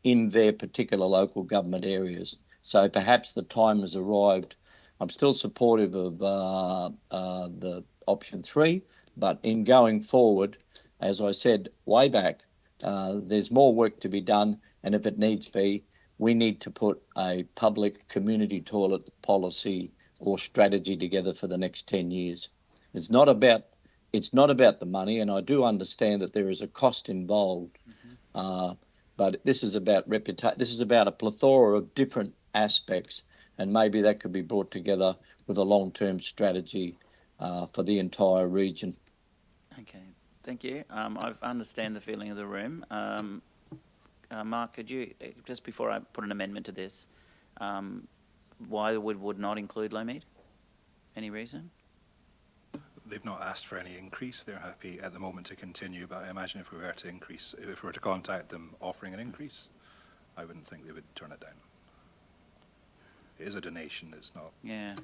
in their particular local government areas. So perhaps the time has arrived. I'm still supportive of the option 3, but in going forward, as I said way back, there's more work to be done, and if it needs be, we need to put a public community toilet policy or strategy together for the next 10 years. It's not about the money, and I do understand that there is a cost involved, but this is about reputation. This is about a plethora of different aspects, and maybe that could be brought together with a long-term strategy for the entire region. Okay, thank you. I understand the feeling of the room. Mark, could you, just before I put an amendment to this, why would not include Lowmead? Any reason? They've not asked for any increase. They're happy at the moment to continue, but I imagine if we were to increase, if we were to contact them offering an increase, I wouldn't think they would turn it down. It is a donation, it's not... Yeah.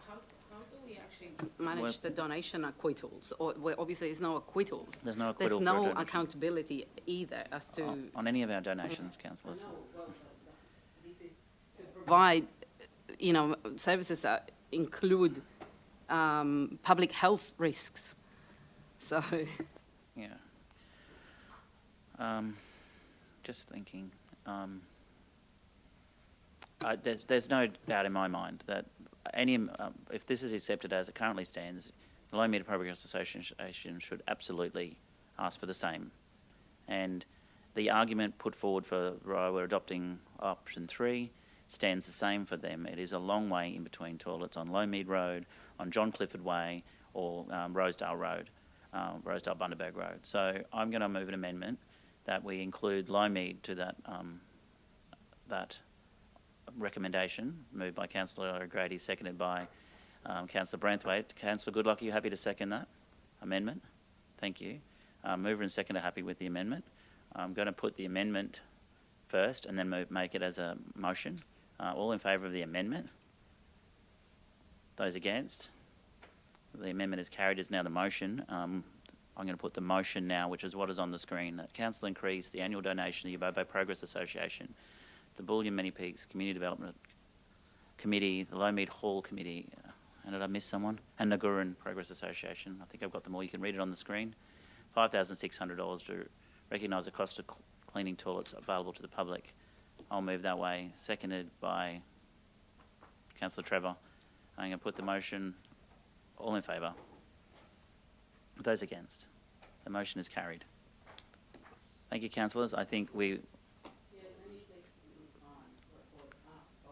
How do we actually manage the donation acquittals? Or, well, obviously, there's no acquittals. There's no acquittal. There's no accountability either as to... On any of our donations, councillors. Well, this is to provide, services that include public health risks. So... Yeah. Just thinking... there's no doubt in my mind that if this is accepted as it currently stands, the Lowmead Progress Association should absolutely ask for the same. And the argument put forward for why we're adopting option 3 stands the same for them. It is a long way in between toilets on Lowmead Road, on John Clifford Way, or Rosedale Road, Rosedale Bundaberg Road. So I'm going to move an amendment that we include Lowmead to that recommendation, moved by Councillor O'Grady, seconded by Councillor Branthwaite. Councillor Goodluck, are you happy to second that amendment? Thank you. Mover and seconder happy with the amendment. I'm going to put the amendment first and then make it as a motion. All in favour of the amendment? Those against? The amendment is carried as now the motion. I'm going to put the motion now, which is what is on the screen, that council increase the annual donation to the Yabobo Progress Association, the Bullion Many Peaks Community Development Committee, the Lowmead Hall Committee, and did I miss someone? And Naguran Progress Association. I think I've got them all. You can read it on the screen. $5,600 to recognise the cost of cleaning toilets available to the public. I'll move that way. Seconded by Councillor Trevor. I'm going to put the motion. All in favour? Those against? The motion is carried. Thank you, councillors. I think we...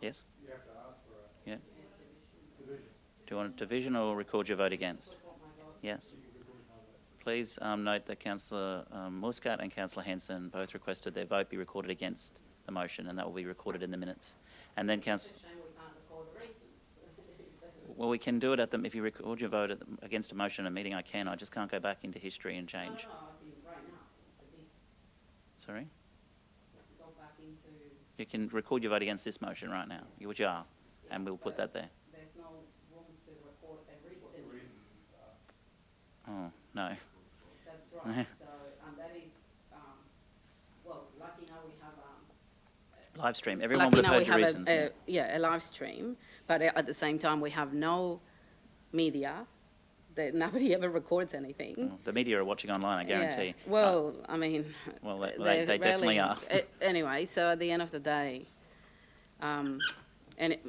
Yes? You have to ask for a division. Do you want a division or record your vote against? Yes. Please note that Councillor Muscat and Councillor Henson both requested their vote be recorded against the motion, and that will be recorded in the minutes. And then Councillor... Well, we can do it if you record your vote against a motion in a meeting, I can. I just can't go back into history and change. Sorry? You can record your vote against this motion right now, which you are, and we'll put that there. There's no room to record a recent. Oh, no. That's right. So, that is, lucky now we have live stream. Everyone would have heard your reasons. A live stream, but at the same time we have no media. That nobody ever records anything. Well, the media are watching online, I guarantee. Yeah. Well, I mean... Well, they definitely are. Anyway, so at the end of the day,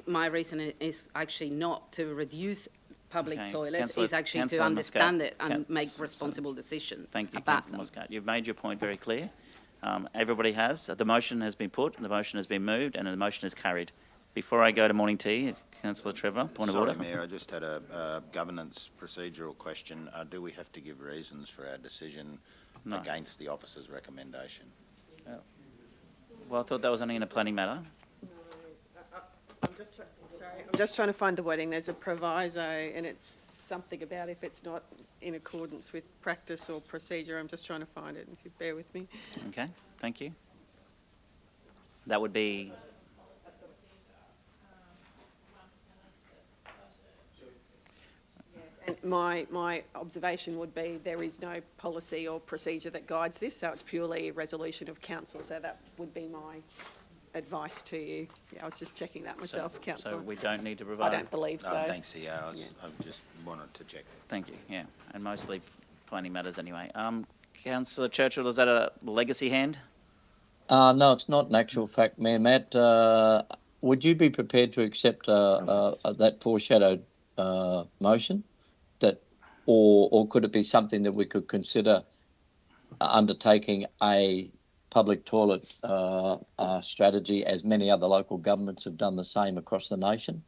my reason is actually not to reduce public toilets, it's actually to understand it and make responsible decisions. Thank you, Councillor Muscat. You've made your point very clear. Everybody has. The motion has been put, the motion has been moved, and the motion is carried. Before I go to morning tea, Councillor Trevor, point of Sorry, order. Mayor, I just had a governance procedural question. Do we have to give reasons for our decision against the officer's recommendation? Well, I thought that was only in a planning matter. I'm just trying to find the wording. There's a proviso, and it's something about if it's not in accordance with practice or procedure. I'm just trying to find it, if you bear with me. Okay, thank you. That would be... And my observation would be there is no policy or procedure that guides this, so it's purely a resolution of council. So that would be my advice to you. Yeah, I was just checking that myself, Councillor. So we don't need to provide... I don't believe so. Thanks, CEO. I just wanted to check. Thank you, yeah, and mostly planning matters anyway. Councillor Churchill, is that a legacy hand? No, it's not in actual fact, Mayor Matt. Would you be prepared to accept that foreshadowed motion? Or could it be something that we could consider undertaking a public toilet strategy, as many other local governments have done the same across the nation?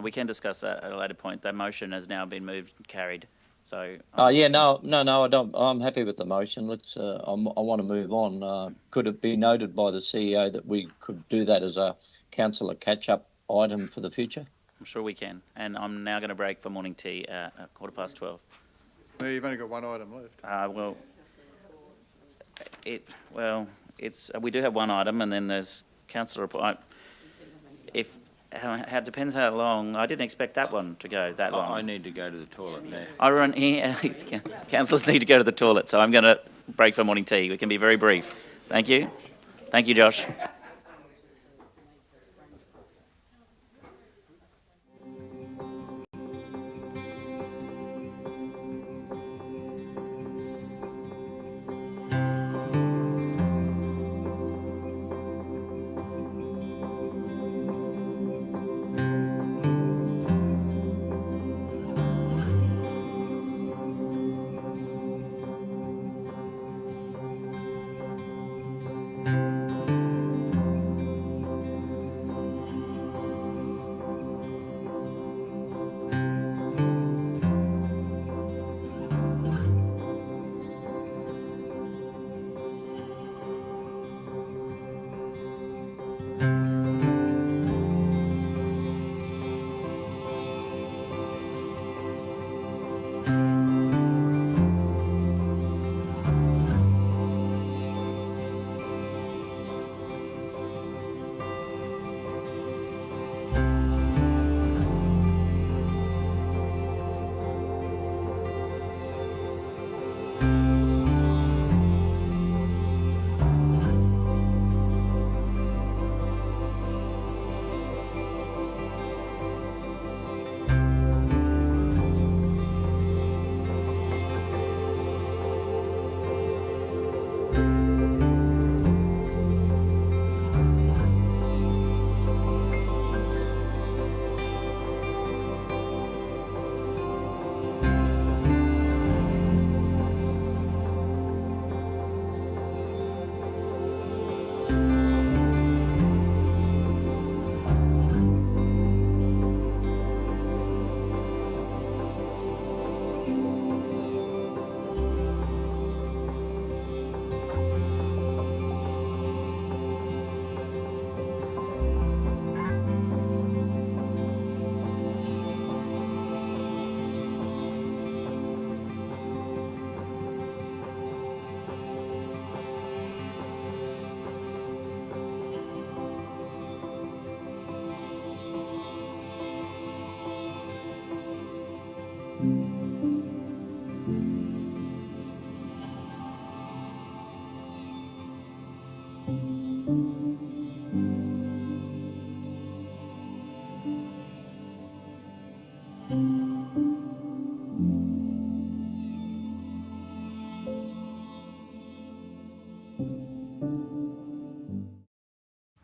We can discuss that at a later point. That motion has now been moved and carried. So. No, I don't. I'm happy with the motion. Let's. I want to move on. Could it be noted by the CEO that we could do that as a councillor catch-up item for the future? I'm sure we can. And I'm now going to break for morning tea at 12:15. No, you've only got one item left. We do have one item, and then there's councillor report. It depends how long. I didn't expect that one to go that long. I need to go to the toilet there. Councillors need to go to the toilet, so I'm going to break for morning tea. We can be very brief. Thank you. Thank you, Josh.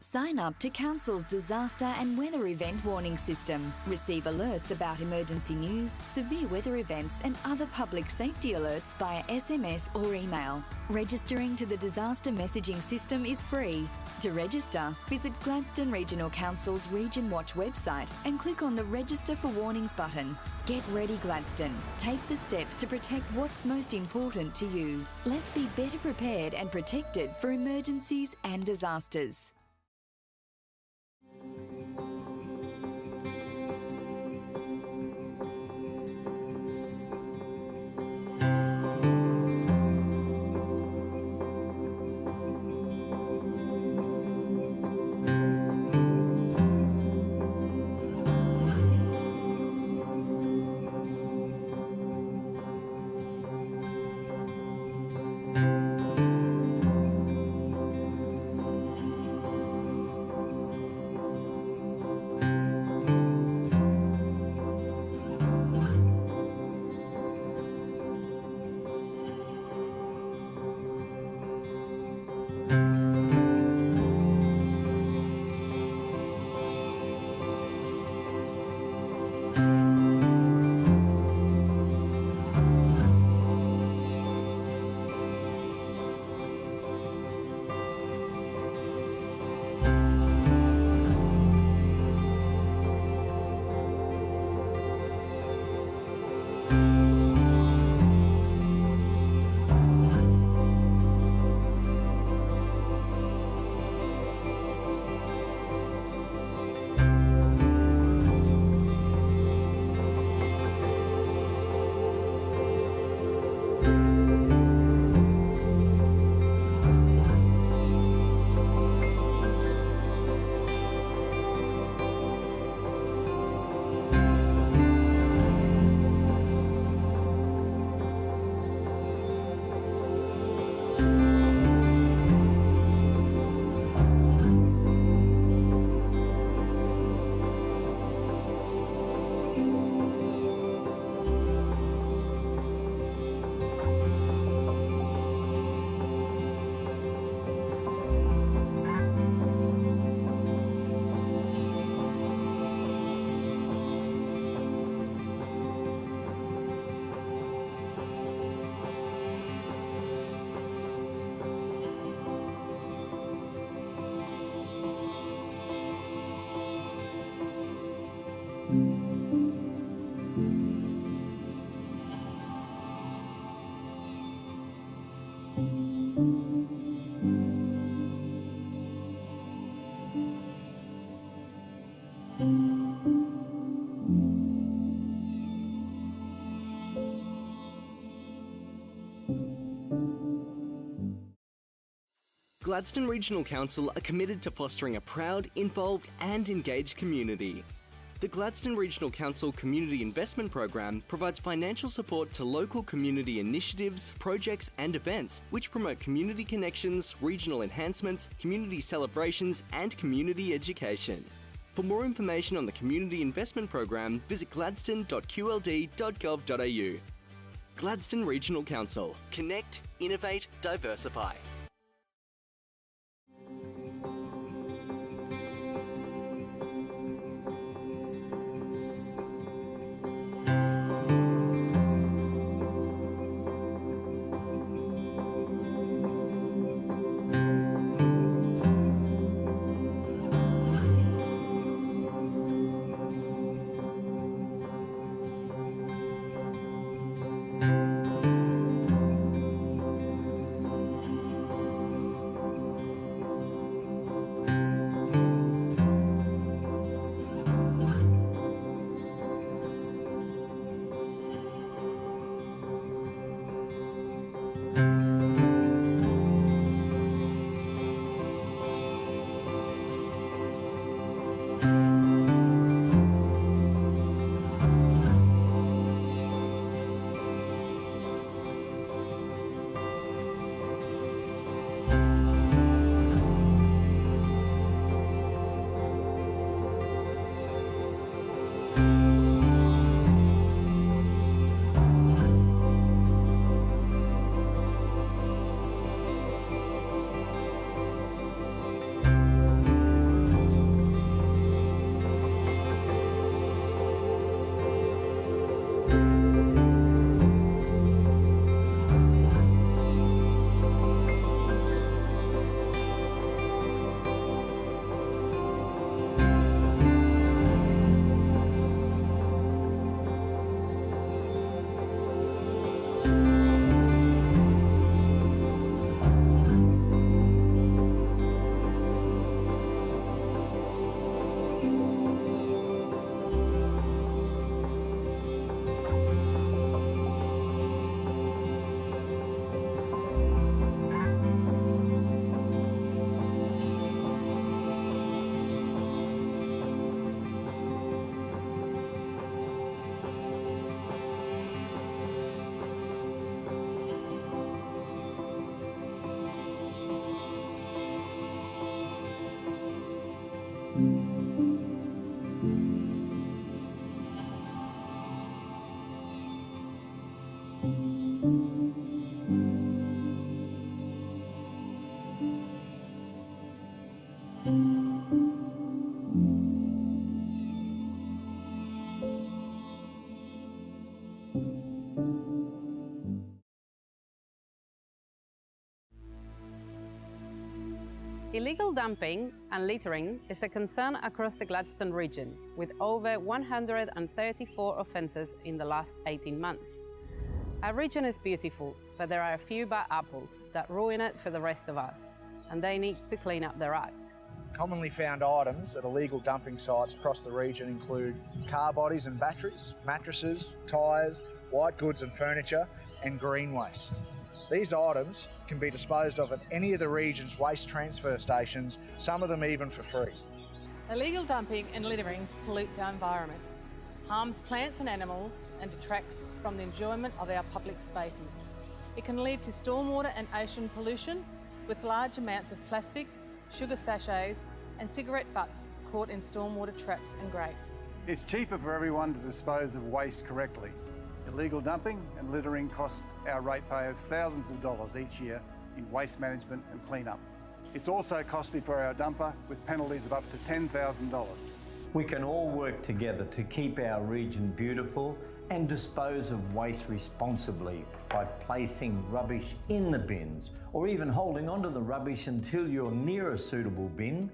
Science Sign up to Council's disaster and weather event warning system. Receive alerts about emergency news, severe weather events and other public safety alerts via SMS or email. Registering to the disaster messaging system is free. To register, visit Gladstone Regional Council's Region Watch website and click on the Register for Warnings button. Get ready, Gladstone. Take the steps to protect what's most important to you. Let's be better prepared and protected for emergencies and disasters. Gladstone Regional Council are committed to fostering a proud, involved and engaged community. The Gladstone Regional Council Community Investment Program provides financial support to local community initiatives, projects and events which promote community connections, regional enhancements, community celebrations and community education. For more information on the Community Investment Program, visit gladstone.qld.gov.au. Gladstone Regional Council. Connect, innovate, diversify. Illegal dumping and littering is a concern across the Gladstone region, with over 134 offences in the last 18 months. Our region is beautiful, but there are a few bad apples that ruin it for the rest of us, and they need to clean up their act. Commonly found items at illegal dumping sites across the region include car bodies and batteries, mattresses, tyres, white goods and furniture, and green waste. These items can be disposed of at any of the region's waste transfer stations, some of them even for free. Illegal dumping and littering pollutes our environment, harms plants and animals, and detracts from the enjoyment of our public spaces. It can lead to stormwater and ocean pollution, with large amounts of plastic, sugar sachets, and cigarette butts caught in stormwater traps and grates. It's cheaper for everyone to dispose of waste correctly. Illegal dumping and littering costs our ratepayers thousands of dollars each year in waste management and clean-up. It's also costly for our dumper, with penalties of up to $10,000. We can all work together to keep our region beautiful and dispose of waste responsibly by placing rubbish in the bins, or even holding onto the rubbish until you're near a suitable bin,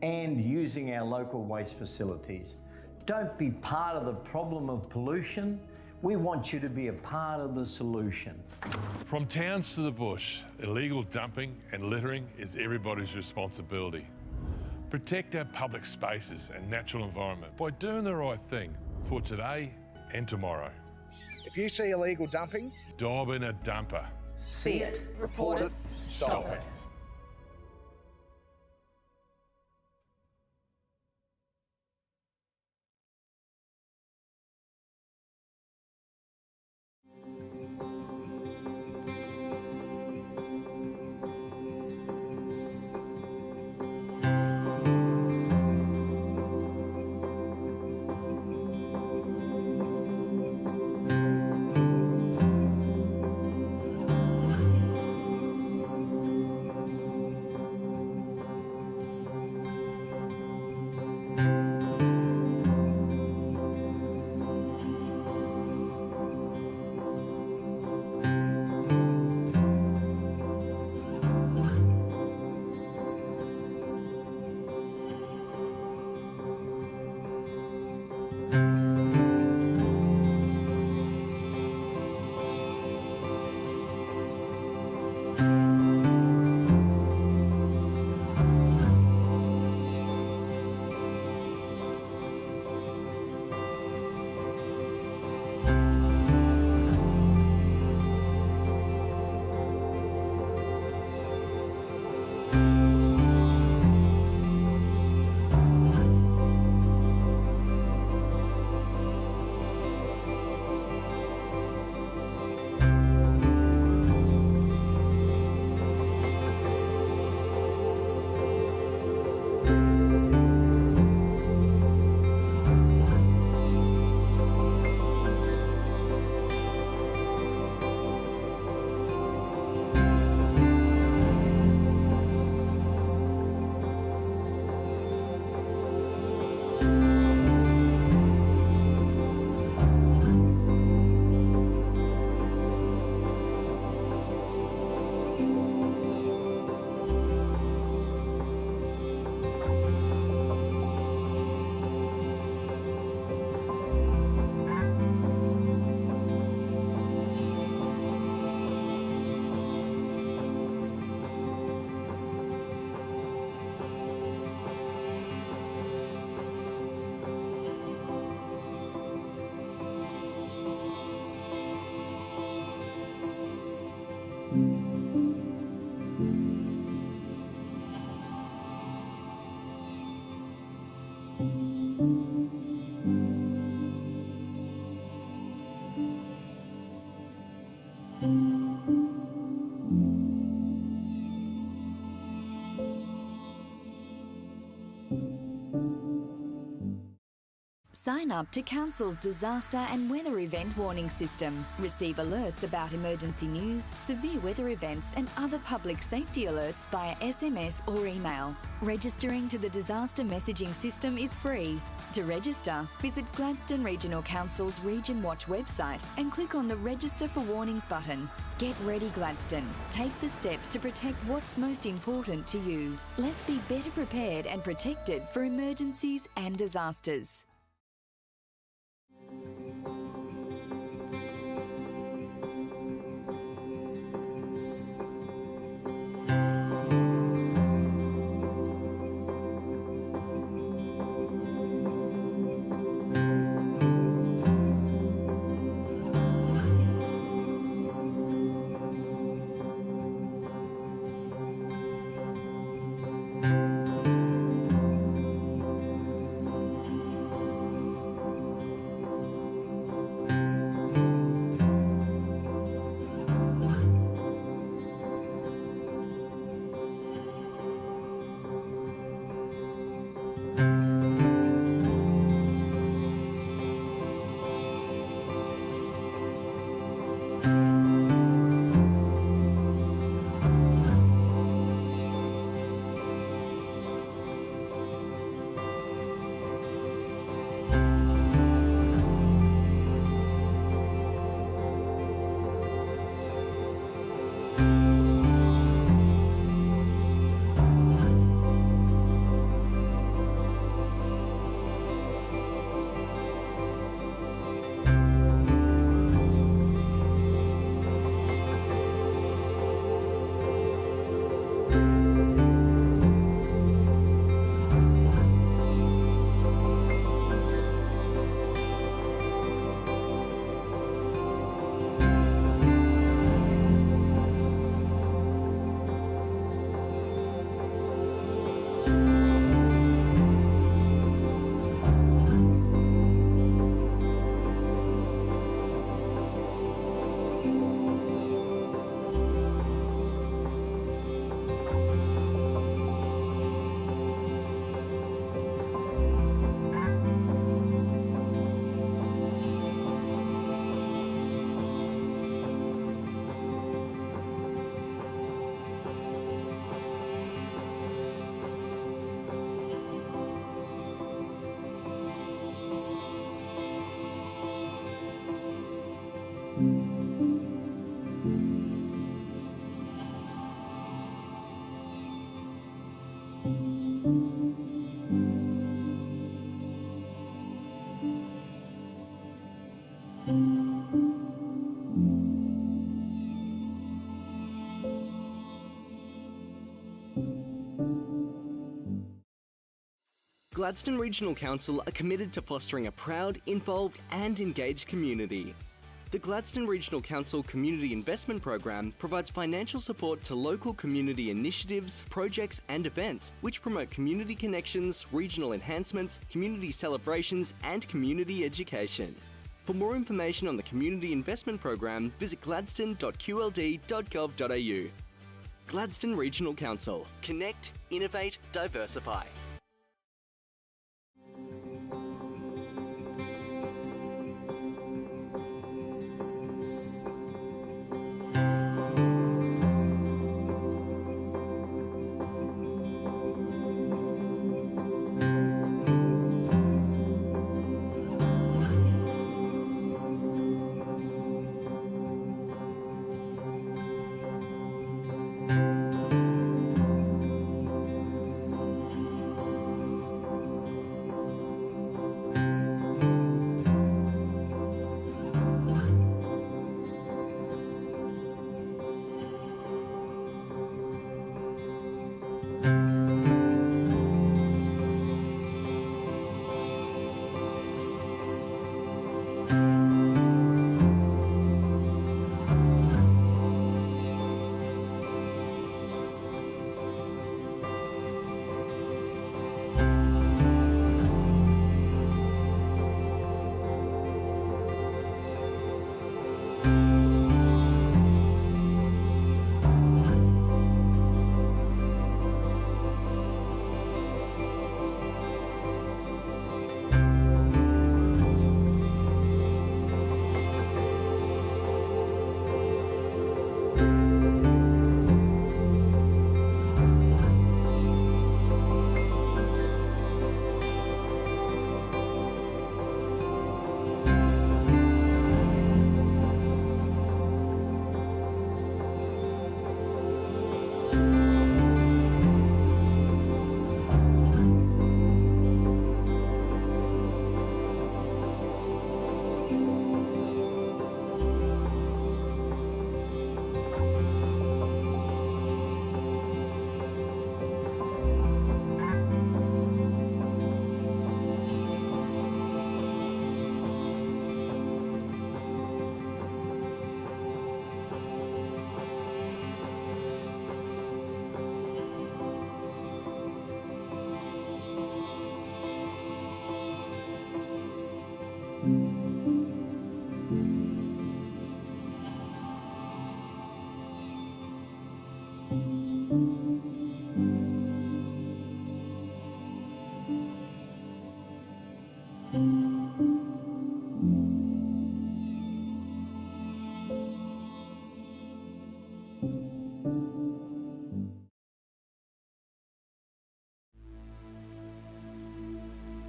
and using our local waste facilities. Don't be part of the problem of pollution. We want you to be a part of the solution. From towns to the bush, illegal dumping and littering is everybody's responsibility. Protect our public spaces and natural environment by doing the right thing for today and tomorrow. If you see illegal dumping, dive in a dumper. See it, report it, stop it. Sign up to Council's disaster and weather event warning system. Receive alerts about emergency news, severe weather events and other public safety alerts via SMS or email. Registering to the disaster messaging system is free. To register, visit Gladstone Regional Council's Region Watch website and click on the Register for Warnings button. Get ready, Gladstone. Take the steps to protect what's most important to you. Let's be better prepared and protected for emergencies and disasters. Gladstone Regional Council are committed to fostering a proud, involved and engaged community. The Gladstone Regional Council Community Investment Program provides financial support to local community initiatives, projects and events which promote community connections, regional enhancements, community celebrations and community education. For more information on the Community Investment Program, visit gladstone.qld.gov.au. Gladstone Regional Council. Connect, innovate, diversify.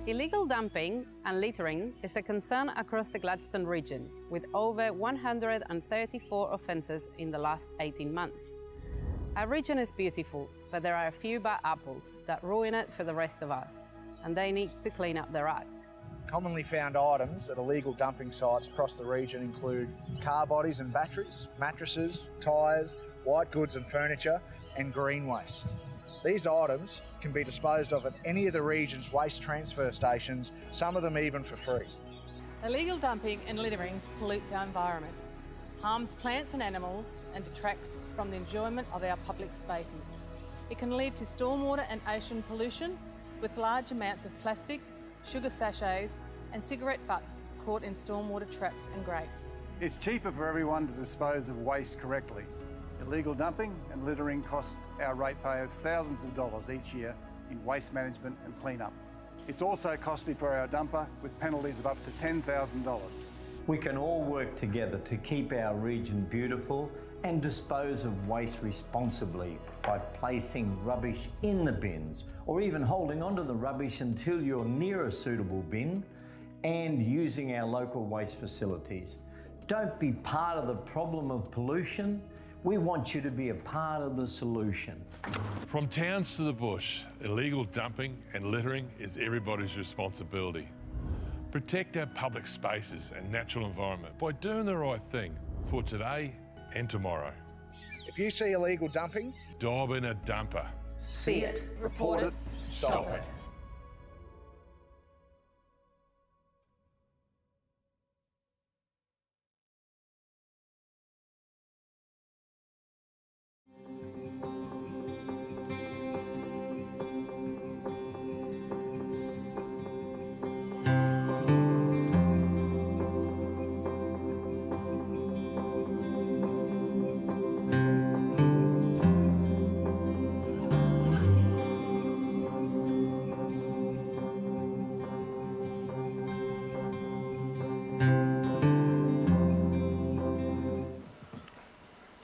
Illegal dumping and littering is a concern across the Gladstone region, with over 134 offences in the last 18 months. Our region is beautiful, but there are a few bad apples that ruin it for the rest of us, and they need to clean up their act. Commonly found items at illegal dumping sites across the region include car bodies and batteries, mattresses, tyres, white goods and furniture, and green waste. These items can be disposed of at any of the region's waste transfer stations, some of them even for free. Illegal dumping and littering pollutes our environment, harms plants and animals, and detracts from the enjoyment of our public spaces. It can lead to stormwater and ocean pollution, with large amounts of plastic, sugar sachets, and cigarette butts caught in stormwater traps and grates. It's cheaper for everyone to dispose of waste correctly. Illegal dumping and littering costs our ratepayers thousands of dollars each year in waste management and clean-up. It's also costly for our dumper, with penalties of up to $10,000. We can all work together to keep our region beautiful and dispose of waste responsibly by placing rubbish in the bins, or even holding onto the rubbish until you're near a suitable bin, and using our local waste facilities. Don't be part of the problem of pollution. We want you to be a part of the solution. From towns to the bush, illegal dumping and littering is everybody's responsibility. Protect our public spaces and natural environment by doing the right thing for today and tomorrow. If you see illegal dumping, Dob in a dumper. See it, report it, stop it.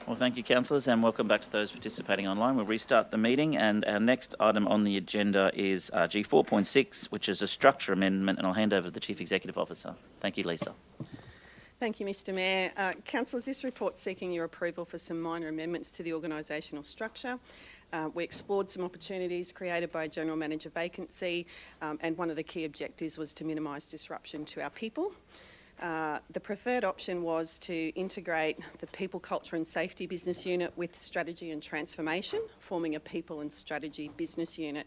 Well, thank you, councillors, and welcome back to those participating online. We'll restart the meeting, and our next item on the agenda is G4.6, which is a structure amendment, and I'll hand over to the Chief Executive Officer. Thank you, Lisa. Thank you, Mr Mayor. Councillors, this report's seeking your approval for some minor amendments to the organisational structure. We explored some opportunities created by a general manager vacancy, and one of the key objectives was to minimise disruption to our people. The preferred option was to integrate the People, Culture and Safety business unit with Strategy and Transformation, forming a People and Strategy business unit.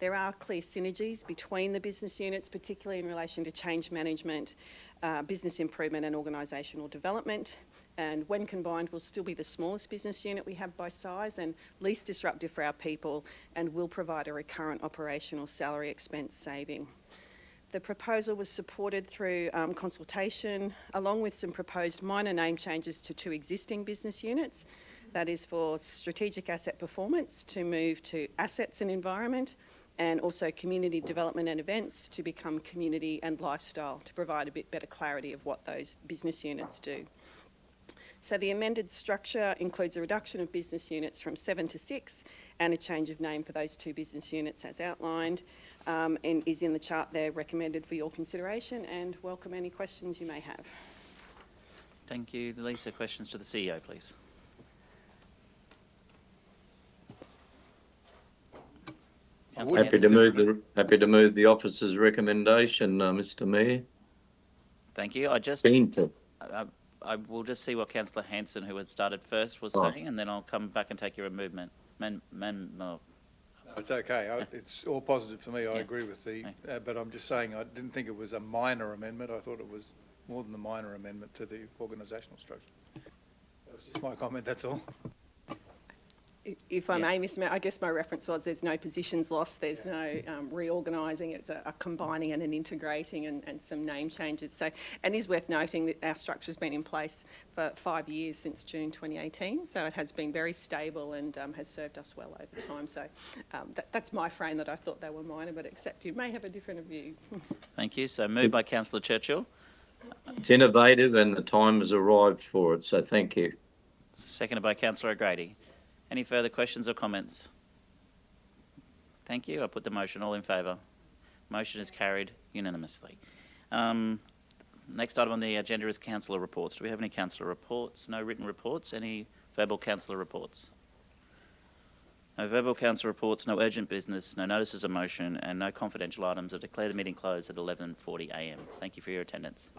There are clear synergies between the business units, particularly in relation to change management, business improvement and organisational development. And when combined, will still be the smallest business unit we have by size and least disruptive for our people, and will provide a recurrent operational salary expense saving. The proposal was supported through consultation, along with some proposed minor name changes to two existing business units. That is for Strategic Asset Performance to move to Assets and Environment, and also Community Development and Events to become Community and Lifestyle, to provide a bit better clarity of what those business units do. So the amended structure includes a reduction of business units from 7 to 6 and a change of name for those 2 business units as outlined, and is in the chart there, recommended for your consideration, and welcome any questions you may have. Thank you. Lisa, questions to the CEO, please. Happy to move the officer's recommendation, Mr. Mayor. Thank you. I will just see what Councillor Hanson, who had started first, was saying, and then I'll come back and take your movement. No, it's okay. It's all positive for me. I agree with but I'm just saying I didn't think it was a minor amendment. I thought it was more than the minor amendment to the organisational structure. That was just my comment, that's all. If I may, Mr Mayor, I guess my reference was there's no positions lost, there's no reorganising, it's a combining and an integrating and some name changes. So, and it is worth noting that our structure's been in place for 5 years, since June 2018, so it has been very stable and has served us well over time. So that's my frame, that I thought they were minor, but except you may have a different view. Thank you. So moved by Councillor Churchill. It's innovative and the time has arrived for it, so thank you. Seconded by Councillor O'Grady. Any further questions or comments? Thank you. I put the motion. All in favour? Motion is carried unanimously. Next item on the agenda is councillor reports. Do we have any councillor reports? No written reports. Any verbal councillor reports? No verbal councillor reports, no urgent business, no notices of motion, and no confidential items. I declare the meeting closed at 11:40 a.m. Thank you for your attendance.